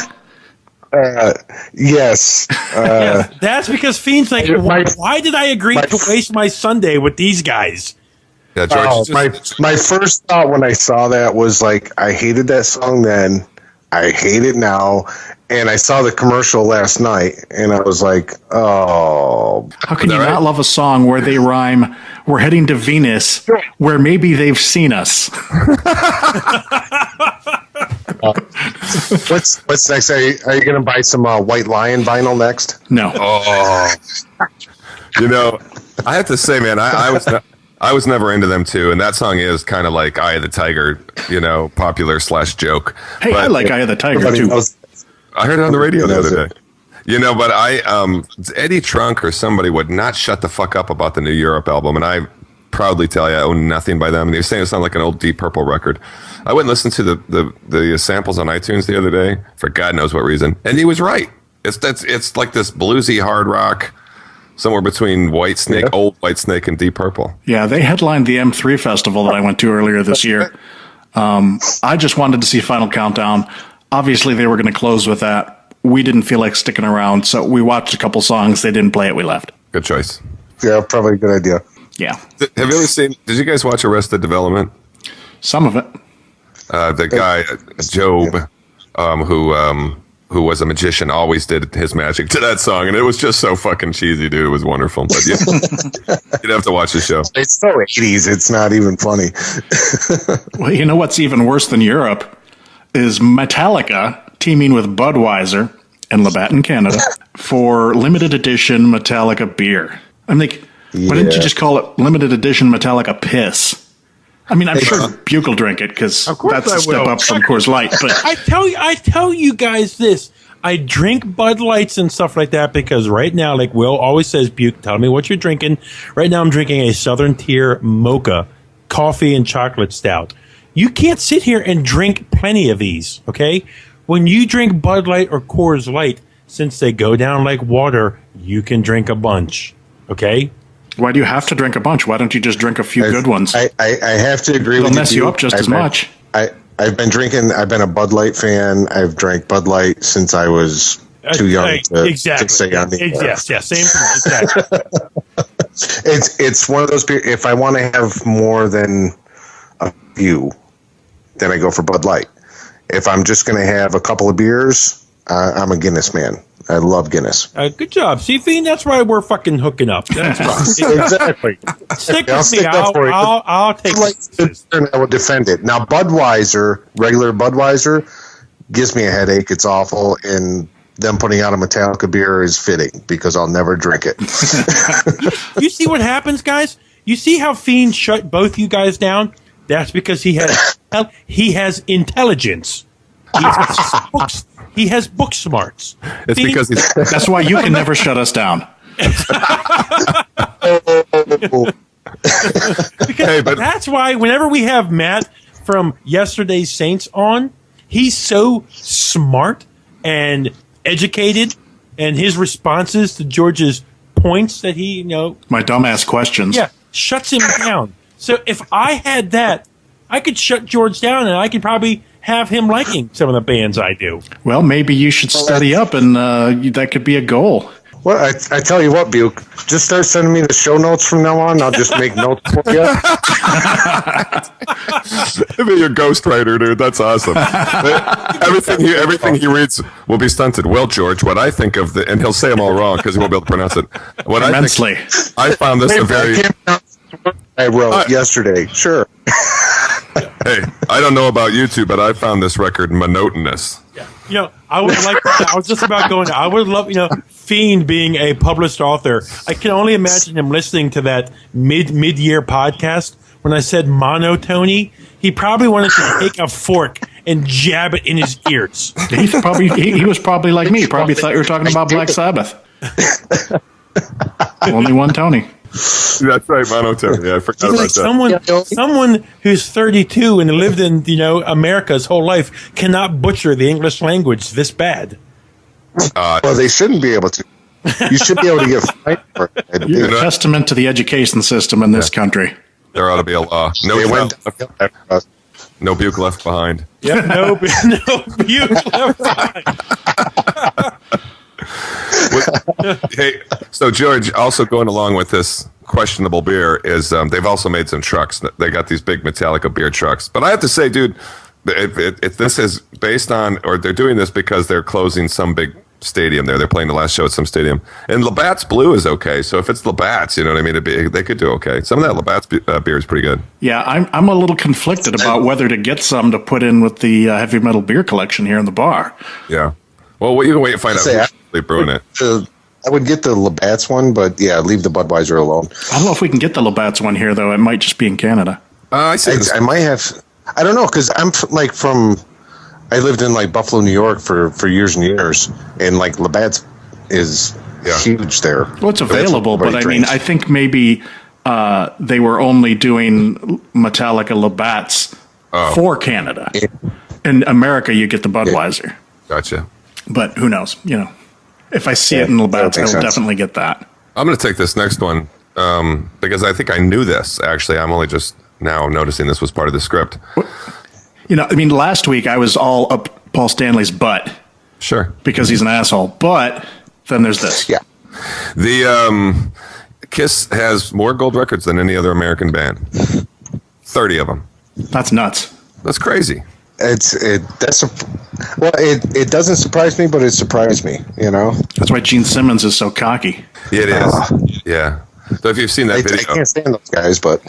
Yes. Yeah, that's because Fiend's like, why did I agree to waste my Sunday with these guys? Yeah, George. My first thought when I saw that was like, I hated that song then. I hate it now. And I saw the commercial last night, and I was like, oh. How can you not love a song where they rhyme, we're heading to Venus, where maybe they've seen us? What's next? Are you going to buy some White Lion vinyl next? No. Oh, you know, I have to say, man, I was never into them too, and that song is kind of like Eye of the Tiger, you know, popular / joke. Hey, but I like Eye of the Tiger too. I heard it on the radio the other day. You know, but Eddie Trunk or somebody would not shut the fuck up about the New Europe album, and I proudly tell you I own nothing by them. And they were saying it sounded like an old Deep Purple record. I went and listened to the samples on iTunes the other day for God knows what reason, and he was right. It's like this bluesy hard rock, somewhere between Whitesnake, old Whitesnake, and Deep Purple. Yeah, they headlined the M3 festival that I went to earlier this year. I just wanted to see Final Countdown. Obviously, they were going to close with that. We didn't feel like sticking around, so we watched a couple songs. They didn't play it. We left. Good choice. Yeah, probably a good idea. Yeah. Have you ever seen? Did you guys watch Arrested Development? Some of it. The guy Job, who was a magician, always did his magic to that song, and it was just so fucking cheesy, dude. It was wonderful. But you'd have to watch the show. It's so 80s. It's not even funny. Well, you know what's even worse than Europe is Metallica teaming with Budweiser and Labatt in Canada for limited edition Metallica beer. I'm like, why didn't you just call it limited edition Metallica piss? I mean, I'm sure Buke will drink it because that's a step up from Coors Light. But I tell you guys this. I drink Bud Lights and stuff like that because right now, like Will always says, Buke, tell me what you're drinking. Right now I'm drinking a Southern Tier Mocha coffee and chocolate stout. You can't sit here and drink plenty of these, okay? When you drink Bud Light or Coors Light, since they go down like water, you can drink a bunch, okay? why do you have to drink a bunch? Why don't you just drink a few good ones? I have to agree with you. They'll mess you up just as much. I've been drinking. I've been a Bud Light fan. I've drank Bud Light since I was too young to say on the air. Yes, same thing. Exactly. It's one of those. If I want to have more than a few, then I go for Bud Light. If I'm just going to have a couple of beers, I'm a Guinness man. I love Guinness. Good job. See, Fiend, that's why we're fucking hooking up. That's right. Exactly. Stick with me. I'll take it. And I will defend it. Now, Budweiser, regular Budweiser, gives me a headache. It's awful. And them putting out a Metallica beer is fitting because I'll never drink it. You see what happens, guys? You see how Fiend shut both you guys down? That's because he has intelligence. He has book smarts. It's because that's why you can never shut us down. That's why whenever we have Matt from Yesterday's Saints on, he's so smart and educated, and his responses to George's points that he, my dumbass questions. Yeah, shuts him down. So if I had that, I could shut George down, and I could probably have him liking some of the bands I do. Well, maybe you should study up, and that could be a goal. Well, I tell you what, Buke, just start sending me the show notes from now on. I'll just make notes for you. Be your ghostwriter, dude. That's awesome. Everything he reads will be stunted. Well, George, what I think of and he'll say them all wrong because he won't be able to pronounce it. Immensely. I found this a very. I wrote yesterday. Sure. Hey, I don't know about you two, but I found this record monotonous. Yeah. I would like. I was just about going. I would love, Fiend being a published author. I can only imagine him listening to that mid-year podcast when I said monotony. He probably wanted to take a fork and jab it in his ears. He was probably like me. Probably thought you were talking about Black Sabbath. Only one Tony. That's right, monotone. Yeah, I forgot about that. Someone who's 32 and lived in America his whole life cannot butcher the English language this bad. Well, they shouldn't be able to. You should be able to get fined for it. You're a testament to the education system in this country. There ought to be a law. No No Buke left behind. Yep, no Buke left behind. Hey, so George, also going along with this questionable beer is they've also made some trucks. They got these big Metallica beer trucks. But I have to say, dude, if this is based on, or they're doing this because they're closing some big stadium there. They're playing the last show at some stadium. And Labatt's Blue is okay. So if it's Labatt's, you know what I mean? They could do okay. Some of that Labatt's beer is pretty good. Yeah, I'm a little conflicted about whether to get some to put in with the heavy metal beer collection here in the bar. Yeah. Well, you can wait and find out who's really brewing it. I would get the Labatt's one, but yeah, leave the Budweiser alone. I don't know if we can get the Labatt's one here, though. It might just be in Canada. I see. I might have. I don't know, because I'm I lived in like Buffalo, New York for years and years, and like Labatt's is huge there. Well, it's available, but I mean, I think maybe they were only doing Metallica Labatt's for Canada. In America, you get the Budweiser. Gotcha. But who knows? You know, if I see it in Labatt's, I'll definitely get that. I'm going to take this next one because I think I knew this. Actually, I'm only just now noticing this was part of the script. You know, I mean, last week I was all up Paul Stanley's butt. Sure. Because he's an asshole. But then there's this. Yeah. The Kiss has more gold records than any other American band. 30 of them. That's nuts. That's crazy. It doesn't surprise me, but it surprised me. You know. That's why Gene Simmons is so cocky. It is. Yeah. So if you've seen that video, I can't stand those guys, but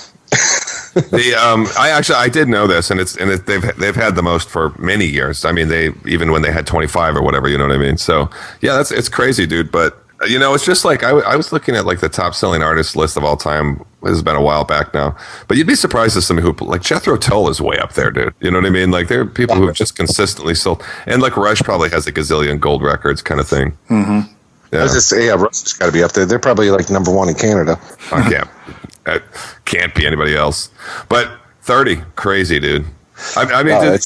I did know this, and they've had the most for many years. I mean, even when they had 25 or whatever, you know what I mean. So yeah, it's crazy, dude. But you know, it's just like I was looking at like the top selling artists list of all time. This has been a while back now, but you'd be surprised at some who like Jethro Tull is way up there, dude. You know what I mean? Like there are people who have just consistently sold, and like Rush probably has a gazillion gold records, kind of thing. Mm-hmm. Yeah. I was just say, Rush has got to be up there. They're probably like number one in Canada. Can't be anybody else. But 30, crazy, dude. I mean,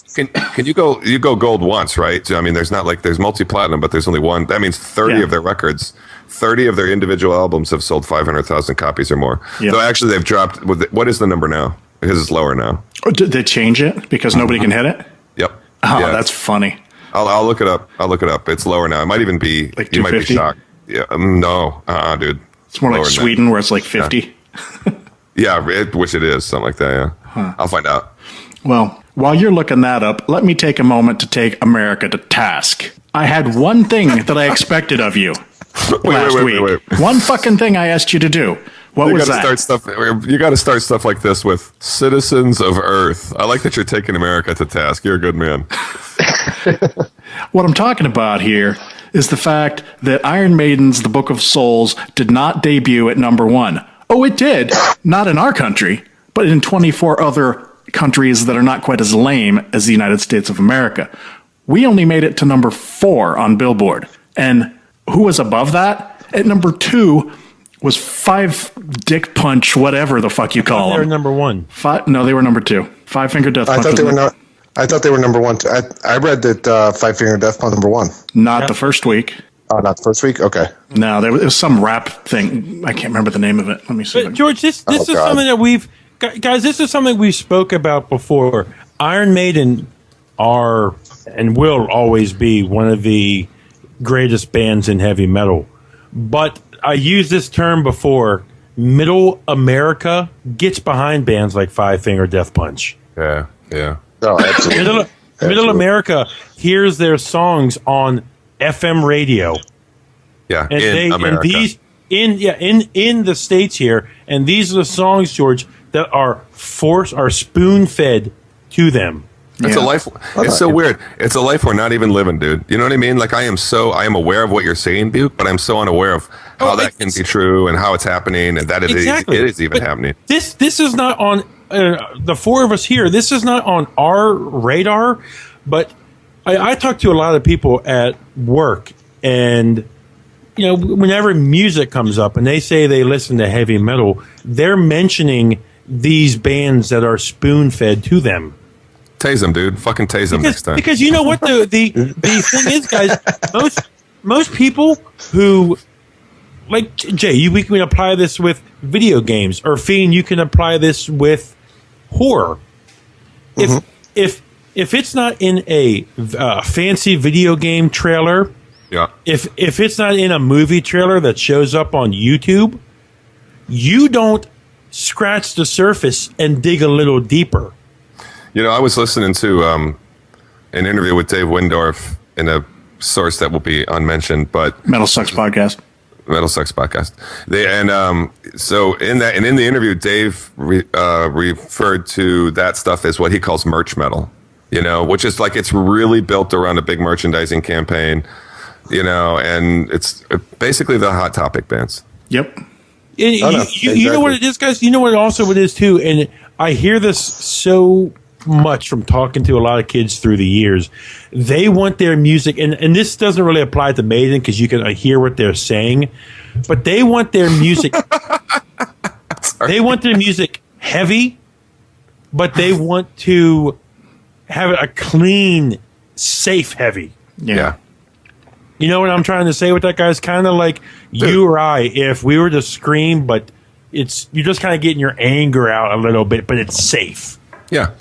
can you go gold once, right? So, I mean, there's multi-platinum, but there's only one. That means 30 of their records, 30 of their individual albums have sold 500,000 copies or more. Yep. So actually, they've dropped. What is the number now? Because it's lower now. Oh, did they change it because nobody can hit it? Yep. Oh, yeah, that's funny. I'll look it up. It's lower now. It might even be like 250? You might be shocked. Yeah. No. Dude. It's more like Sweden where it's like 50. Yeah, which it is, something like that, yeah. Huh. I'll find out. Well, while you're looking that up, let me take a moment to take America to task. I had one thing that I expected of you last week. One fucking thing I asked you to do. What was that? You got to start stuff like this with citizens of Earth. I like that you're taking America to task. You're a good man. What I'm talking about here is the fact that Iron Maiden's The Book of Souls did not debut at number 1. Oh, it did. Not in our country, but in 24 other countries that are not quite as lame as the United States of America. We only made it to number 4 on Billboard. And who was above that? At number 2 was Five Dick Punch, whatever the fuck you call them. They were number 1. No, they were number 2. Five Finger Death Punch. I thought they were number 1. I read that Five Finger Death Punch number 1. Not the first week. Not the first week? Okay. No, there was some rap thing. I can't remember the name of it. Let me see. But George, this is something that guys, this is something we spoke about before. Iron Maiden are and will always be one of the greatest bands in heavy metal. But I used this term before. Middle America gets behind bands like Five Finger Death Punch. Yeah. Oh, absolutely. Middle America hears their songs on FM radio. Yeah, and in America. And in the States here, and these are the songs, George, that are spoon-fed to them. It's a life. It's so weird. It's a life we're not even living, dude. You know what I mean? Like I am aware of what you're saying, Buke, but I'm so unaware of how that can be true and how it's happening and that it is even happening. This is not on the four of us here. This is not on our radar. But I talk to a lot of people at work, and you know, whenever music comes up and they say they listen to heavy metal, they're mentioning these bands that are spoon-fed to them. Tase them, dude. Fucking tase them next time. Because you know what the thing is, guys. Most people who, like Jay, we can apply this with video games, or Fiend, you can apply this with horror. if it's not in a fancy video game trailer, Yeah. if it's not in a movie trailer that shows up on YouTube, you don't scratch the surface and dig a little deeper. You know, I was listening to an interview with Dave Windorf in a source that will be unmentioned, but Metal Sucks podcast. Metal Sucks podcast. So in the interview, Dave referred to that stuff as what he calls merch metal. You know, which is like it's really built around a big merchandising campaign. You know, and it's basically the Hot Topic bands. Yep. You know what it is, guys? You know what also it is, too? And I hear this so much from talking to a lot of kids through the years. They want their music, and this doesn't really apply to Maiden because you can hear what they're saying, but they want their music. They want their music heavy, but they want to have a clean, safe heavy. Yeah. You know what I'm trying to say with that, guys? Kind of like you or I, if we were to scream, but you're just kind of getting your anger out a little bit, but it's safe. Yeah,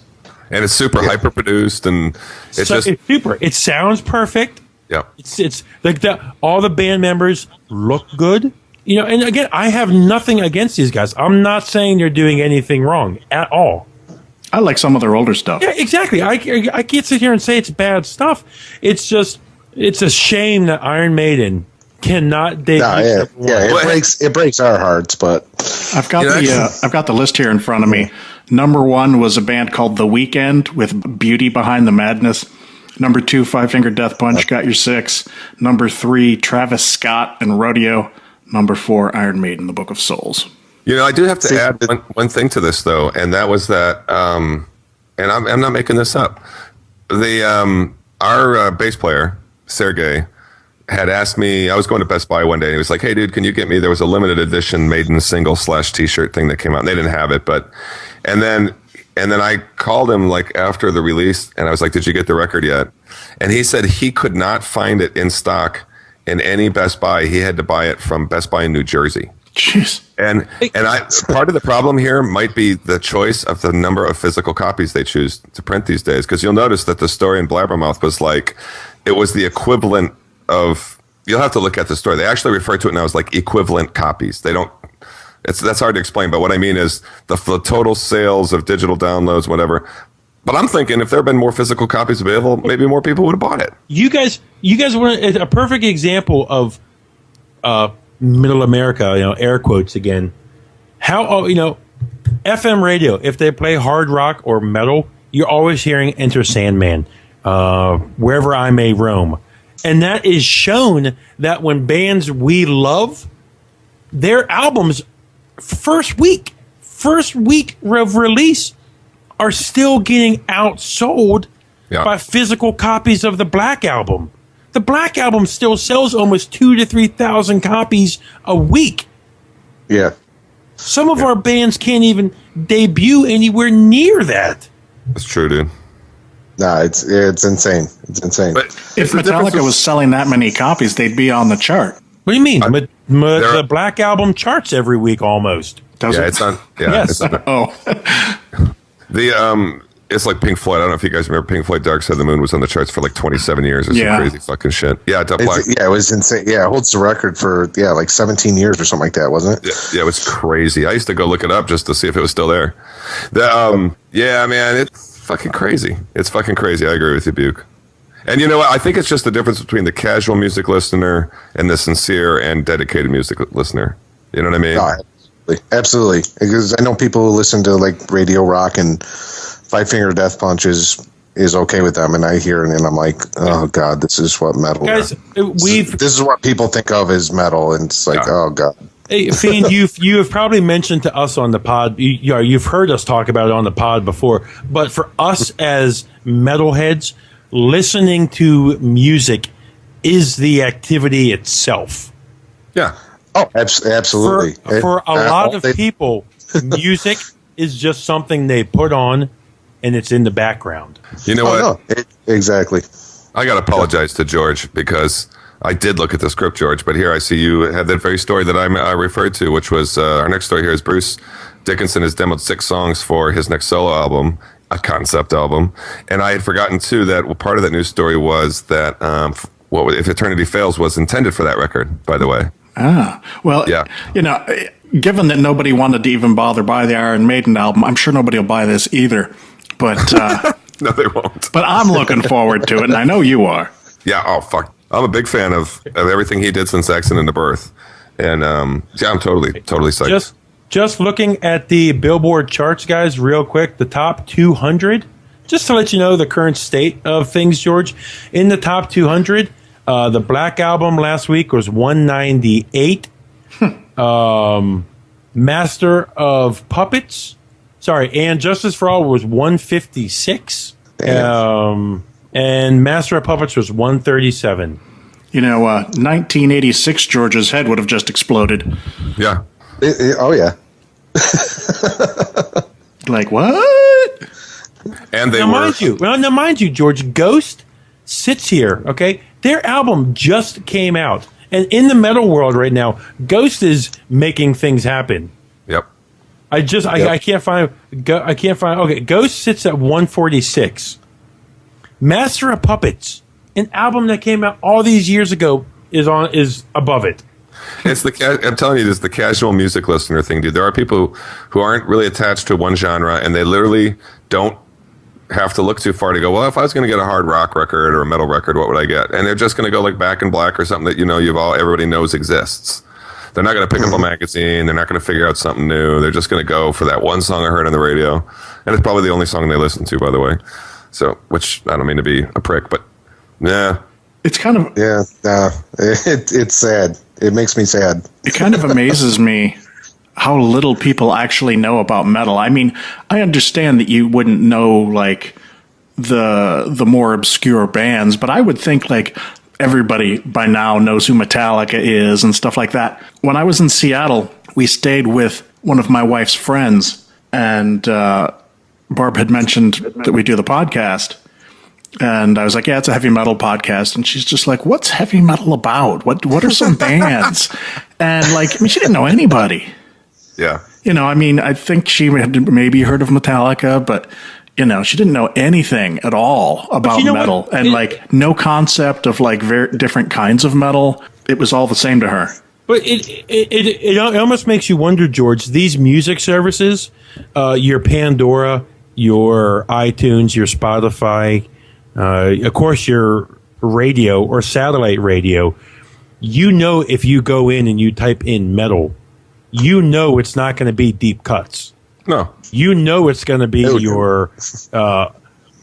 and it's super hyper produced, and it's It's super. It sounds perfect. Yeah. It's like all the band members look good. You know, and again, I have nothing against these guys. I'm not saying they're doing anything wrong at all. I like some of their older stuff. Yeah, exactly. I can't sit here and say it's bad stuff. It's just. It's a shame that Iron Maiden cannot debut. It breaks our hearts, but I've got the list here in front of me. Number 1 was a band called The Weeknd with Beauty Behind the Madness. Number 2, Five Finger Death Punch, Got Your Six. Number 3, Travis Scott and Rodeo. Number 4, Iron Maiden, The Book of Souls. You know, I do have to add one thing to this though, and that was that, and I'm not making this up. Our bass player, Sergey, had asked me, I was going to Best Buy one day, and he was like, hey, dude, can you get me, there was a limited edition Maiden single / t-shirt thing that came out, and they didn't have it, and then I called him like after the release, and I was like, did you get the record yet? And he said he could not find it in stock in any Best Buy. He had to buy it from Best Buy in New Jersey. Jeez. And part of the problem here might be the choice of the number of physical copies they choose to print these days, because you'll notice that the story in Blabbermouth was like, it was the equivalent of, you'll have to look at the story. They actually refer to it now as like equivalent copies. They don't, that's hard to explain, but what I mean is the total sales of digital downloads, whatever. But I'm thinking if there had been more physical copies available, maybe more people would have bought it. You guys want a perfect example of middle America, you know, air quotes again. How, you know, FM radio, if they play hard rock or metal, you're always hearing Enter Sandman. Wherever I May Roam. And that is shown that when bands we love, their albums first week of release are still getting outsold by physical copies of the Black Album. The Black Album still sells almost 2,000 to 3,000 copies a week. Yeah. Some of our bands can't even debut anywhere near that. That's true, dude. Nah, it's insane. It's insane. But If Metallica was selling that many copies, they'd be on the chart. What do you mean? The Black Album charts every week almost. Does yeah, it? it's on. Yeah, Yes. it's on. Oh. It's like Pink Floyd. I don't know if you guys remember Pink Floyd. Dark Side of the Moon was on the charts for like 27 years or some crazy fucking shit. Yeah, it was insane. Yeah, it holds the record for like 17 years or something like that, wasn't it? Yeah, it was crazy. I used to go look it up just to see if it was still there. Yeah, man, it's fucking crazy. It's fucking crazy. I agree with you, Buke. And you know what? I think it's just the difference between the casual music listener and the sincere and dedicated music listener. You know what I mean? No, absolutely. Because I know people who listen to like radio rock and Five Finger Death Punch is okay with them, and I hear it and I'm like, oh god, this is what metal Guys, is. This is what people think of as metal, and it's like, oh god. Hey, Feind, you have probably mentioned to us on the pod, you've heard us talk about it on the pod before, but for us as metalheads, listening to music is the activity itself. Yeah. Oh, absolutely. For a lot of people, music is just something they put on and it's in the background. You know what? No, exactly. I got to apologize to George because I did look at the script, George, but here I see you had that very story that I referred to, which was our next story here is Bruce Dickinson has demoed 6 songs for his next solo album, a concept album, and I had forgotten too that part of that news story was that If Eternity Fails was intended for that record. By the way. Well, Yeah. Given that nobody wanted to even bother buy the Iron Maiden album, I'm sure nobody will buy this either. But No, they won't. but I'm looking forward to it, and I know you are. Yeah. Oh, fuck. I'm a big fan of everything he did since Accident to Birth, and I'm totally psyched. Just looking at the Billboard charts, guys, real quick, the top 200. Just to let you know the current state of things, George. In the top 200, the Black Album last week was 198. Master of Puppets, and Justice for All was 156. And Master of Puppets was 137. 1986, George's head would have just exploded. Yeah. Oh yeah. Like, what? And they now mind you, George, Ghost sits here, okay? Their album just came out. And in the metal world right now, Ghost is making things happen. Yep. I can't find okay, Ghost sits at 146. Master of Puppets, an album that came out all these years ago, is above it. It's I'm telling you, this is the casual music listener thing, dude. There are people who aren't really attached to one genre, and they literally don't have to look too far to go, well, if I was going to get a hard rock record or a metal record, what would I get? And they're just going to go like Back in Black or something that everybody knows exists. They're not going to pick up a magazine. They're not going to figure out something new. They're just going to go for that one song I heard on the radio, and it's probably the only song they listen to, by the way. So, which I don't mean to be a prick, but yeah, it's kind of it's sad. It makes me sad. It kind of amazes me how little people actually know about metal. I mean, I understand that you wouldn't know like the more obscure bands, but I would think like everybody by now knows who Metallica is and stuff like that. When I was in Seattle, we stayed with one of my wife's friends, and Barb had mentioned that we do the podcast. And I was like, yeah, it's a heavy metal podcast. And she's just like, what's heavy metal about? What are some bands? And she didn't know anybody. yeah. I think she had maybe heard of Metallica, but, she didn't know anything at all about metal. What? And no concept of very different kinds of metal. It was all the same to her. But it almost makes you wonder, George, these music services, your Pandora, your iTunes, your Spotify, of course, your radio or satellite radio, if you go in and you type in metal, it's not going to be deep cuts. No. It's going to be you're not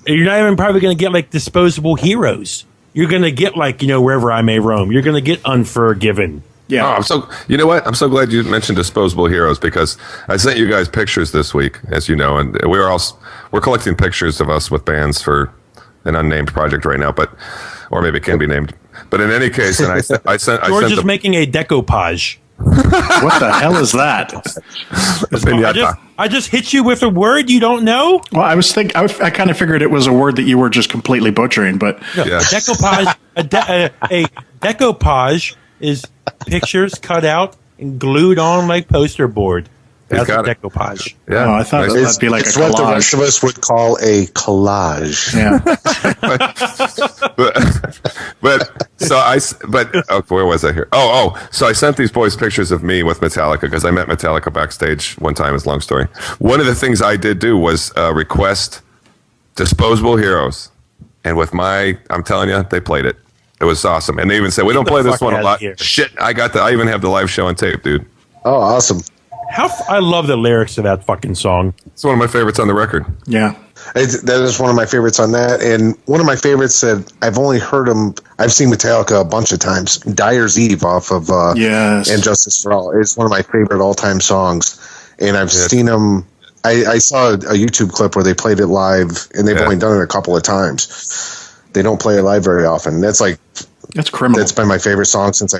even probably going to get like Disposable Heroes. You're going to get Wherever I May Roam. You're going to get Unforgiven. Yeah. Oh, you know what? I'm so glad you mentioned Disposable Heroes, because I sent you guys pictures this week, as you know, and we're collecting pictures of us with bands for an unnamed project right now, or maybe it can be named. But in any case, and George is making a decoupage. What the hell is that? I just hit you with a word you don't know. Well, I kind of figured it was a word that you were just completely butchering, but yeah. Decoupage. A decoupage is pictures cut out and glued on like poster board. That's a decoupage. Yeah. Oh, I thought that'd be like a collage. It's what the rest of us would call a collage. Yeah. Where was I here? So I sent these boys pictures of me with Metallica, because I met Metallica backstage one time. It's a long story. One of the things I did do was request Disposable Heroes, and I'm telling you, they played it. It was awesome, and they even said, "We don't play this one a lot." Shit, I even have the live show on tape, dude. Oh, awesome! I love the lyrics of that fucking song. It's one of my favorites on the record. Yeah. That is one of my favorites on that. And one of my favorites that I've only heard them, I've seen Metallica a bunch of times. Dyer's Eve off of yes. And Justice for All is one of my favorite all-time songs. And I've seen them. I saw a YouTube clip where they played it live, and they've only done it a couple of times. They don't play it live very often. That's criminal. That's been my favorite song since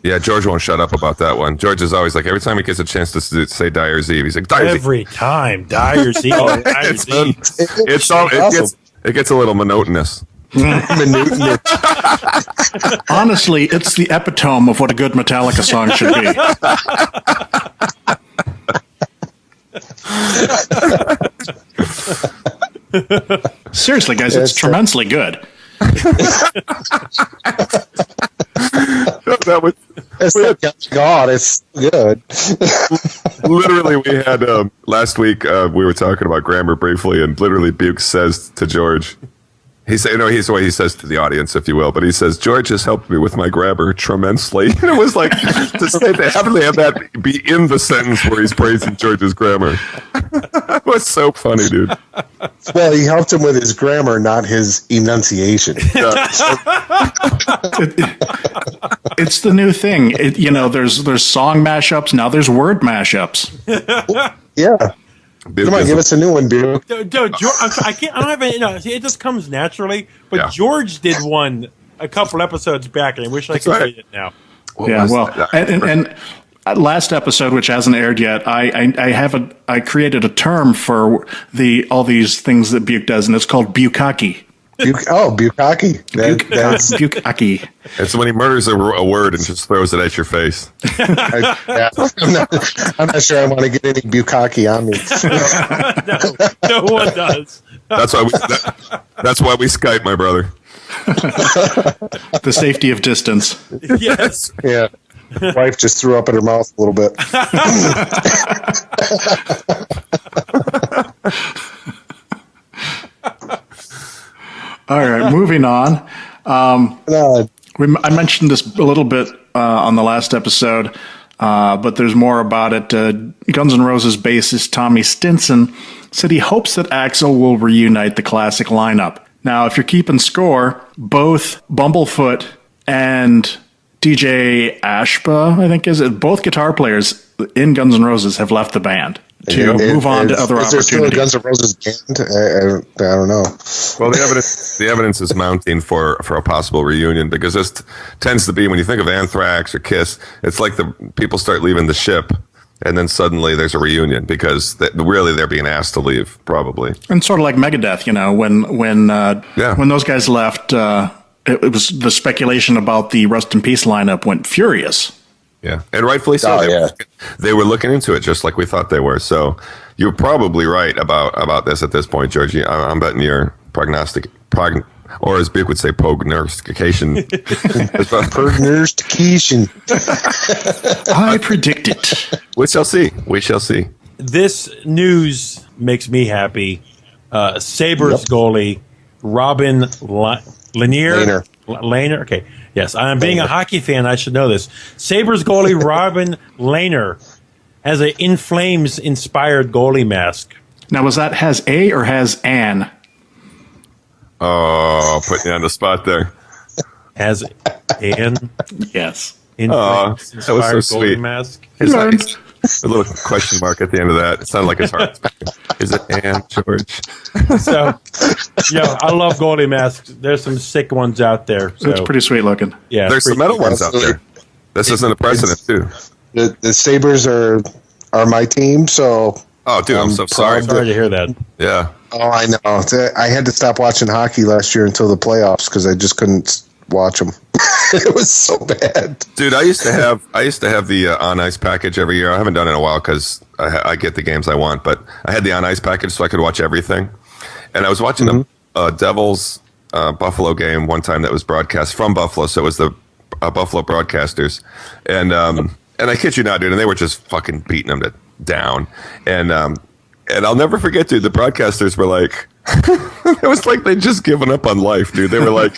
Yeah, George won't shut up about that one. George is always like, every time he gets a chance to say Dyer's Eve, he's like, Dyer's every Eve. time, Dyer's Eve. It gets a little monotonous. Honestly, it's the epitome of what a good Metallica song should be. Seriously, guys, it's tremendously good. That was God, it's good. literally we had last week. We were talking about grammar briefly, and literally Buke says to George, he says to the audience, if you will, but he says, George has helped me with my grammar tremendously. And it was like to say that, having to have that be in the sentence where he's praising George's grammar. It was so funny, dude. Well, he helped him with his grammar, not his enunciation. It's the new thing. There's song mashups, now there's word mashups. Yeah. Come on, give us a new one, Buke. Dude, I can't. I don't have any. It just comes naturally. But Yeah. George did one a couple episodes back, and I wish I could right. say it now. And last episode, which hasn't aired yet, I created a term for all these things that Buke does, and it's called Bukaki. Bukaki. That's Bukaki. It's when he murders a word and just throws it at your face. I'm not sure I want to get any Bukaki on me. No one does. That's why we Skype, my brother. The safety of distance. Yes. Yeah. Wife just threw up in her mouth a little bit. All right, moving on. I mentioned this a little bit on the last episode, but there's more about it. Guns N' Roses bassist Tommy Stinson said he hopes that Axl will reunite the classic lineup. Now, if you're keeping score, both Bumblefoot and DJ Ashba, I think is it, both guitar players in Guns N' Roses have left the band to move on to other opportunities. Is there still a Guns N' Roses band? I don't know. Well, the evidence is mounting for a possible reunion, because this tends to be, when you think of Anthrax or Kiss, it's like the people start leaving the ship, and then suddenly there's a reunion because really they're being asked to leave, probably. And sort of like Megadeth, when those guys left, it was the speculation about the Rust in Peace lineup went furious. Yeah, and rightfully so. They were looking into it just like we thought they were. So you're probably right about this at this point, Georgie. I'm betting your or as Buke would say, prognostication. Prognostication. I predict it. We shall see. We shall see. This news makes me happy. Sabres goalie Robin Lanier. Okay. Yes, I'm being a hockey fan. I should know this. Sabres goalie Robin Lehner has an In Flames inspired goalie mask. Now, was that has a or has an? Oh, putting you on the spot there. Has an yes. In Flames inspired goalie sweet. mask. A little question mark at the end of that. It sounded like his heart. Is it Ann, George? So, I love goalie masks. There's some sick ones out there. So. It's pretty sweet looking. Yeah, there's some metal ones out there. This isn't a precedent, too. The Sabres are my team, so. Oh, dude, I'm so sorry. Sorry to hear that. Yeah. Oh, I know. I had to stop watching hockey last year until the playoffs because I just couldn't watch them. It was so bad, dude. I used to have the on ice package every year. I haven't done it in a while because I get the games I want, but I had the on ice package so I could watch everything. And I was watching the Devils Buffalo game one time that was broadcast from Buffalo, so it was the Buffalo broadcasters, and I kid you not, dude, and they were just fucking beating them down, and I'll never forget, dude. The broadcasters were like, it was like they'd just given up on life, dude. They were like.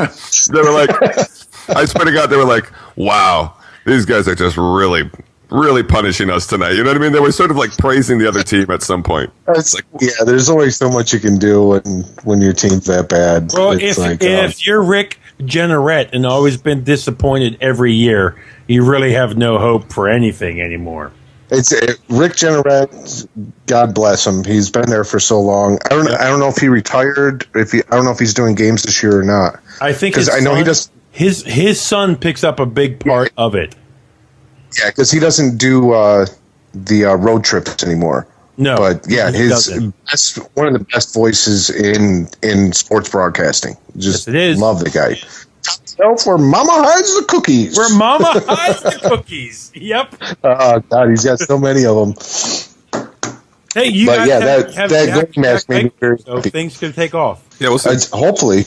I swear to God, they were like, wow, these guys are just really, really punishing us tonight. You know what I mean? They were sort of like praising the other team at some point. It's like, there's only so much you can do when your team's that bad. Well, if you're Rick Jenneret and always been disappointed every year, you really have no hope for anything anymore. Rick Jenneret, God bless him. He's been there for so long. I don't know if he retired. I don't know if he's doing games this year or not. I think because I know he does. His son picks up a big part of it. Yeah, because he doesn't do the road trips anymore. No, but his one of the best voices in sports broadcasting. Just love the guy. Where Mama hides the cookies. Where Mama hides the cookies. Yep. Oh God, he's got so many of them. Hey, you But guys yeah, have that game match made me very so happy. things could take off. Yeah, we'll see. Hopefully.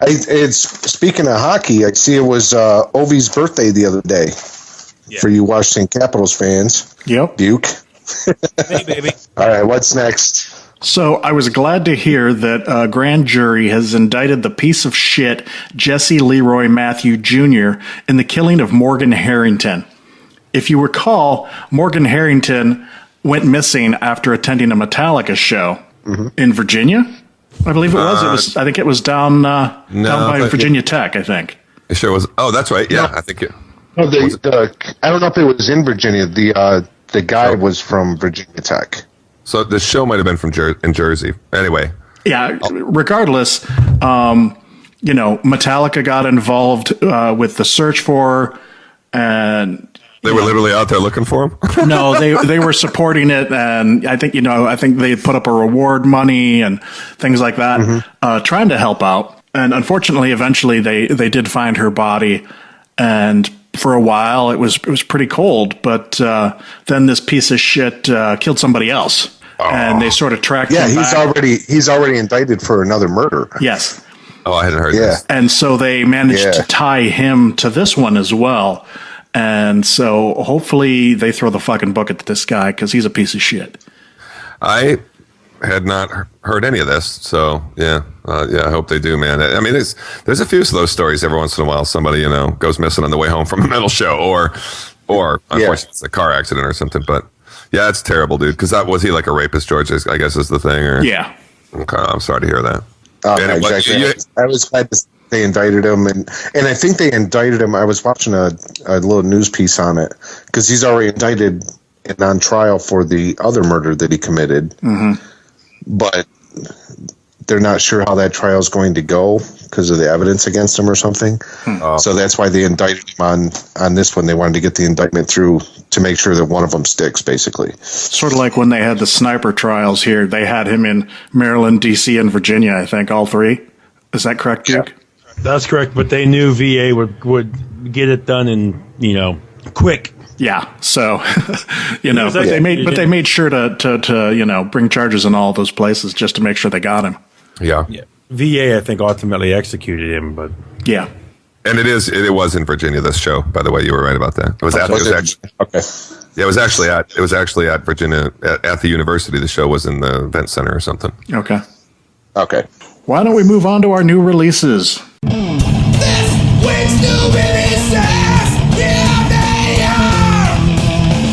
It's speaking of hockey. I see it was Ovi's birthday the other day. Yeah. For you Washington Capitals fans, Yep. Buke. Hey, baby. All right, what's next? So I was glad to hear that a grand jury has indicted the piece of shit Jesse Leroy Matthew Jr. in the killing of Morgan Harrington. If you recall, Morgan Harrington went missing after attending a Metallica show in Virginia. I believe it was. I think it was down by Virginia Tech. I think. It sure was. Oh, that's right. Yeah, I think it. No, I don't know if it was in Virginia. The guy was from Virginia Tech. So the show might have been from in Jersey. Anyway. Yeah. Regardless, Metallica got involved with the search for, and They were literally out there looking for him. no, they were supporting it, and I think they put up a reward money and things like that, trying to help out. And unfortunately, eventually they did find her body, and for a while it was pretty cold. But then this piece of shit killed somebody else, and they sort of tracked him back. He's already indicted for another murder. Yes. Oh, I hadn't heard this. And so they managed to tie him to this one as well. And so hopefully they throw the fucking book at this guy because he's a piece of shit. I had not heard any of this, so yeah, I hope they do, man. I mean, there's a few of those stories every once in a while. Somebody goes missing on the way home from a metal show, or unfortunately it's a car accident or something. But yeah, it's terrible, dude. Because was he like a rapist, George? I guess is the thing. Or Yeah. Okay, I'm sorry to hear that. Exactly. I was glad they indicted him, and I think they indicted him. I was watching a little news piece on it because he's already indicted and on trial for the other murder that he committed. But they're not sure how that trial is going to go because of the evidence against him or something. So that's why they indicted him on this one. They wanted to get the indictment through to make sure that one of them sticks, basically. Sort of like when they had the sniper trials here. They had him in Maryland, D.C., and Virginia, I think, all three. Is that correct, Duke? That's correct, but they knew VA would get it done in quick. Yeah, so but they made sure to bring charges in all those places just to make sure they got him. Yeah. VA, I think, ultimately executed him, but Yeah. And it was in Virginia. This show, by the way, you were right about that. It was actually at Virginia at the university. The show was in the event center or something. Okay. Okay. Why don't we move on to our new releases? This week's new releases, here they are.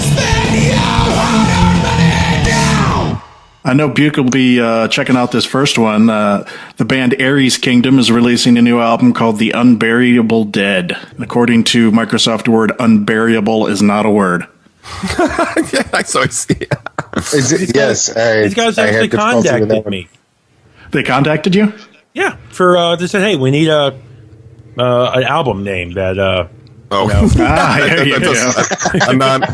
Spend your hard-earned money now. I know Buke will be checking out this first one. The band Ares Kingdom is releasing a new album called The Unburyable Dead. According to Microsoft Word, unburyable is not a word. Yeah, so I see. Yes. these guys actually contacted me. They contacted you? Yeah, they said, hey, we need an album name that. I'm not.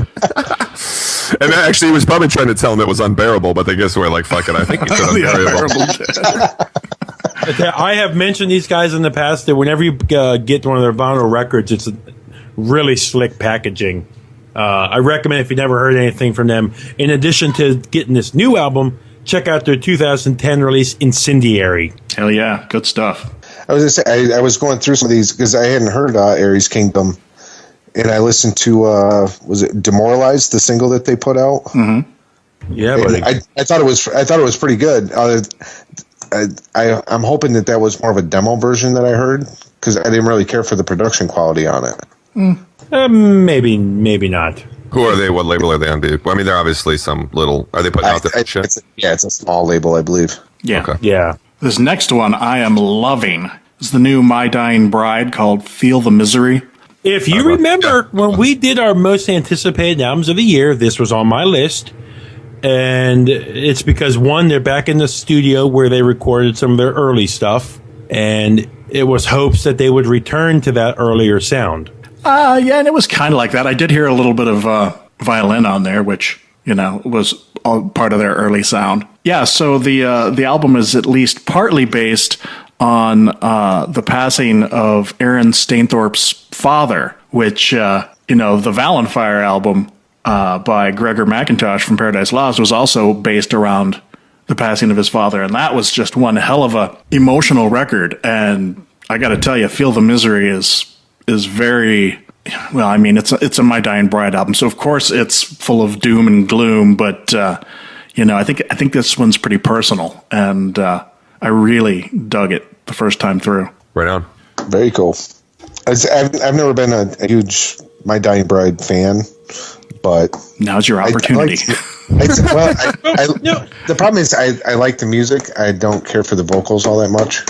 And actually, he was probably trying to tell him it was unbearable, but they just were like, "Fuck it, I think you said unbearable." I have mentioned these guys in the past that whenever you get one of their vinyl records, it's really slick packaging. I recommend if you never heard anything from them. In addition to getting this new album, check out their 2010 release, Incendiary. Hell yeah, good stuff. I was gonna say I was going through some of these because I hadn't heard Ares Kingdom, and I listened to was it Demoralized, the single that they put out. Yeah, but I thought it was pretty good. I'm hoping that was more of a demo version that I heard because I didn't really care for the production quality on it. maybe not. Who are they? What label are they on? Well, I mean, they're obviously some little. Are they putting out that shit? It's a small label, I believe. Yeah. Okay. Yeah. This next one I am loving. It's the new My Dying Bride called Feel the Misery. If you remember when we did our most anticipated albums of the year, this was on my list. And it's because, one, they're back in the studio where they recorded some of their early stuff. And it was hopes that they would return to that earlier sound. Yeah, and it was kind of like that. I did hear a little bit of violin on there, which, was all part of their early sound. Yeah, so the album is at least partly based on the passing of Aaron Stainthorpe's father, which, the Valenfire album by Gregor McIntosh from Paradise Lost was also based around the passing of his father, and that was just one hell of a emotional record. And I got to tell you, Feel the Misery is very well. I mean, it's a My Dying Bride album, so of course it's full of doom and gloom. But I think this one's pretty personal, and I really dug it the first time through. Right on. Very cool. I've never been a huge My Dying Bride fan, but now's your opportunity. The problem is I like the music. I don't care for the vocals all that much.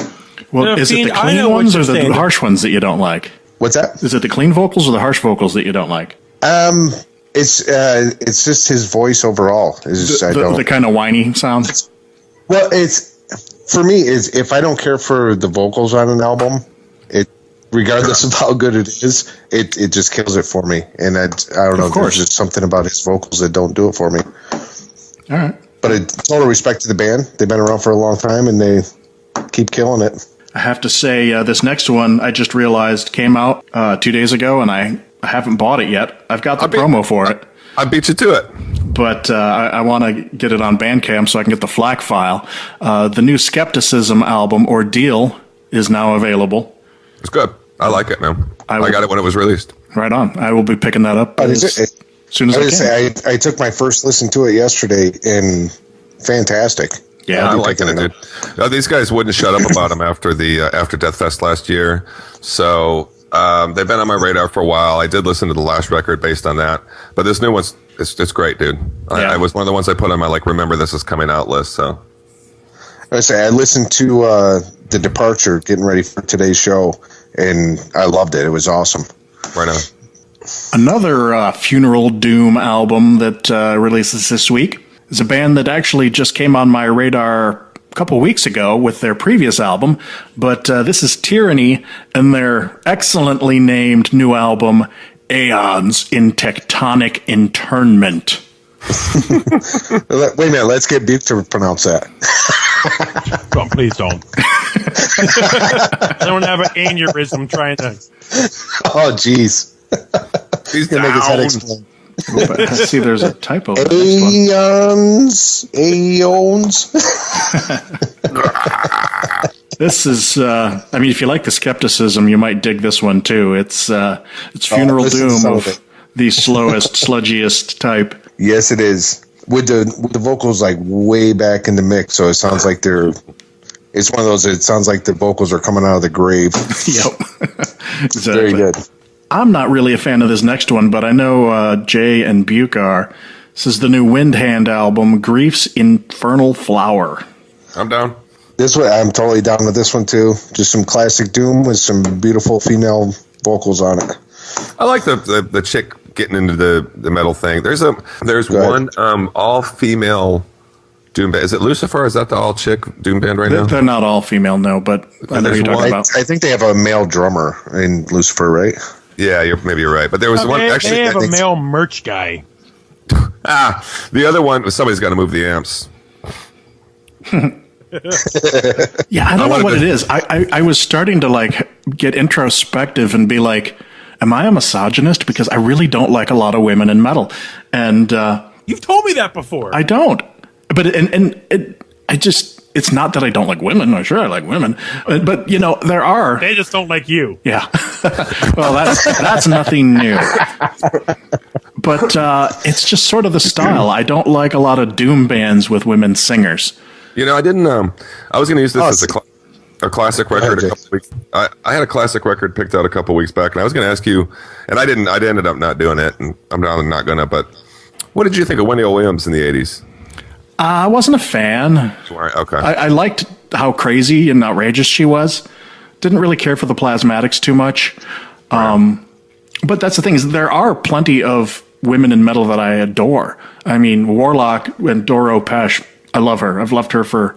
Well, No, is it Fiend, the I clean know what ones or you're the saying. harsh ones that you don't like? What's that? Is it the clean vocals or the harsh vocals that you don't like? It's just his voice overall. The kind of whiny sound? Well, it's for me is if I don't care for the vocals on an album, regardless of how good it is, it just kills it for me. And I don't know, there's just something about his vocals that don't do it for me. All right. But total respect to the band. They've been around for a long time and they keep killing it. I have to say, this next one I just realized came out 2 days ago, and I haven't bought it yet. I've got the promo for it. I beat you to it. But I want to get it on Bandcamp so I can get the FLAC file. The new Skepticism album, Ordeal, is now available. It's good. I like it, man. I will- got it when it was released. Right on. I will be picking that up as soon as I can. I took my first listen to it yesterday and fantastic. Yeah, I'm liking it, dude. These guys wouldn't shut up about him after Death Fest last year. So they've been on my radar for a while. I did listen to the last record based on that, but this new one's it's great, dude. I was one of the ones I put on my remember this is coming out list. So I listened to The Departure, getting ready for today's show, and I loved it. It was awesome. Right on. Another Funeral Doom album that releases this week is a band that actually just came on my radar a couple weeks ago with their previous album, but this is Tyranny and their excellently named new album, Aeons in Tectonic Internment. Wait a minute, let's get Buke to pronounce that. Oh, please don't. I don't have an aneurysm trying to. Oh, jeez. He's Gonna make his head down. explode. I see there's a typo. in this one. Aeons. This is, I mean, if you like the Skepticism, you might dig this one too. It's Funeral listen to Doom some of of it. the slowest, sludgiest type. Yes, it is. With the vocals way back in the mix, so it sounds like it's one of those. It sounds like the vocals are coming out of the grave. Yep. Exactly. Very good. I'm not really a fan of this next one, but I know Jay and Buke are. This is the new Windhand album, Grief's Infernal Flower. I'm down. This one, I'm totally down with this one too. Just some classic doom with some beautiful female vocals on it. I like the chick getting into the metal thing. There's one all female doom band. Is it Lucifer? Is that the all chick doom band right now? They're not all female, no, but I know who you're talking about. I think they have a male drummer in Lucifer, right? Yeah, maybe you're right. But there was one actually. They have I a think- male merch guy. The other one was somebody's got to move the amps. Yeah, I don't know wanted what to- it is. I was starting to get introspective and be like, am I a misogynist? Because I really don't like a lot of women in metal. And You've told me that before. I don't. But it's not that I don't like women. I'm sure I like women. But there are. They just don't like you. Yeah. Well, that's nothing new. But it's just sort of the style. I don't like a lot of doom bands with women singers. I didn't. I was going to use this as a classic record. Jake. A couple weeks. I had a classic record picked out a couple weeks back, and I was going to ask you, and I didn't. I ended up not doing it, and I'm not going to. But what did you think of Wendy O. Williams in the '80s? I wasn't a fan. Okay. I liked how crazy and outrageous she was. Didn't really care for the Plasmatics too much. But that's the thing is there are plenty of women in metal that I adore. I mean, Warlock and Doro Pesh, I love her. I've loved her for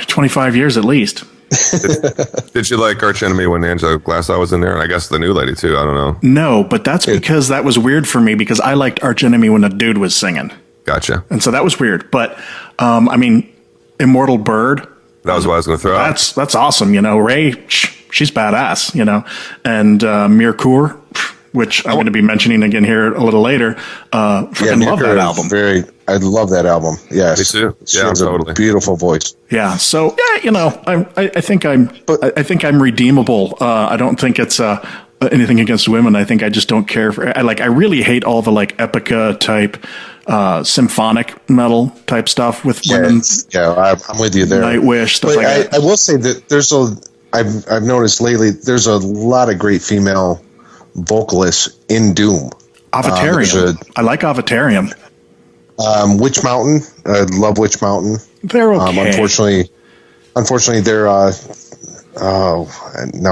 25 years at least. Did you like Arch Enemy when Angela Glassow was in there? And I guess the new lady too. I don't know. No, but that's because that was weird for me because I liked Arch Enemy when a dude was singing. Gotcha. And so that was weird. But, I mean, Immortal Bird. That was what I was going to throw out. That's awesome. Ray, she's badass, and Mirkur, which I'm going to be mentioning again here a little later. Freaking love that album. I love that album. Yes, Me too. She Yeah, has totally. a beautiful voice. Yeah. So I think I'm redeemable. I don't think it's anything against women. I think I just don't care for. I really hate all the like Epica type, symphonic metal type stuff with women. Yeah, I'm with you there. Nightwish stuff But like that. I will say that I've noticed lately there's a lot of great female vocalists in Doom. Avatarium. I like Avatarium. Witch Mountain. I love Witch Mountain. They're okay. Unfortunately, they're now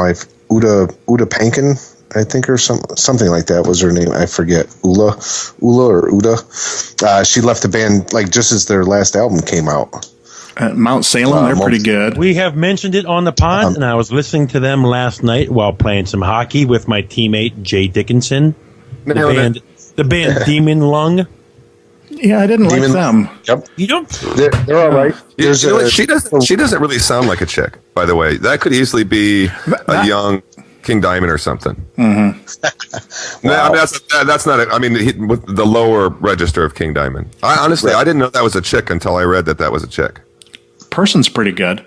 I've Uda Pankin, I think, or something like that was her name. I forget. Ula or Uda. She left the band like just as their last album came out. Mount Salem, they're pretty good. We have mentioned it on the pod, and I was listening to them last night while playing some hockey with my teammate Jay Dickinson. The band Demon Lung. Yeah, I didn't like them. Yep, You don't. they're all right. She doesn't really sound like a chick, by the way. That could easily be a young King Diamond or something. Mm-hmm. Wow. That's not. With the lower register of King Diamond. I didn't know that was a chick until I read that was a chick. Person's pretty good.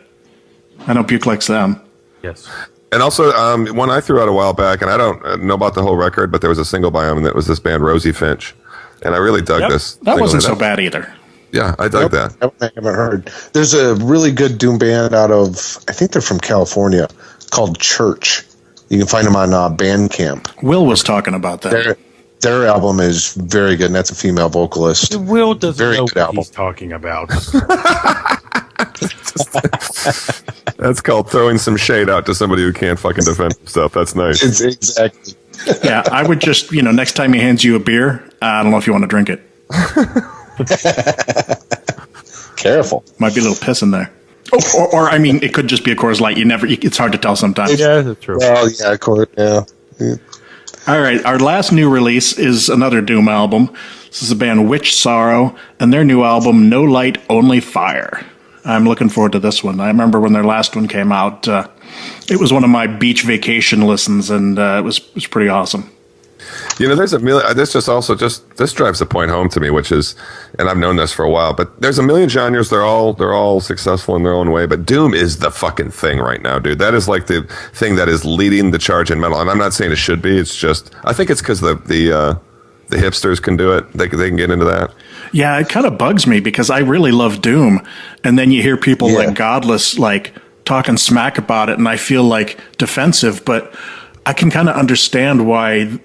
I know Buke likes them. Yes. And also, one I threw out a while back, and I don't know about the whole record, but there was a single by him, and that was this band Rosie Finch, and I really dug this. That wasn't so bad either. Yeah, I dug that. I haven't heard. There's a really good Doom band out of, I think they're from California, called Church. You can find them on Bandcamp. Will was talking about that. Their album is very good, and that's a female vocalist. Will doesn't Very know good what album. he's talking about. That's called throwing some shade out to somebody who can't fucking defend himself. That's nice. It's exactly. Yeah, I would just, next time he hands you a beer, I don't know if you want to drink it. Careful. Might be a little piss in there. Or it could just be a Coors Light. It's hard to tell sometimes. Yeah, that's true. Well, yeah, of course, yeah. All right, our last new release is another Doom album. This is the band Witch Sorrow, and their new album, No Light, Only Fire. I'm looking forward to this one. I remember when their last one came out. It was one of my beach vacation listens, and it was pretty awesome. There's a million. This drives the point home to me, which is, and I've known this for a while, but there's a million genres. They're all successful in their own way, but Doom is the fucking thing right now, dude. That is like the thing that is leading the charge in metal. And I'm not saying it should be. It's just, I think it's because the hipsters can do it. They can get into that. Yeah, it kind of bugs me because I really love Doom, and then you hear people like Godless like talking smack about it, and I feel like defensive, but I can kind of understand why.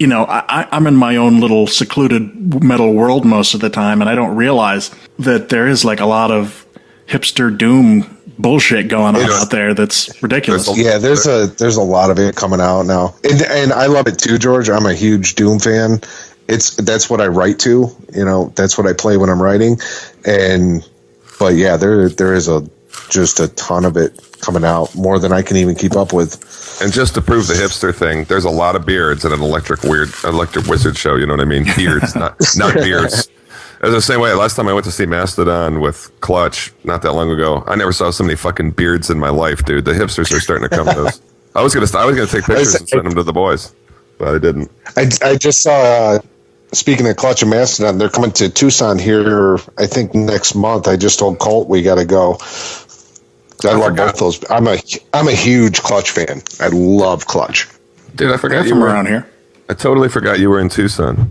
I'm in my own little secluded metal world most of the time, and I don't realize that there is like a lot of hipster Doom bullshit going on out there that's ridiculous. There's a lot of it coming out now, and I love it too, George. I'm a huge Doom fan. That's what I write to. That's what I play when I'm writing, but yeah, there is just a ton of it coming out, more than I can even keep up with. And just to prove the hipster thing, there's a lot of beards at an electric wizard show. You know what I mean? Beards, not beards. It was the same way. Last time I went to see Mastodon with Clutch, not that long ago, I never saw so many fucking beards in my life, dude. The hipsters are starting to come to us. I was gonna take pictures and send them to the boys, but I didn't. I just saw. Speaking of Clutch and Mastodon, they're coming to Tucson here, I think, next month. I just told Colt we got to go. I love both those. I'm a huge Clutch fan. I love Clutch. Dude, I forgot They're you from were around here. I totally forgot you were in Tucson.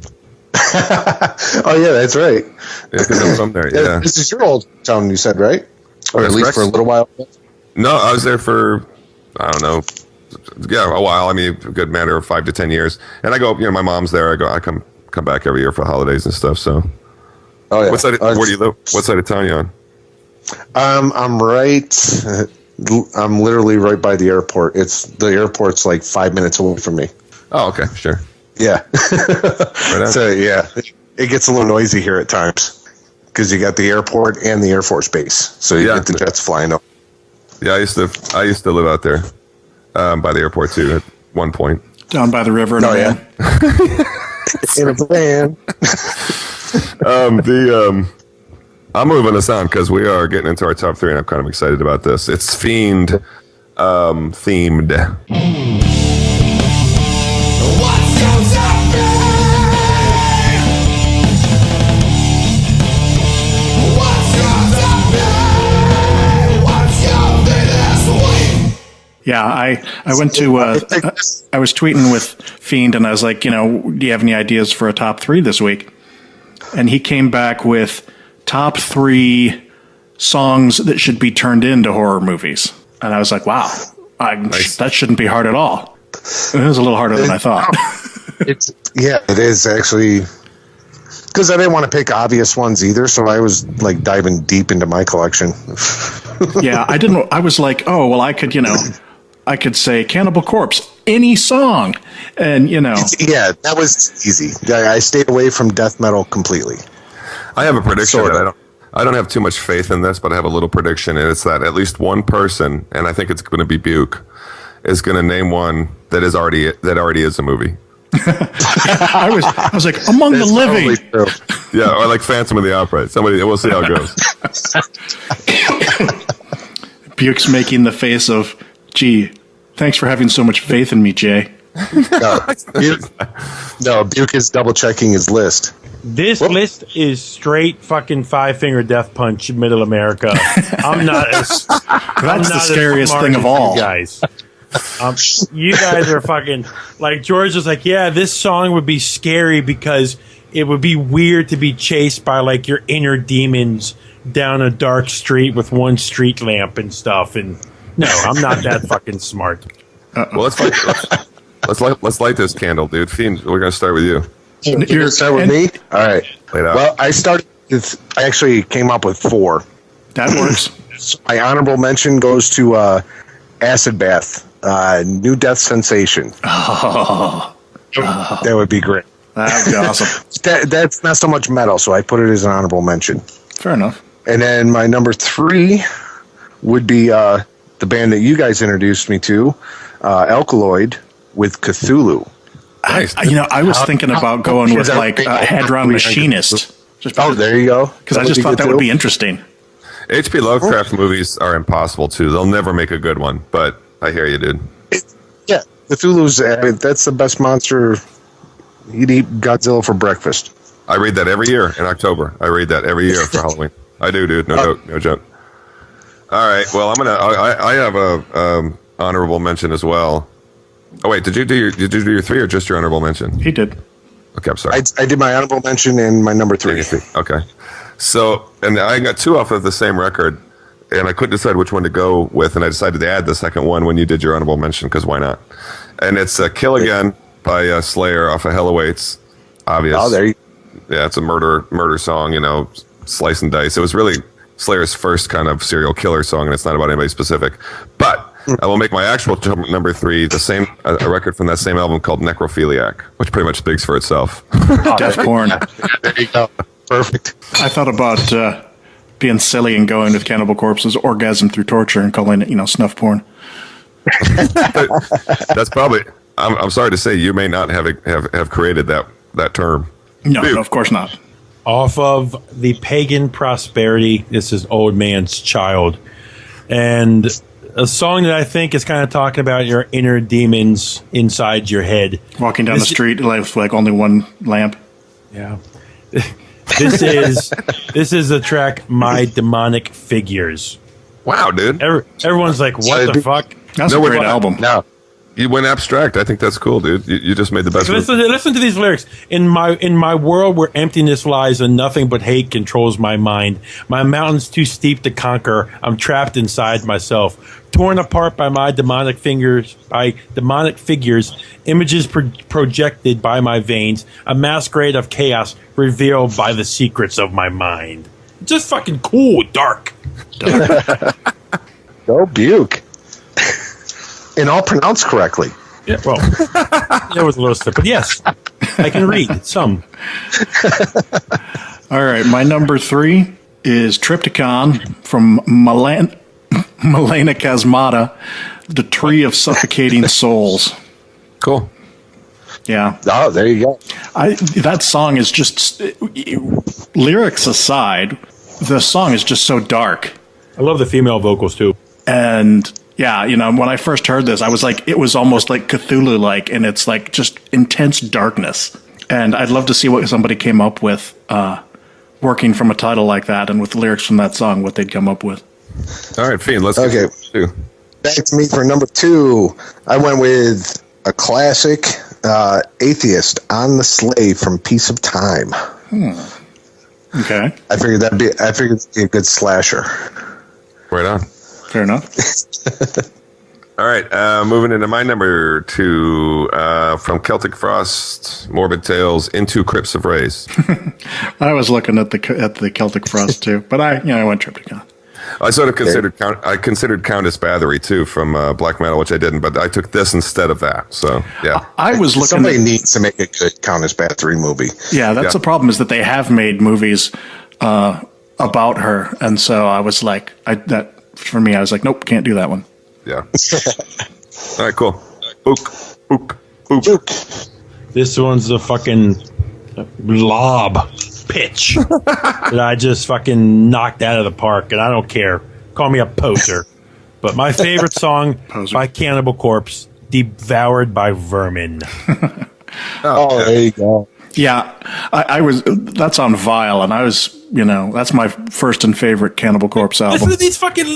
Oh yeah, that's right. Yeah, because I'm from there. Yeah, this is your old town, you said, right? Or That's at least correct. for a little while. No, I was there for, I don't know, a while. I mean, a good matter of 5 to 10 years. And I go, my mom's there. I come back every year for holidays and stuff. So, Oh yeah. where do you live? What side of town you on? I'm right. I'm literally right by the airport. The airport's like 5 minutes away from me. Oh, okay, sure. Yeah. Right on. So yeah, it gets a little noisy here at times because you got the airport and the Air Force Base, so you get the jets flying up. Yeah, I used to live out there by the airport too at one point. Down by the river. In a van. In a van. I'm moving us on because we are getting into our top 3, and I'm kind of excited about this. It's Fiend themed. What's your Yeah, I went to, I was tweeting with Feind and I was like, do you have any ideas for a top 3 this week? And he came back with top 3 songs that should be turned into horror movies. And I was like, wow, Nice. that shouldn't be hard at all. It was a little harder than I thought. It is actually, because I didn't want to pick obvious ones either, so I was like diving deep into my collection. Yeah, I was like, oh, well, I could say Cannibal Corpse, any song. And, Yeah, that was easy. I stayed away from death metal completely. I have a prediction. Sort That of. I don't have too much faith in this, but I have a little prediction, and it's that at least one person, and I think it's going to be Buke, is going to name one that already is a movie. I was like, Among the Living. Totally true. Yeah, or like Phantom of the Opera. We'll see how it goes. Buke's making the face of, gee, thanks for having so much faith in me, Jay. Buke is double checking his list. This list is straight fucking 5-finger death punch middle America. I'm not as That's the scariest thing of all. you guys. You guys are fucking like George is like, yeah, this song would be scary because it would be weird to be chased by like your inner demons down a dark street with one street lamp and stuff. And no, I'm not that fucking smart. Well, let's light this candle, dude. Fiend, we're gonna start with you. You're gonna start with me? All right. Lay it out. Well, I actually came up with 4. That works. My honorable mention goes to Acid Bath, New Death Sensation. Oh, That would be great. that would be awesome. That's not so much metal, so I put it as an honorable mention. Fair enough. And then my number 3 would be the band that you guys introduced me to, Alkaloid with Cthulhu. Nice. I was thinking about going with like a Hadron Machinist. There you go. Because I just thought that would be interesting. H.P. Lovecraft movies are impossible too. They'll never make a good one, but I hear you, dude. Yeah, Cthulhu's, that's the best monster. You'd eat Godzilla for breakfast. I read that every year in October. I read that every year for Halloween. I do, dude. No joke. All right. Well, I have a honorable mention as well. Oh wait, did you do your 3 or just your honorable mention? He did. Okay, I'm sorry. I did my honorable mention and my number 3. Okay. So, and I got 2 off of the same record, and I couldn't decide which one to go with, and I decided to add the second one when you did your honorable mention, because why not? And it's Kill Again by Slayer off of Hell Awaits. Obvious. Oh, there you go. Yeah, it's a murder song, slice and dice. It was really Slayer's first kind of serial killer song, and it's not about anybody specific. But I will make my actual number 3 the same a record from that same album called Necrophiliac, which pretty much speaks for itself. Death porn. There you go. Perfect. I thought about being silly and going with Cannibal Corpse's Orgasm Through Torture and calling it, snuff porn. That's probably. I'm sorry to say, you may not have created that term. No, of course not. Off of the Pagan Prosperity, this is Old Man's Child. And a song that I think is kind of talking about your inner demons inside your head. Walking down the street with like only one lamp. Yeah. This is the track My Demonic Figures. Wow, dude. Everyone's like, what the fuck? That's a great album. No. You went abstract. I think that's cool, dude. You just made the best. Listen to these lyrics. In my world where emptiness lies and nothing but hate controls my mind, my mountain's too steep to conquer. I'm trapped inside myself, torn apart by my demonic fingers, images projected by my veins, a masquerade of chaos revealed by the secrets of my mind. Just fucking cool, dark. Go Buke. And all pronounced correctly. Yeah, well, there was a little slip, but yes, I can read some. All right, my number 3 is Triptychon from Malena Chasmata, The Tree of Suffocating Souls. Cool. Yeah. Oh, there you go. That song is just, lyrics aside, the song is just so dark. I love the female vocals too. And yeah, when I first heard this, I was like, it was almost like Cthulhu-like, and it's like just intense darkness. And I'd love to see what somebody came up with working from a title like that and with lyrics from that song, what they'd come up with. All right, Fiend, let's Okay. get Back to me for number 2. I went with a classic, Atheist on the Sleigh from Piece of Time. Okay. I figured it'd be a good slasher. Right on. Fair enough. All right, moving into my number 2 from Celtic Frost, Morbid Tales, Into Crypts of Rays. I was looking at the Celtic Frost too, but I went Triptychon. I sort of considered Countess Bathory too from black metal, which I didn't, but I took this instead of that. So yeah, I was looking. Somebody needs to make a good Countess Bathory movie. Yeah, that's the problem, is that they have made movies about her, and so I was like, for me, I was like, nope, can't do that one. yeah. All right, cool. Buke. This one's a fucking lob pitch that I just fucking knocked out of the park, and I don't care. Call me a poser. But my favorite song by Cannibal Corpse, Devoured by Vermin. Oh, there you go. Yeah, I was. That's on Vile, and I was. That's my first and favorite Cannibal Corpse album. Listen to these fucking.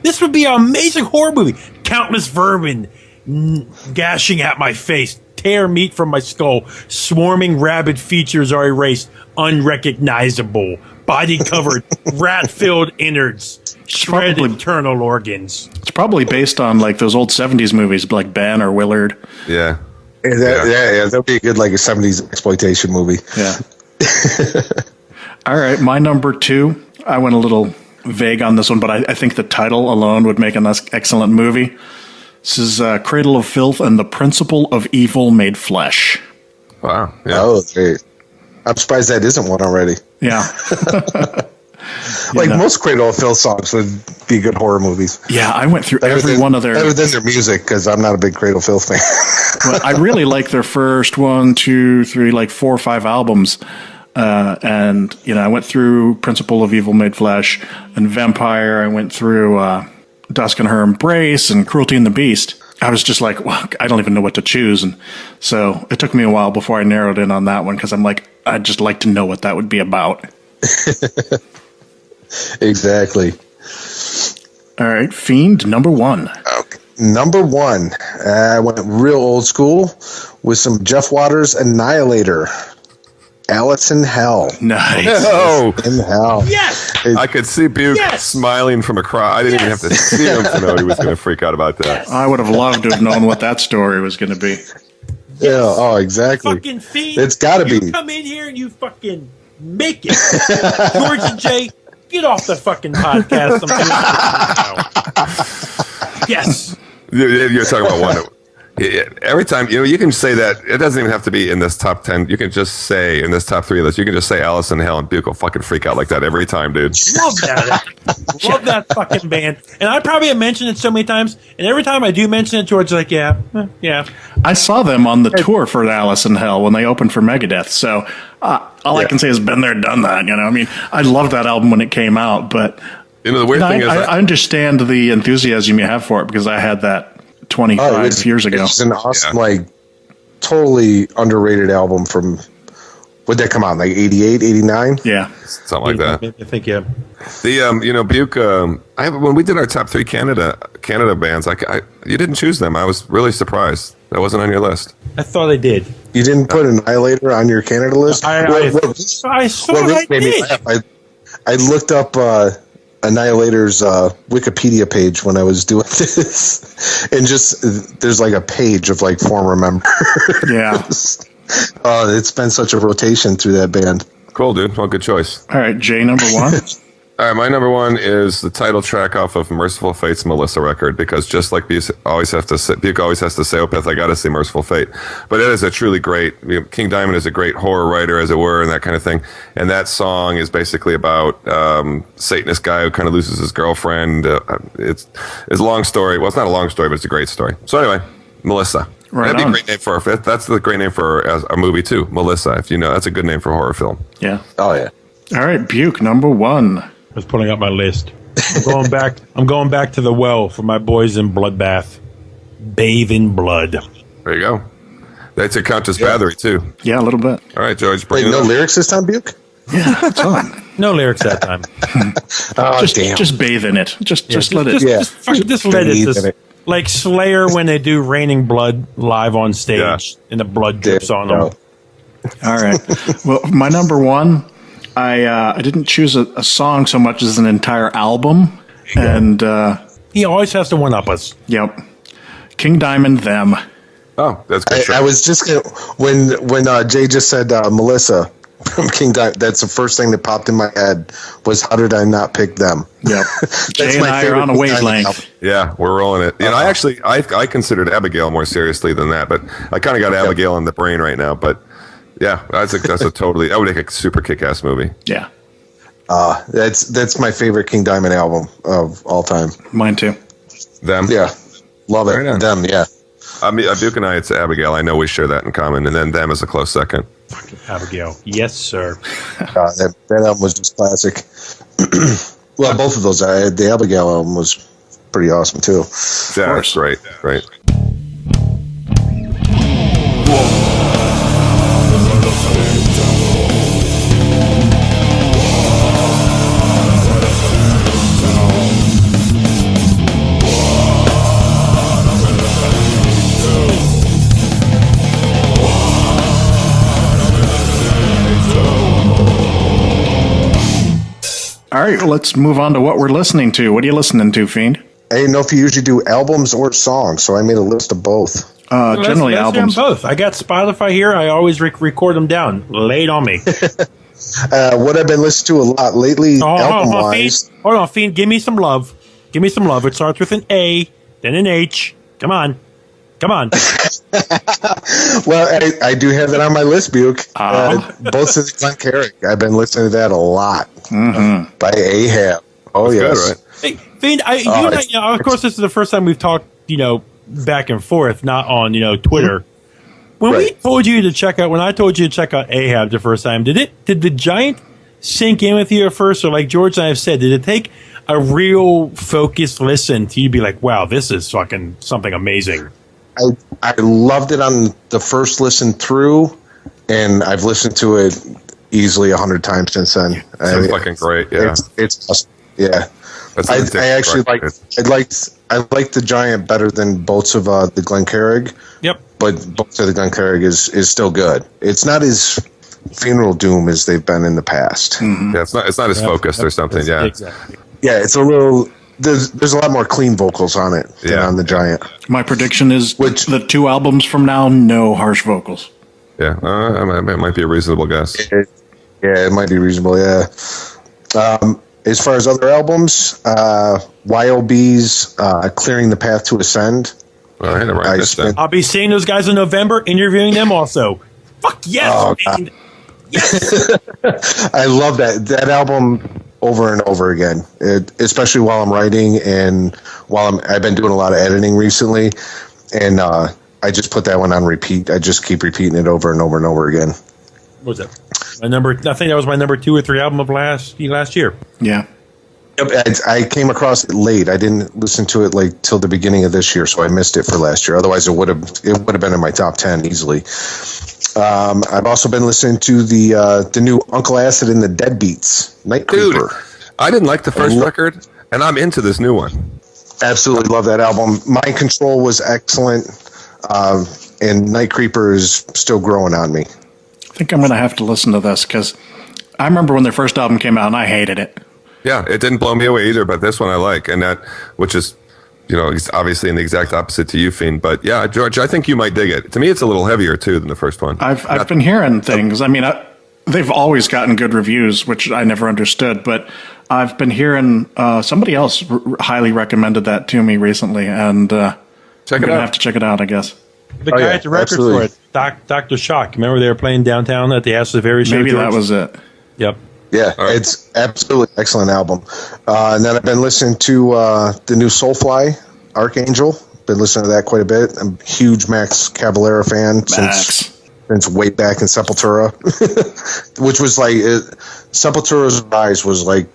This would be an amazing horror movie. Countless vermin gashing at my face, tear meat from my skull. Swarming rabid features are erased, unrecognizable. Body covered, rat-filled innards, shredded internal organs. It's probably based on like those old '70s movies, like Ben or Willard. Yeah. Yeah, that'd be a good like a 70s exploitation movie. Yeah. All right, my number 2. I went a little vague on this one, but I think the title alone would make an excellent movie. This is Cradle of Filth and the Principle of Evil Made Flesh. Wow. Yeah. Oh, great. I'm surprised that isn't one already. Yeah. Most Cradle of Filth songs would be good horror movies. Yeah, I went through every one of their... Other than their music, because I'm not a big Cradle of Filth fan. Well, I really like their first 1, 2, 3, like 4 or 5 albums. And, I went through Principle of Evil Made Flesh and Vampire. I went through Dusk and Her Embrace and Cruelty and the Beast. I was just like, well, I don't even know what to choose. And so it took me a while before I narrowed in on that one, because I'm like, I'd just like to know what that would be about. Exactly. All right, Fiend, number 1. Okay. Number 1. I went real old school with some Jeff Waters Annihilator. Alice in Hell. Nice. Oh, In Hell. Yes! I could see Buke smiling from across. I didn't even have to see him to know he was going to freak out about that. I would have loved to have known what that story was going to be. Yeah, oh, exactly. Fucking Fiend. It's got to be. You come in here and you fucking make it. George and Jay, get off the fucking podcast. Yes. You're talking about one. Every time, you can say that. It doesn't even have to be in this top 10. You can just say in this top 3 list, you can just say Alice in Hell, and Buke will fucking freak out like that every time, dude. Love that. Love that fucking band. And I probably have mentioned it so many times, and every time I do mention it, George's like, yeah. I saw them on the tour for Alice in Hell when they opened for Megadeth. So all I can say is been there, done that. I mean, I loved that album when it came out, but the weird thing is, I understand the enthusiasm you have for it, because I had that 25 years ago. It's an awesome, totally underrated album from, would that come out, 88, 89? Yeah. Something like that. I think, yeah. The, Buke, when we did our top 3 Canada bands, you didn't choose them. I was really surprised. That wasn't on your list. I thought I did. You didn't put Annihilator on your Canada list? I looked up Annihilator's Wikipedia page when I was doing this, and just there's like a page of like former members. Yeah. It's been such a rotation through that band. Cool, dude. Well, good choice. All right, Jay, number 1. All right, my number 1 is the title track off of Merciful Fate's Melissa record, because just like Buke always has to say, Opeth, I got to see Merciful Fate. But it is a truly great, King Diamond is a great horror writer, as it were, and that kind of thing. And that song is basically about Satanist guy who kind of loses his girlfriend. It's a long story. Well, it's not a long story, but it's a great story. So anyway, Melissa. Right. That'd be a great name for that's the great name for a movie too, Melissa. If you know, that's a good name for a horror film. Yeah. Oh yeah. All right, Buke, number 1. I was pulling up my list. I'm going back to the well for my boys in Bloodbath. Bathe in blood. There you go. That's a Countess Bathory too. Yeah, a little bit. All right, George. Wait, no lyrics this time, Buke? Yeah, it's on. No lyrics that time. Oh, damn. Just bathe in it. Just let it. Just let it. Like Slayer when they do Raining Blood live on stage and the blood drips on them. All right. Well, my number one, I didn't choose a song so much as an entire album. And he always has to one-up us. Yep. King Diamond, Them. Oh, that's good. I was just going to, when Jay just said Melissa from King Diamond, that's the first thing that popped in my head was how did I not pick them? Yep. Jay and I are on a wavelength. Yeah, we're rolling it. You know, I considered Abigail more seriously than that, but I kind of got Abigail in the brain right now. But yeah, that's a totally, that would make a super kick-ass movie. Yeah. That's my favorite King Diamond album of all time. Mine too. Them? Yeah. Love it. Right Them, yeah. I mean, Buke and I, it's Abigail. I know we share that in common, and then Them is a close second. Abigail. Yes, sir. That album was just classic. Well, both of those. The Abigail album was pretty awesome, too. Yeah, that's right. Right. All right, well, let's move on to what we're listening to. What are you listening to, Fiend? I didn't know if you usually do albums or songs, so I made a list of both. Generally let's albums. Both. I got Spotify here. I always record them down. Lay it on me. What I've been listening to a lot lately, album-wise. Hold on, Fiend. Give me some love. Give me some love. It starts with an A, then an H. Come on. Well, I do have it on my list, Buke. Both of the Glenn Carrick. I've been listening to that a lot. Mm-hmm. By Ahab. Oh, that's yes. good, right? Hey, Fiend, of course, this is the first time we've talked, back and forth, not on, Twitter. When I told you to check out Ahab the first time, did the Giant sink in with you at first, or like George and I have said, did it take a real focused listen to you be like, wow, this is fucking something amazing? I loved it on the first listen through, and I've listened to it easily 100 times since then. It's fucking great. Yeah, it's awesome. Yeah. I actually like the Giant better than both of the Glenn Carrick. Yep. But both of the Glenn Carrick is still good. It's not as funeral doom as they've been in the past. Mm-hmm. Yeah, it's not as focused or something. Yeah. Exactly. Yeah, it's a little. There's a lot more clean vocals on it than on the Giant. My prediction is the 2 albums from now, no harsh vocals. Yeah, it might be a reasonable guess. It might be reasonable. Yeah. As far as other albums, YOB's "Clearing the Path to Ascend." All right, I'll be seeing those guys in November, interviewing them also. Fuck yes, man. Yes. I love that album over and over again, especially while I'm writing and while I've been doing a lot of editing recently, and I just put that one on repeat. I just keep repeating it over and over and over again. What was that? I think that was my number 2 or 3 album of last year. Yeah. I came across it late. I didn't listen to it till the beginning of this year, so I missed it for last year. Otherwise, it would have been in my top 10 easily. I've also been listening to the new Uncle Acid and the Deadbeats, Night Creeper. Dude, I didn't like the first record, and I'm into this new one. Absolutely love that album. Mind Control was excellent, and Night Creeper is still growing on me. I think I'm going to have to listen to this because I remember when their first album came out and I hated it. Yeah, it didn't blow me away either, but this one I like, and which is, it's obviously in the exact opposite to you, Fiend. But yeah, George, I think you might dig it. To me, it's a little heavier too than the first one. I've been hearing things. I mean, they've always gotten good reviews, which I never understood. But I've been hearing somebody else highly recommended that to me recently, and I'm gonna have to check it out, I guess. The guy at the record for it, Dr. Shock. Remember they were playing downtown at the Ask the Very Show? Maybe that was it. Yep. Yeah, it's absolutely excellent album. And then I've been listening to the new Soulfly, Archangel. Been listening to that quite a bit. I'm a huge Max Cavalera fan since way back in Sepultura, which was like Sepultura's Rise was like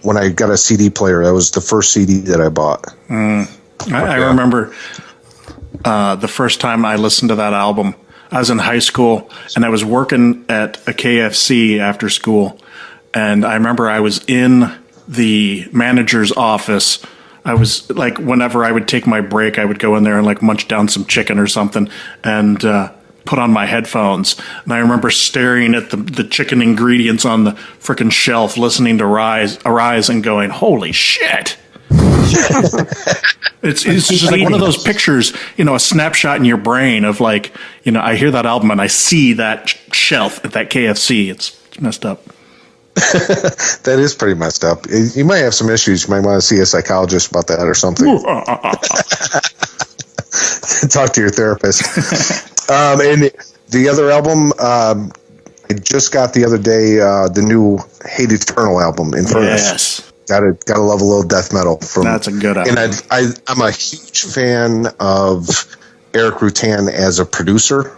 when I got a CD player. That was the first CD that I bought. I remember the first time I listened to that album. I was in high school and I was working at a KFC after school. And I remember I was in the manager's office I was like, whenever I would take my break, I would go in there and like munch down some chicken or something and put on my headphones. And I remember staring at the chicken ingredients on the frickin' shelf, listening to Arise and going, holy shit. It's just like one of those pictures, a snapshot in your brain of like, I hear that album and I see that shelf at that KFC. It's messed up. That is pretty messed up. You might have some issues. You might want to see a psychologist about that or something. Talk to your therapist. And the other album, I just got the other day the new Hate Eternal album, Infernus. Yes. Gotta love a little death metal. That's a good album. And I'm a huge fan of Eric Rutan as a producer.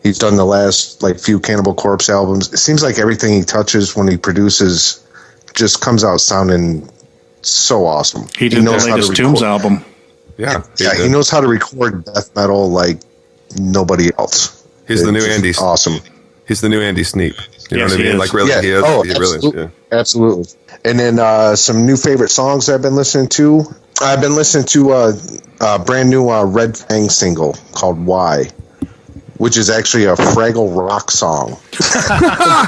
He's done the last few Cannibal Corpse albums. It seems like everything he touches when he produces just comes out sounding so awesome. He did the latest Tombs album. Yeah, he knows how to record death metal like nobody else. He's the new Andy. Awesome. He's the new Andy Sneap. You know what I mean? Is. Like really, he is. Oh, he absolutely. Really is. Yeah. Absolutely. And then some new favorite songs I've been listening to. I've been listening to a brand new Red Fang single called Why, which is actually a Fraggle Rock song.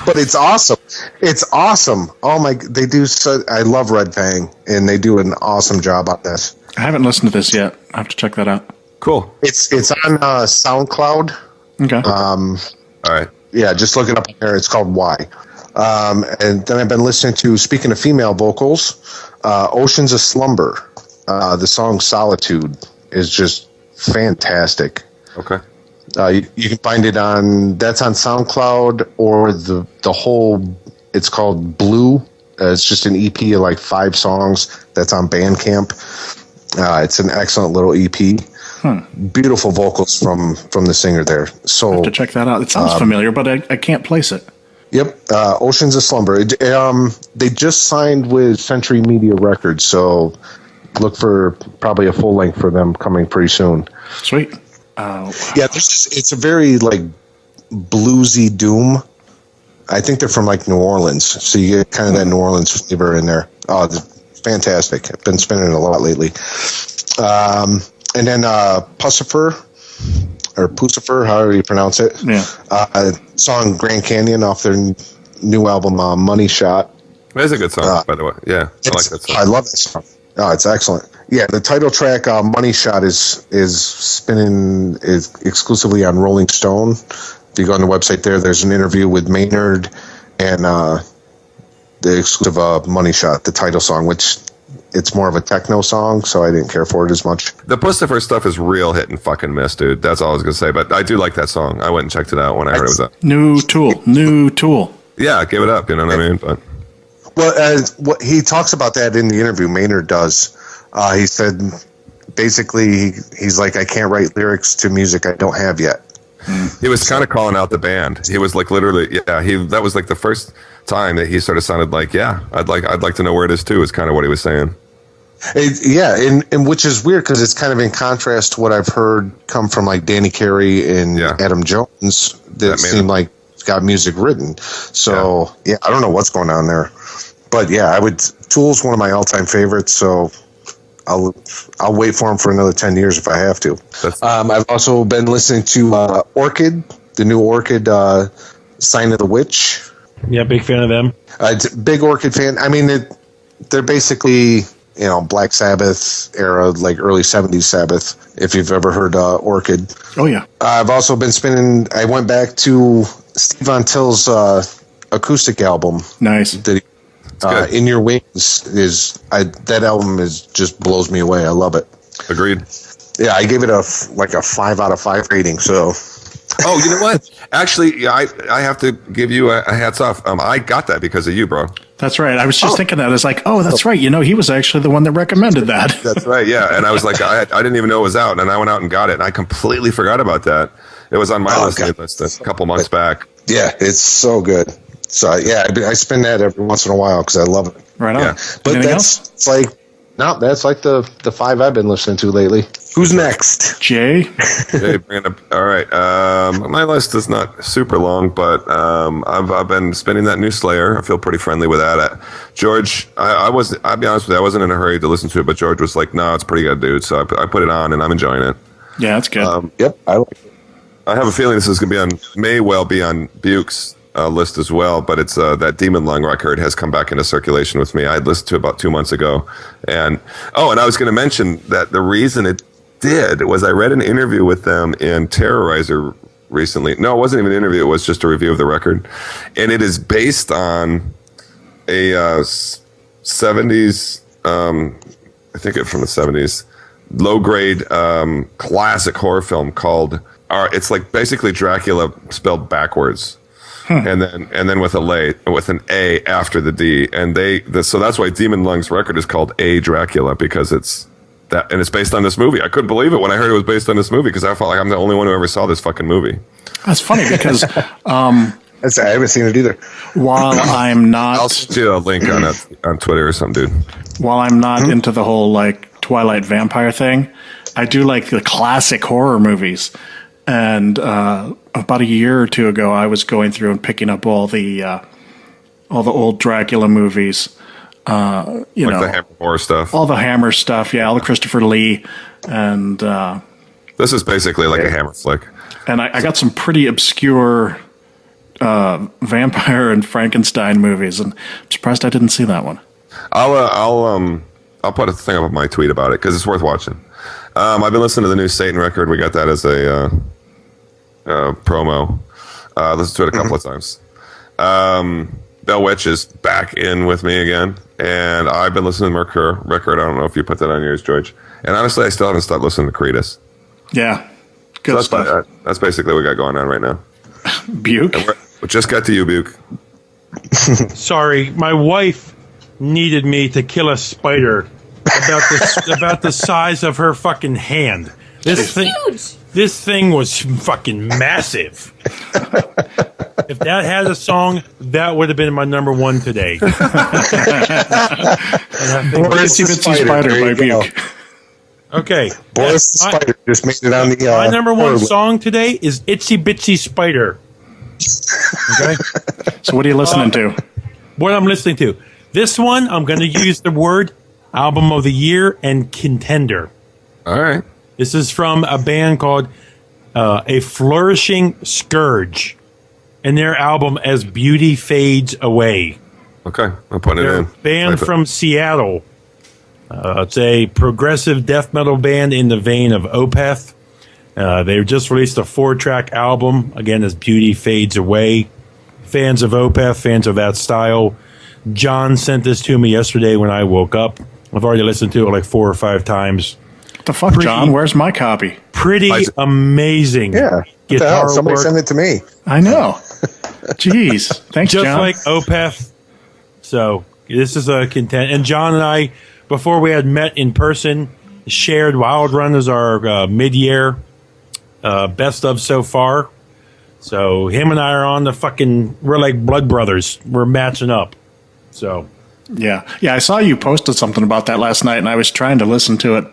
But it's awesome. It's awesome. Oh my, they do so. I love Red Fang, and they do an awesome job on this. I haven't listened to this yet. I have to check that out. Cool. It's on SoundCloud. Okay. All right. Yeah, just look it up there. It's called Why. And then I've been listening to, speaking of female vocals, Oceans of Slumber. The song Solitude is just fantastic. Okay. You can find it that's on SoundCloud, or the whole, it's called Blue. It's just an EP of like 5 songs that's on Bandcamp. It's an excellent little EP. Beautiful vocals from the singer there. So I have to check that out. It sounds familiar, but I can't place it. Yep, Oceans of Slumber. They just signed with Century Media Records, so look for probably a full length for them coming pretty soon. Sweet. Yeah, it's a very like bluesy doom. I think they're from like New Orleans, so you get kind of that New Orleans flavor in there. Oh, it's fantastic. I've been spinning it a lot lately. And then Pucifer, however you pronounce it. Yeah. Song Grand Canyon off their new album, Money Shot. That's a good song, by the way. Yeah, I like that song. I love that song. Oh, it's excellent. Yeah, the title track, Money Shot, is spinning exclusively on Rolling Stone. If you go on the website there's an interview with Maynard and the exclusive Money Shot, the title song, which it's more of a techno song, so I didn't care for it as much. The Pucifer stuff is real hit and fucking miss, dude. That's all I was going to say, but I do like that song. I went and checked it out when I heard it was up. New Tool. Yeah, give it up, you know what I mean? But well, what he talks about that in the interview, Maynard does. He said, basically, he's like, I can't write lyrics to music I don't have yet. He was kind of calling out the band. He was like literally, that was like the first time that he sort of sounded like, I'd like to know where it is too, is kind of what he was saying. And which is weird because it's kind of in contrast to what I've heard come from like Danny Carey and Adam Jones that seem like got music written. So I don't know what's going on there, but Tool's one of my all-time favorites. So I'll wait for him for another 10 years if I have to. I've also been listening to Orchid, the new Orchid, Sign of the Witch. Yeah, big fan of them. Big Orchid fan. I mean, they're basically, Black Sabbath era, like early 70s Sabbath, if you've ever heard Orchid. Oh, yeah. I've also been I went back to Steve Von Till's acoustic album. Nice. In Your Wings that album just blows me away. I love it. Agreed. Yeah, I gave it a 5 out of 5 rating. So. Oh, you know what? Actually, I have to give you a hats off. I got that because of you, bro. That's right. I was just thinking that. It's like, that's right. He was actually the one that recommended that. That's right. Yeah, and I was like, I didn't even know it was out, and I went out and got it, and I completely forgot about that. It was on my listening list a couple months back. Yeah, it's so good. So I spin that every once in a while because I love it. Right on. Yeah. But it's like No, that's like the 5 I've been listening to lately. Who's next? Jay? Hey, bring it up. All right. My list is not super long, but I've been spinning that new Slayer. I feel pretty friendly with that. George, I'll be honest with you, I wasn't in a hurry to listen to it, but George was like, "No, it's pretty good, dude." So I put it on, and I'm enjoying it. Yeah, that's good. Yep, I like it. I have a feeling this is going to may well be on Buke's list as well, but it's that Demon Lung record has come back into circulation with me. I had listened to it about 2 months ago, and I was going to mention that the reason it did was I read an interview with them in Terrorizer recently. No, it wasn't even an interview. It was just a review of the record, and it is based on a 70s, I think it's from the 70s, low grade classic horror film called. It's like basically Dracula spelled backwards. And then with an A after the D, and so that's why Demon Lung's record is called A Dracula, because it's that, and it's based on this movie. I couldn't believe it when I heard it was based on this movie, because I felt like I'm the only one who ever saw this fucking movie. That's funny because I haven't seen it either. while I'm not, I'll send you a link on Twitter or something, dude. while I'm not into the whole like Twilight vampire thing, I do like the classic horror movies. And about a year or two ago, I was going through and picking up all the old Dracula movies. The Hammer horror stuff. All the Hammer stuff, yeah, all the Christopher Lee, and This is basically like a Hammer flick. and I got some pretty obscure vampire and Frankenstein movies, and I'm surprised I didn't see that one. I'll put a thing up on my tweet about it because it's worth watching. I've been listening to the new Satan record. We got that as a promo. Listened to it a couple of times. Bell Witch is back in with me again, and I've been listening to Mercure record. I don't know if you put that on yours, George. And honestly, I still haven't stopped listening to Cretus. Yeah, good stuff. That's basically what we got going on right now. Buke. We just got to you, Buke. Sorry, my wife needed me to kill a spider about the size of her fucking hand. This thing was fucking massive. If that had a song, that would have been my number one today. Itsy Bitsy Spider by Buke. Okay. Boris the Spider just made it on the. My number one song today is Itsy Bitsy Spider. Okay. So what are you listening to? What I'm listening to. This one, I'm going to use the word album of the year and contender. All right. This is from a band called A Flourishing Scourge, and their album As Beauty Fades Away. Okay, I'm putting They're it in. a band from Seattle. It's a progressive death metal band in the vein of Opeth. They just released a 4-track album, again, As Beauty Fades Away. Fans of Opeth, fans of that style. John sent this to me yesterday when I woke up. I've already listened to it like 4 or 5 times. What the fuck, John? Where's my copy? Pretty amazing. Yeah. What the hell? Somebody send it to me. I know. Jeez. Thanks, Just John. like Opeth. So this is a content. And John and I, before we had met in person, shared Wild Run as our mid-year best of so far. So him and I are on the fucking, we're like blood brothers. We're matching up. So. Yeah. I saw you posted something about that last night, and I was trying to listen to it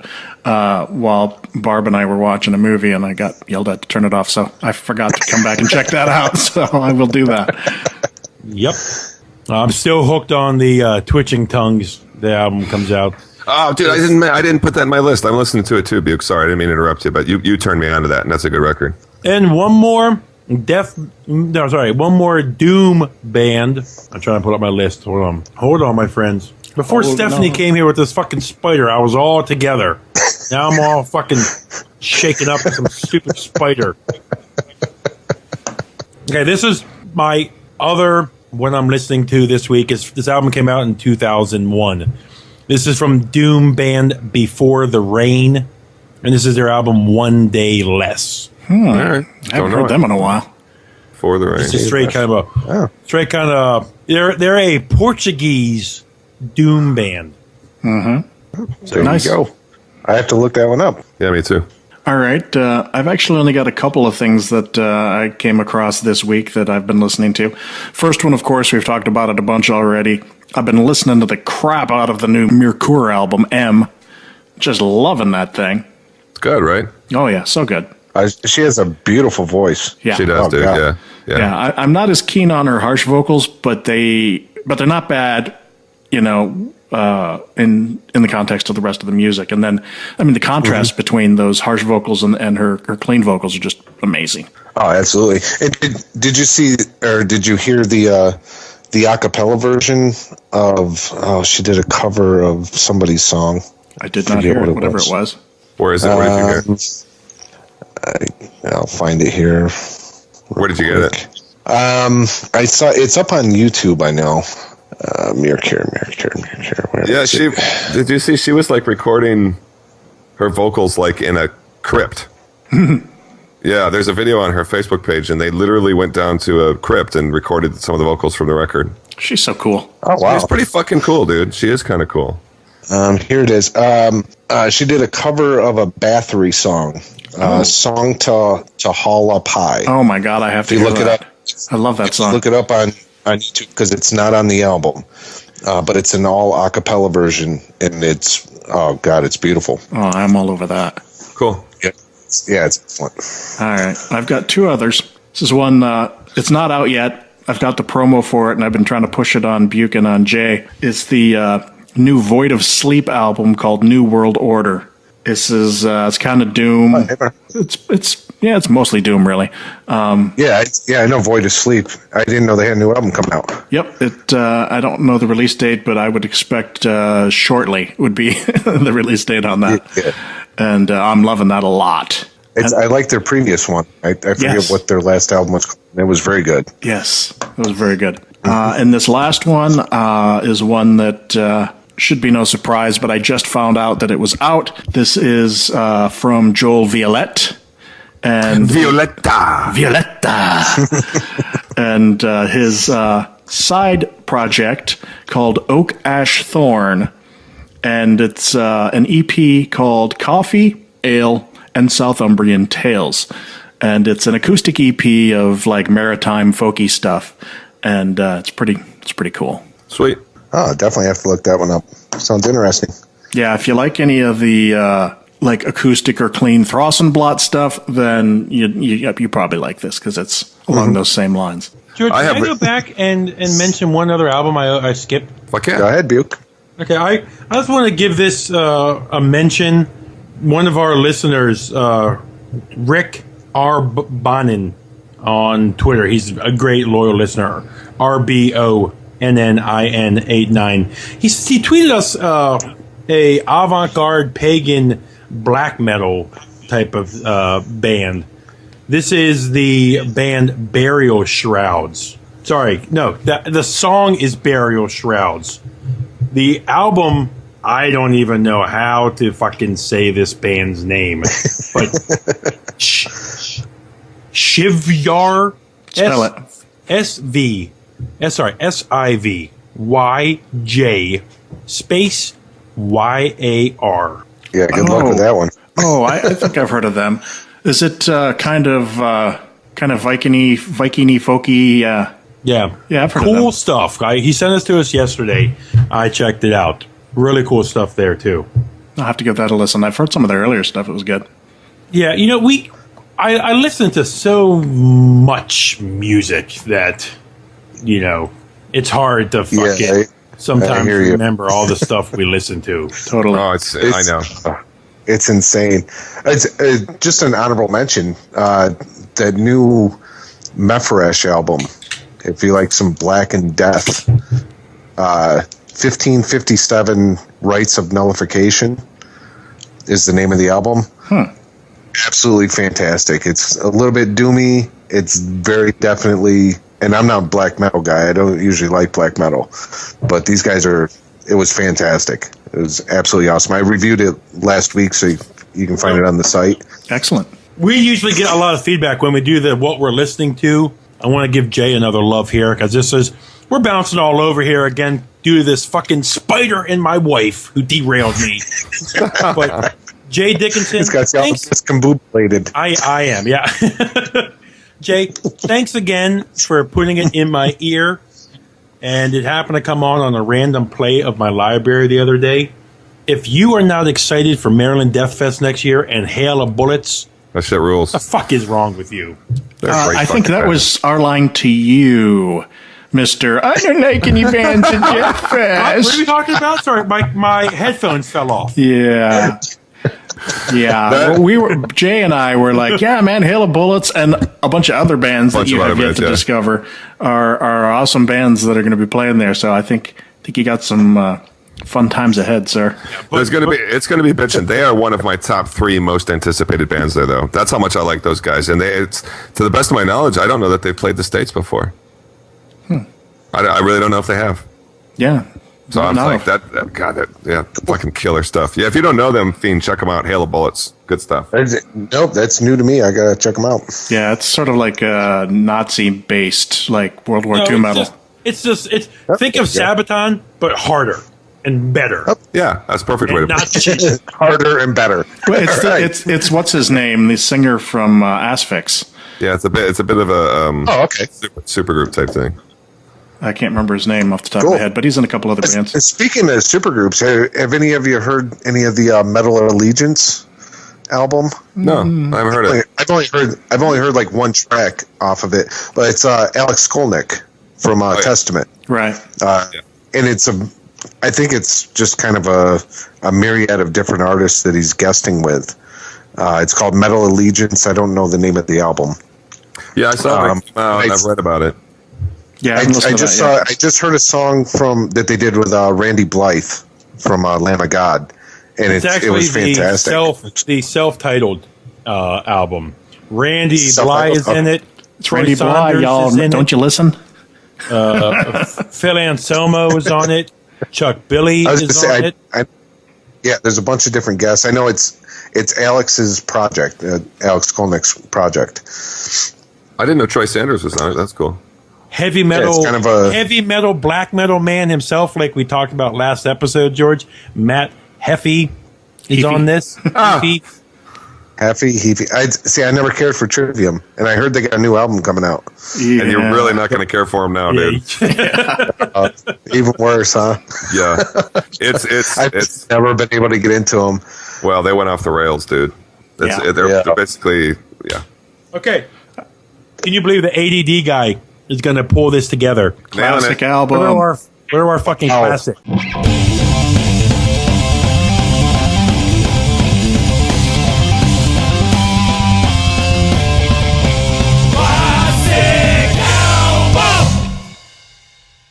while Barb and I were watching a movie, and I got yelled at to turn it off, so I forgot to come back and check that out, so I will do that. Yep. I'm still hooked on the Twitching Tongues. The album comes out. Oh, dude, I didn't put that in my list. I'm listening to it too, Buke. Sorry, I didn't mean to interrupt you, but you turned me on to that, and that's a good record. And one more one more Doom band. I'm trying to pull up my list. Hold on, my friends. Before Stephanie came here with this fucking spider, I was all together. Now I'm all fucking shaken up with some stupid spider. Okay, this is my other one I'm listening to this week. This album came out in 2001. This is from Doom band Before the Rain, and this is their album One Day Less. All right. I haven't heard them in a while. For the Rain. It's a straight kind of they're a Portuguese doom band. Mm-hmm. There Nice. you go. I have to look that one up. Yeah, me too. All right. I've actually only got a couple of things that I came across this week that I've been listening to. First one, of course, we've talked about it a bunch already. I've been listening to the crap out of the new Mercure album, M. Just loving that thing. It's good, right? Oh, yeah, so good. She has a beautiful voice. Yeah. She does, Oh, dude. God. Yeah. I'm not as keen on her harsh vocals, but they're not bad, in the context of the rest of the music. And then, I mean, the contrast between those harsh vocals and her clean vocals are just amazing. Oh, absolutely. And did you see or did you hear the acapella version of? Oh, she did a cover of somebody's song. I did not hear it, whatever it was. Where is it? Where did you hear it? I'll find it here. Where did you get it? I saw it's up on YouTube. I know. Mercure. Yeah, did you see she was like recording her vocals like in a crypt? Yeah, there's a video on her Facebook page, and they literally went down to a crypt and recorded some of the vocals from the record. She's so cool. Oh wow, She's pretty fucking cool, dude. She is kind of cool. Here it is. She did a cover of a Bathory song. Song to Haul Up High. Oh my God, I have to look that. it up. I love that song. Look it up on YouTube because it's not on the album, but it's an all a cappella version, and it's it's beautiful. Oh, I'm all over that. Cool. Yeah, it's excellent. All right, I've got two others. This is one. It's not out yet. I've got the promo for it, and I've been trying to push it on Buke and on Jay. It's the new Void of Sleep album called New World Order. This is it's kind of doom. It's mostly doom, really. I know Void of Sleep. I didn't know they had a new album coming out. Yep. I don't know the release date, but I would expect shortly would be the release date on that. Yeah. And I'm loving that a lot. I like their previous one. I forget what their last album was called. It was very good. Yes, it was very good. And this last one is one that should be no surprise, but I just found out that it was out. This is from Joel Violette. And Violetta. And his side project called Oak Ash Thorn. And it's an EP called Coffee, Ale, and Southumbrian Tales. And it's an acoustic EP of like maritime folky stuff. And it's pretty cool. Sweet. Oh, definitely have to look that one up. Sounds interesting. Yeah, if you like any of the like acoustic or clean Throssenblatt stuff, then you probably like this because it's along those same lines. George, can I go back and mention one other album I skipped? Fuck yeah. Go ahead, Buke. Okay, I just want to give this a mention. One of our listeners, Rick R. Bonin on Twitter. He's a great loyal listener. RBONNIN89. He tweeted us a avant-garde pagan black metal type of band. This is the band Burial Shrouds. Sorry, no, the song is Burial Shrouds. The album, I don't even know how to fucking say this band's name, but Shivyar. Spell it. SIVYJ space YAR. Yeah, good luck with that one. I think I've heard of them. Is it kind of Viking-y, folky? Yeah, I've heard of cool them. stuff. He sent us to us yesterday. I checked it out. Really cool stuff there too. I'll have to give that a listen. I've heard some of their earlier stuff. It was good. Yeah, I listen to so much music that it's hard to fucking sometimes remember all the stuff we listen to. Totally. Oh, I know. It's insane. It's just an honorable mention. That new Mephiresh album. If you like some Black and Death, 1557 Rites of Nullification is the name of the album. Absolutely fantastic. It's a little bit doomy. It's very definitely, and I'm not a black metal guy. I don't usually like black metal, but these guys it was fantastic. It was absolutely awesome. I reviewed it last week, so you can find it on the site. Excellent. We usually get a lot of feedback when we do what we're listening to. I want to give Jay another love here because we're bouncing all over here again due to this fucking spider and my wife who derailed me. But Jay Dickinson, It's got thanks. discombobulated. I am, yeah. Jay, thanks again for putting it in my ear. and it happened to come on a random play of my library the other day. If you are not excited for Maryland Death Fest next year and Hail of Bullets, That shit rules. the fuck is wrong with you? I think that was our line to you, Mr. I don't like any bands at Death What are we Fest. talking about? Sorry, my headphones fell off. Yeah. Yeah. Well, Jay and I were like, yeah, man, Hail of Bullets and a bunch of other bands that Bunch you of have other yet bands, to yeah. discover are awesome bands that are going to be playing there. So I think you got some fun times ahead, sir. It's gonna be bitching. They are one of my top 3 most anticipated bands there, though. That's how much I like those guys. And it's to the best of my knowledge, I don't know that they've played the States before. I really don't know if they have. Yeah. So I'm like fucking killer stuff. Yeah, if you don't know them, Fiend, check them out. Hail of Bullets, good stuff. Nope, that's new to me. I gotta check them out. Yeah, it's sort of like a Nazi-based, like World War II metal. It's think of Sabaton, but harder and better. Yeah, that's a perfect way to And put not it. cheap. Harder and better. Well, it's, Right. it's what's his name, the singer from Asphyx. Yeah, it's a bit of a Oh, okay. super group type thing. I can't remember his name off the top of Cool. my head, but he's in a couple other bands. Speaking of supergroups, have any of you heard any of the Metal Allegiance album? No, I haven't heard it. I've only heard like one track off of it, but it's Alex Skolnick from yeah. Testament, Right. and I think it's just kind of a myriad of different artists that he's guesting with. It's called Metal Allegiance. I don't know the name of the album. Yeah, I saw it. I- I've read about it. Yeah, I just heard a song that they did with Randy Blythe from Lamb of God, and It's it actually was fantastic. the self-titled album. Randy Self-titled? Bly is in it. It's Randy Troy Bly, Saunders y'all. is in Don't you listen? Phil Anselmo is on it. Chuck Billy I was gonna is on say, it. yeah, there's a bunch of different guests. I know it's Alex's project, Alex Skolnick's project. I didn't know Troy Sanders was on it. That's cool. Heavy metal, it's kind of a- heavy metal, black metal man himself, like we talked about last episode, George. Matt Heffy is Heafy. on this. Heafy. I never cared for Trivium, and I heard they got a new album coming out. Yeah. And you're really not going to care for him now, dude. Even worse, huh? Yeah, it's I've just never been able to get into them. well, they went off the rails, dude. Yeah. They're basically Okay. Can you believe the ADD guy is going to pull this together? Classic Nailing album. Where are our fucking Oh. classic?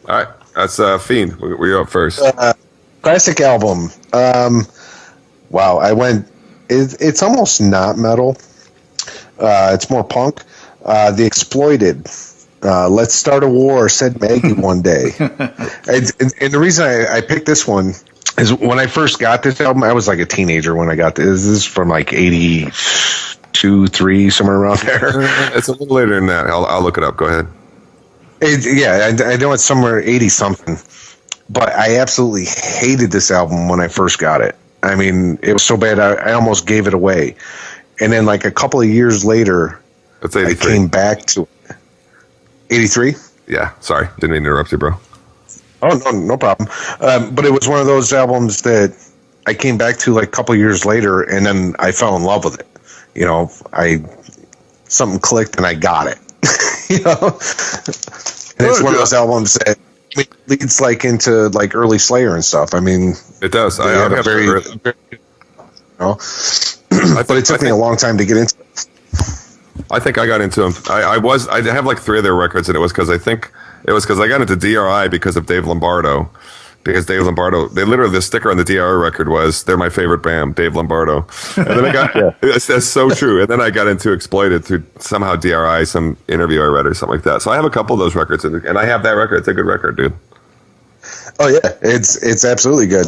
All right, that's Fiend. We're up first. Classic album. Wow, I went. It's almost not metal. It's more punk. The Exploited. Let's Start a War, said Maggie one day. and the reason I picked this one is when I first got this album, I was like a teenager when I got this. This is from like 82, 3, somewhere around there. It's a little later than that. I'll look it up. Go ahead. I know it's somewhere 80 something, but I absolutely hated this album when I first got it. I mean, it was so bad I almost gave it away. And then like a couple of years later, It's I 83. came back to it. 83? Yeah, sorry. Didn't mean to interrupt you, bro. Oh, no problem. But it was one of those albums that I came back to like a couple of years later, and then I fell in love with it. You know, something clicked and I got it. You know? And it's one of those albums that leads like into like early Slayer and stuff. I mean, It does. they have a very, very, you know, but it took me a long time to get into it. I think I got into them. I have like 3 of their records, and it was because I got into DRI because of Dave Lombardo. Because Dave Lombardo, they literally, the sticker on the DRI record was, they're my favorite band, Dave Lombardo. And then I got, that's so true. And then I got into Exploited through somehow DRI, some interview I read or something like that. So I have a couple of those records, and I have that record. It's a good record, dude. Oh yeah, it's absolutely good.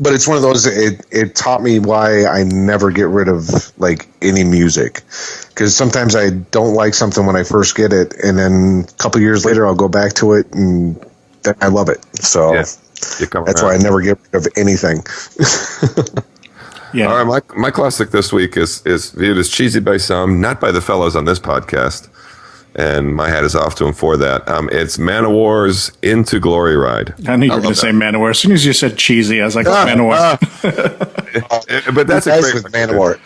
But it's one of those. It taught me why I never get rid of like any music, because sometimes I don't like something when I first get it, and then a couple years later I'll go back to it and then I love it. So Yeah, you come that's around. why I never get rid of anything. Yeah. All right, my classic this week is viewed as cheesy by some, not by the fellows on this podcast. and my hat is off to him for that. It's Manowar's Into Glory Ride. I knew you were going to say Manowar. As soon as you said cheesy, I was like, Manowar. But that's a great record. Manowar.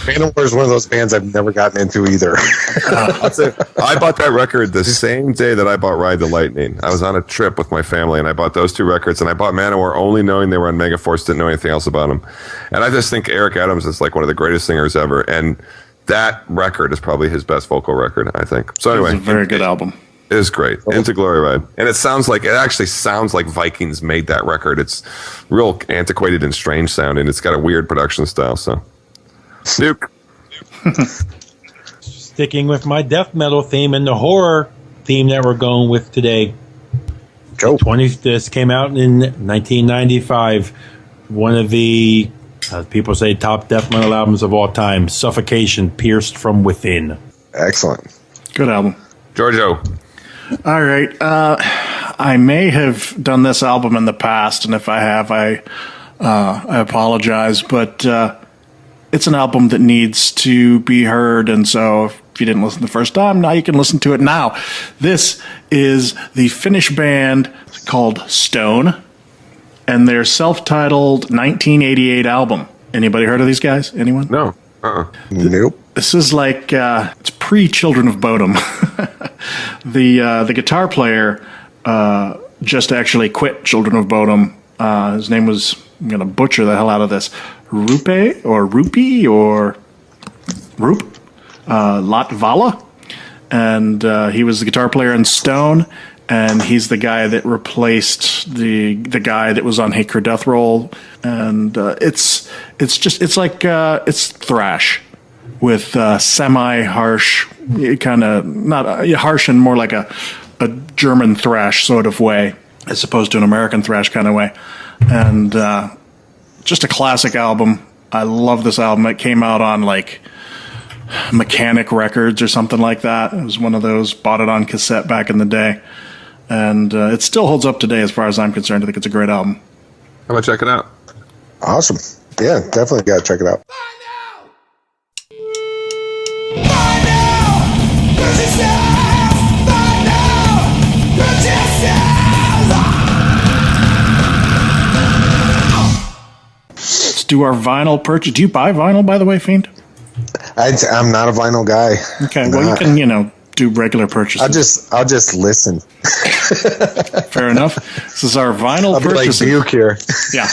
Manowar is one of those bands I've never gotten into either. I bought that record the same day that I bought Ride the Lightning. I was on a trip with my family, and I bought those 2 records, and I bought Manowar only knowing they were on Megaforce, didn't know anything else about them. And I just think Eric Adams is like one of the greatest singers ever, and that record is probably his best vocal record, I think. So anyway, It's a very good album. It is great. Into Glory Ride. And it actually sounds like Vikings made that record. It's real antiquated and strange sounding. It's got a weird production style, so. Duke. Sticking with my death metal theme and the horror theme that we're going with today. Go. This came out in 1995. One of the, people say, top death metal albums of all time, Suffocation, Pierced from Within. Excellent. Good album. Giorgio. All right. I may have done this album in the past, and if I have, I apologize. But it's an album that needs to be heard, and so if you didn't listen the first time, now you can listen to it now. This is the Finnish band called Stone, and their self-titled 1988 album. Anybody heard of these guys? Anyone? No. Nope. This is like it's pre-Children of Bodom. The guitar player just actually quit Children of Bodom. His name was, I'm going to butcher the hell out of this, Rupe or Roop Latvala, and he was the guitar player in Stone, and he's the guy that replaced the guy that was on Hate Crew Death Roll, and it's thrash with semi-harsh, kind of not harsh and more like a German thrash sort of way, as opposed to an American thrash kind of way. And just a classic album. I love this album. It came out on like Mechanic Records or something like that. It was one of those, bought it on cassette back in the day. And it still holds up today as far as I'm concerned. I think it's a great album. How about check it out? Awesome. Yeah, definitely got to check it out. Let's do our vinyl purchase. Do you buy vinyl, by the way, Fiend? I'm not a vinyl guy. Okay, well, you can, do regular purchases. I'll just listen. Fair enough. This is our vinyl I'll be like purchase. Buke here. Yeah.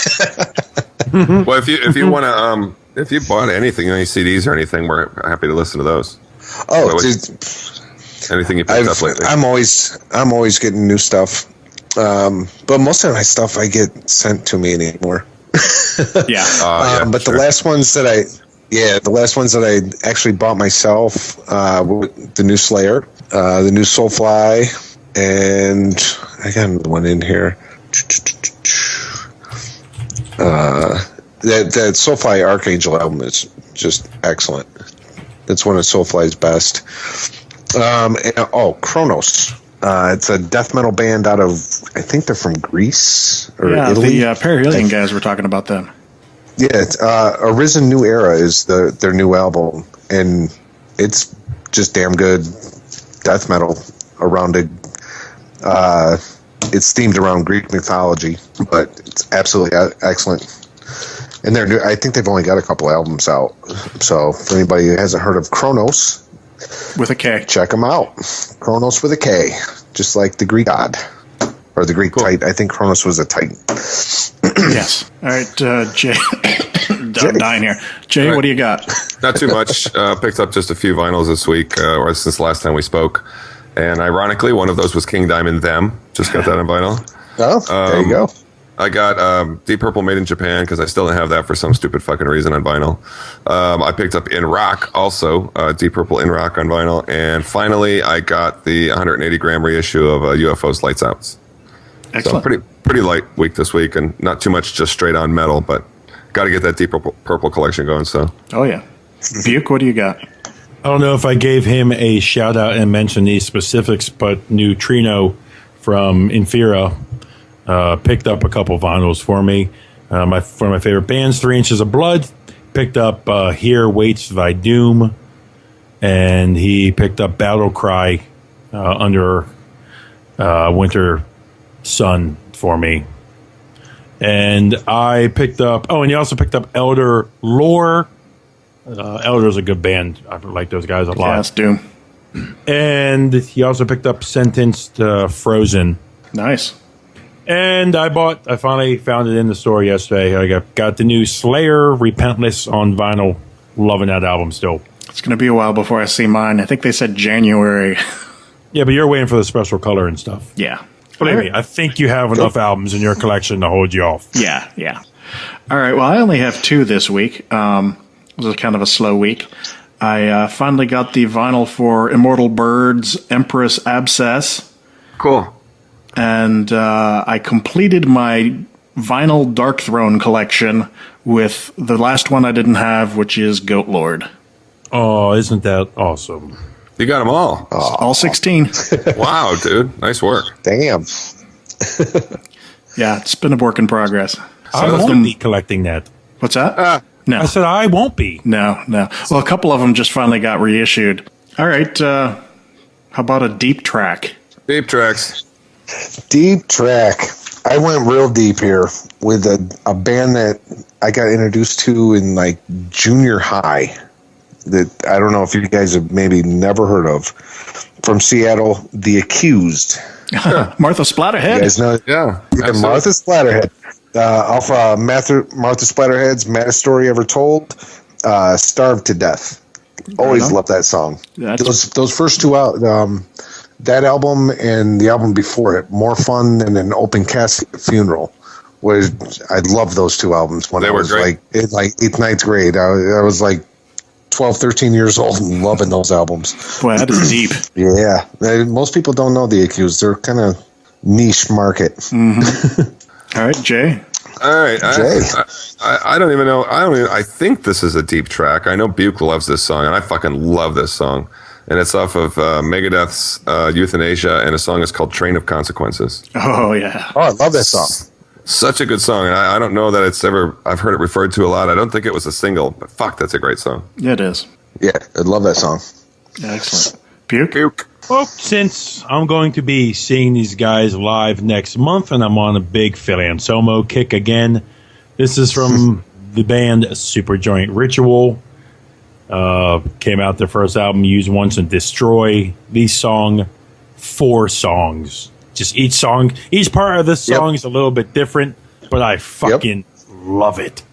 Well, if you want to, if you bought anything, any CDs or anything, we're happy to listen to those. Oh, dude. Anything you picked up lately? I'm always getting new stuff. But most of my stuff I get sent to me anymore. Yeah. But sure. the last ones that I actually bought myself, were the new Slayer, the new Soulfly, and I got another one in here. That Soulfly Archangel album is just excellent. It's one of Soulfly's best. Kronos. It's a death metal band out of, I think they're from Greece or Italy. The Perihelion guys were talking about them. Yeah, it's, Arisen New Era is their new album, and it's just damn good death metal around it. It's themed around Greek mythology, but it's absolutely excellent. And I think they've only got a couple albums out. So for anybody who hasn't heard of Kronos, With a K. check them out. Kronos with a K, just like the Greek god or the Greek Titan. I think Kronos was a Titan. Yes. All right, Jay. I'm dying here. Jay, right. What do you got? Not too much. Picked up just a few vinyls this week, or since the last time we spoke. And ironically, one of those was King Diamond Them. Just got that on vinyl. Oh, there you go. I got Deep Purple Made in Japan because I still didn't have that for some stupid fucking reason on vinyl. I picked up In Rock also, Deep Purple In Rock on vinyl. And finally, I got the 180 gram reissue of UFO's Lights Out. Excellent. So pretty light week this week, and not too much just straight on metal, but got to get that Deep Purple collection going. So. Oh, yeah. Buke, what do you got? I don't know if I gave him a shout out and mentioned these specifics, but Neutrino from Infera picked up a couple vinyls for me. One of my favorite bands, 3 Inches of Blood, picked up Here Waits Thy Doom, and he picked up Battle Cry under winter sun for me. And I picked up, and you also picked up Elder Lore. Elder's a good band. I like those guys a lot. Yes, Doom. And he also picked up Sentenced Frozen. Nice. And I finally found it in the store yesterday. I got the new Slayer Repentless on vinyl. Loving that album still. It's going to be a while before I see mine. I think they said January. Yeah, but you're waiting for the special color and stuff. Yeah. Believe me, I think you have enough albums in your collection to hold you off. Yeah. All right, well, I only have 2 this week. It was kind of a slow week. I finally got the vinyl for Immortal Bird's Empress Abscess. Cool. And I completed my vinyl Dark Throne collection with the last one I didn't have, which is Goat Lord. Oh, isn't that awesome? You got them all. All 16. Wow, dude. Nice work. Damn. Yeah, it's been a work in progress. I won't be collecting that. What's that? No. I said I won't be. No. Well, a couple of them just finally got reissued. All right, how about a deep track? Deep tracks. Deep track. I went real deep here with a band that I got introduced to in like junior high. That I don't know if you guys have maybe never heard of. From Seattle, The Accused. Martha Splatterhead? You guys know? Yeah. Martha Splatterhead. Off Martha Splatterhead's Maddest Story Ever Told, Starved to Death. Always loved that song. Those first 2 out, that album and the album before it, More Fun Than an Open Casket Funeral. I love those 2 albums when They I were was great. in 8th, 9th grade. I was like 12, 13 years old and loving those albums. Boy, that is deep. Yeah. Most people don't know The Accused. They're kind of niche market. Mm-hmm. All right, Jay. All right. Jay. I don't even know. I think this is a deep track. I know Buke loves this song, and I fucking love this song. And it's off of Megadeth's Euthanasia, and a song is called Train of Consequences. Oh, yeah. Oh, I love that song. Such a good song, and I don't know that I've heard it referred to a lot. I don't think it was a single, but fuck, that's a great song. Yeah, it is. Yeah, I love that song. Excellent. Buke? Buke. Well, since I'm going to be seeing these guys live next month, and I'm on a big Phil Anselmo kick again, this is from the band Superjoint Ritual. Came out their first album, Use Once and Destroy. These song 4 songs. Just each part of the song is a little bit different, but I fucking love it.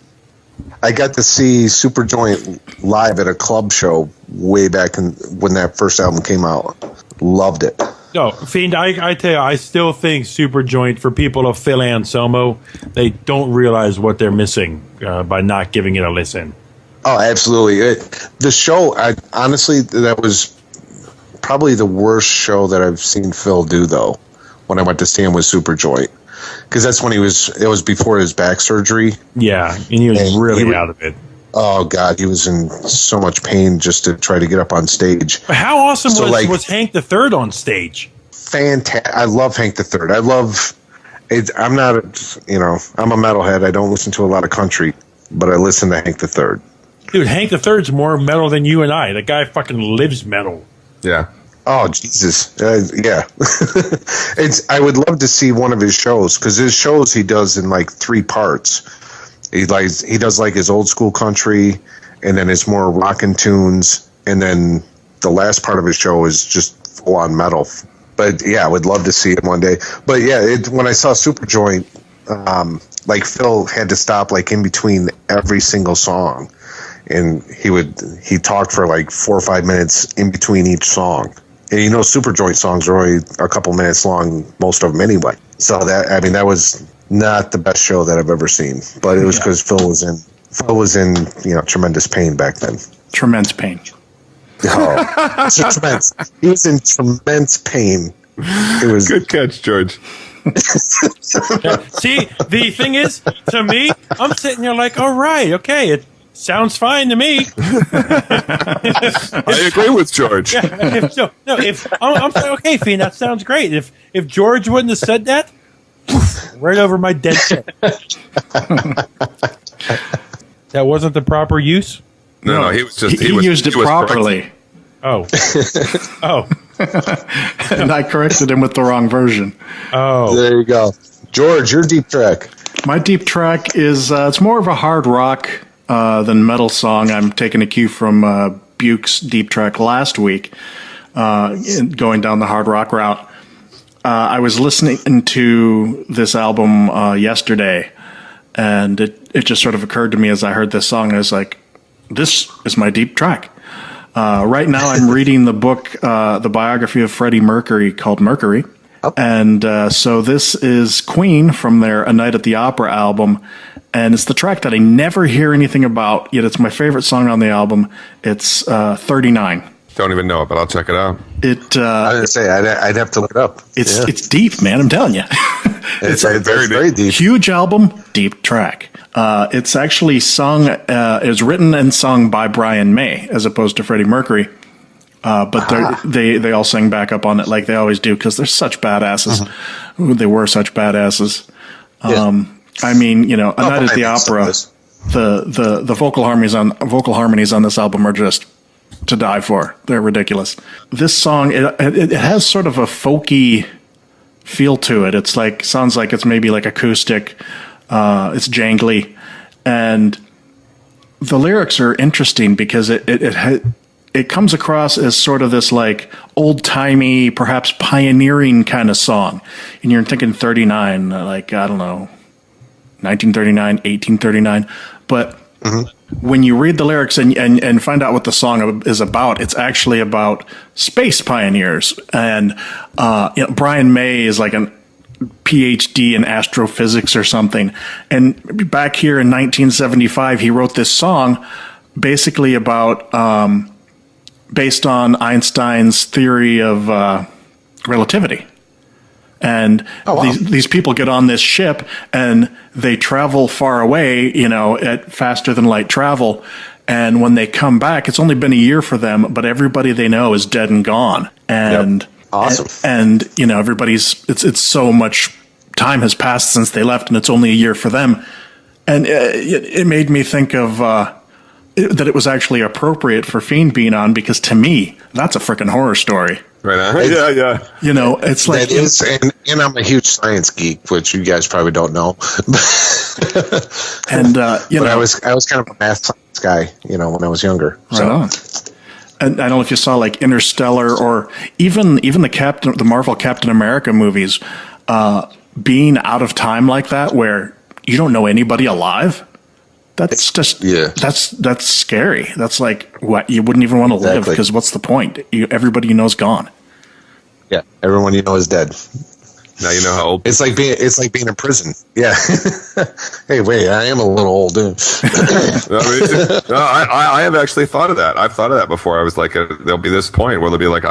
I got to see Superjoint live at a club show way back when that first album came out. Loved it. No, Fiend, I tell you, I still think Superjoint, for people of Phil Anselmo, they don't realize what they're missing by not giving it a listen. Oh, absolutely. The show, honestly, that was probably the worst show that I've seen Phil do, though, when I went to see him with Superjoint. Because that's when it was before his back surgery. Yeah, and he was really out of it. Oh, God, he was in so much pain just to try to get up on stage. But how awesome was Hank the Third on stage? Fantastic. I love Hank the Third. I love it. I'm not, I'm a metalhead. I don't listen to a lot of country, but I listen to Hank the Third. Dude, Hank the Third's more metal than you and I. The guy fucking lives metal. Yeah. Oh, Jesus. Yeah. I would love to see one of his shows, because his shows he does in like 3 parts. He does like his old school country, and then his more rockin' tunes, and then the last part of his show is just full on metal. But yeah, I would love to see it one day. But yeah, when I saw Superjoint, like Phil had to stop like in between every single song, and he talked for like 4 or 5 minutes in between each song. And Superjoint songs are only a couple minutes long, most of them anyway. So that was not the best show that I've ever seen. But it was because Phil was in tremendous pain back then. Tremendous pain. Oh, tremendous. He was in tremendous pain. It was Good catch, George. See, the thing is, to me, I'm sitting there like, all right, okay, it sounds fine to me. I agree with George. I'm saying, okay, Fiend, that sounds great. If George wouldn't have said that, right over my dead shit. That wasn't the proper use? No, he was just he used it properly. Oh. And I corrected him with the wrong version. Oh, There you go. George, your deep track. My deep track is it's more of a hard rock than metal song. I'm taking a cue from Buke's deep track last week, going down the hard rock route. I was listening to this album yesterday, and it just sort of occurred to me as I heard this song. I was like, this is my deep track. Right now I'm reading the book, the biography of Freddie Mercury called Mercury. Oh. And so this is Queen from their A Night at the Opera album. And it's the track that I never hear anything about, yet it's my favorite song on the album. It's 39. Don't even know it, but I'll check it out. I didn't say I'd have to look it up. It's deep, man. I'm telling you. It's very deep. Huge album, deep track. It's actually sung, it was written and sung by Brian May as opposed to Freddie Mercury. But they all sing back up on it like they always do because they're such badasses. They were such badasses. I mean, you know, A Night at the Opera, the vocal harmonies on this album are just to die for. They're ridiculous. This song, it has sort of a folky feel to it. It's like, sounds like it's maybe like acoustic. It's jangly, and the lyrics are interesting because it comes across as sort of this like old timey, perhaps pioneering kind of song. And you're thinking 39, like, I don't know, 1939, 1839. But when you read the lyrics and find out what the song is about, it's actually about space pioneers. And you know, Brian May is like an PhD in astrophysics or something. And back here in 1975, he wrote this song basically about, based on Einstein's theory of relativity. And these people get on this ship and they travel far away, you know, at faster than light travel. And when they come back, it's only been a year for them, but everybody they know is dead and gone. And awesome. And you know, it's so much time has passed since they left, and it's only a year for them. And it made me think of that it was actually appropriate for Feind being on, because to me, that's a freaking horror story. Right on. Yeah. You know, it's like that is, and I'm a huge science geek, which you guys probably don't know. And you know, I was kind of a math science guy, you know, when I was younger. Right on. And I don't know if you saw like Interstellar or even the Marvel Captain America movies, being out of time like that, where you don't know anybody alive. That's just that's scary. That's like what you wouldn't even want to live, because what's the point? Everybody you know is gone. Yeah, everyone you know is dead. Now you know how old. It's like being in prison. Yeah. Hey, wait, I am a little old, dude. I have actually thought of that. I've thought of that before. I was like, there'll be this point where there'll be like,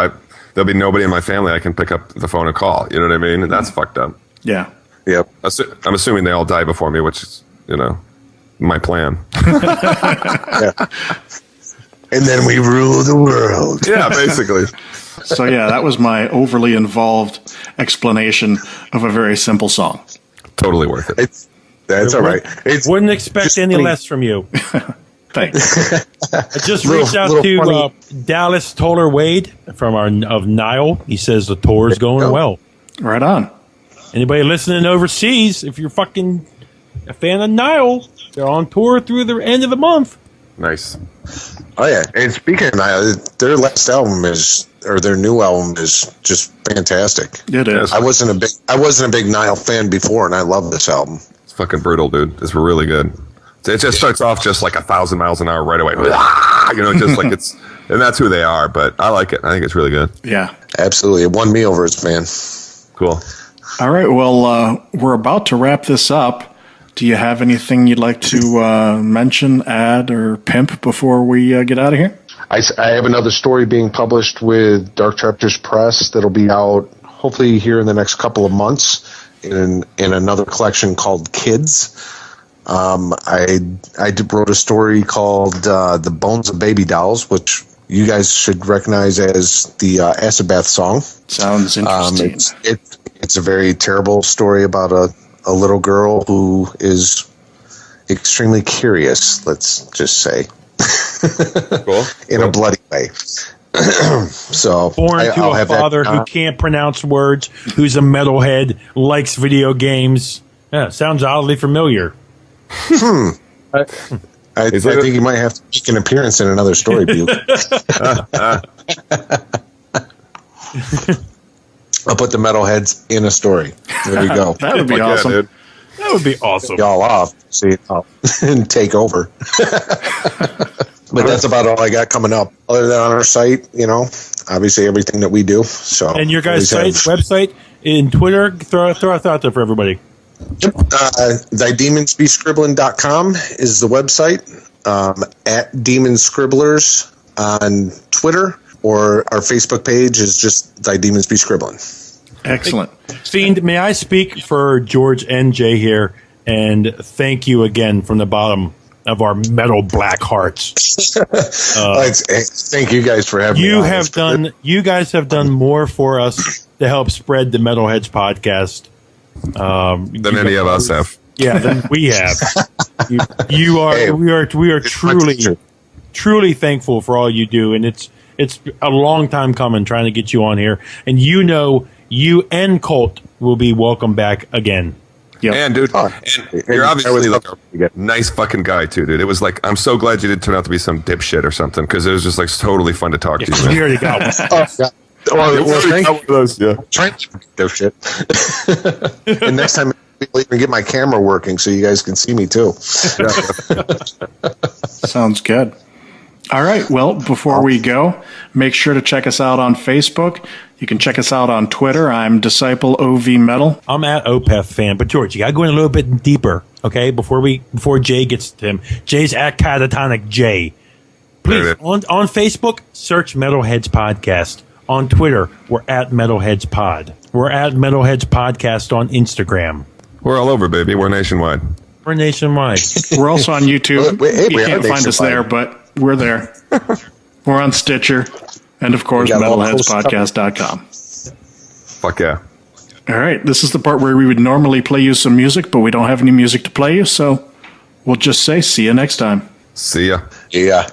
there'll be nobody in my family I can pick up the phone and call. You know what I mean? And that's fucked up. Yeah. Yep. I'm assuming they all die before me, which is, you know, my plan. Yeah. And then we rule the world. Yeah, basically. So yeah, that was my overly involved explanation of a very simple song. Totally worth it. That's all right. Wouldn't expect any less from you. Thanks. I just reached out to Dallas Toller Wade of Nile. He says the tour is going well. Right on. Anybody listening overseas, if you're fucking a fan of Nile, they're on tour through the end of the month. Nice. Oh yeah, and speaking of Nile, their new album is just fantastic. It is. I wasn't a big Nile fan before, and I love this album. It's fucking brutal, dude. It's really good. It just starts off just like 1,000 miles an hour right away. You know, just like it's, and that's who they are. But I like it. I think it's really good. Yeah, absolutely. It won me over as a fan. Cool. All right. Well, we're about to wrap this up. Do you have anything you'd like to mention, add, or pimp before we get out of here? I have another story being published with Dark Chapters Press that'll be out hopefully here in the next couple of months in another collection called Kids. I wrote a story called The Bones of Baby Dolls, which you guys should recognize as the Acid Bath song. Sounds interesting. It's a very terrible story about a little girl who is extremely curious, let's just say. Cool. In a bloody way. So Born to I'll a have father that, who can't pronounce words, who's a metalhead, likes video games. Yeah, sounds oddly familiar. I think you might have to make an appearance in another story, Buke. I'll put the metalheads in a story. There you go. That would be awesome. dude. That would be awesome. Y'all off, see, and take over. But that's about all I got coming up. Other than on our site, obviously everything that we do. So, And your guys' website, in Twitter, throw it out there for everybody. Thy Demons Be Scribblin.com is the website. At Demons Scribblers on Twitter, or our Facebook page is just Thy Demons Be Scribblin. Excellent. Fiend, may I speak for George and Jay here and thank you again from the bottom of our metal black hearts. Thank you guys for having me. You guys have done more for us to help spread the Metalheads podcast Than any of us have. Yeah, than we have. We are truly thankful for all you do, and it's a long time coming trying to get you on here, and you and Colt will be welcome back again. Yep. And dude, you're obviously like a nice fucking guy too, dude. It was like, I'm so glad you didn't turn out to be some dipshit or something, because it was just like totally fun to talk to you. We already got one. Well, thank you. Those, yeah. Trying to dipshit. And next time, I'll even get my camera working so you guys can see me too. Sounds good. All right. Well, before we go, make sure to check us out on Facebook. You can check us out on Twitter. I'm Disciple OV Metal. I'm at Opeth fan, but George, you got to go in a little bit deeper, okay? Before Jay gets to him, Jay's at Catatonic J. Please on Facebook, search Metalheads Podcast. On Twitter, we're at Metalheads Pod. We're at Metalheads Podcast on Instagram. We're all over, baby. We're nationwide. We're nationwide. We're also on YouTube. We You can't find us there, but we're there. We're on Stitcher. And, of course, metalheadspodcast.com. Fuck yeah. All right. This is the part where we would normally play you some music, but we don't have any music to play you, so we'll just say see you next time. See ya. Yeah.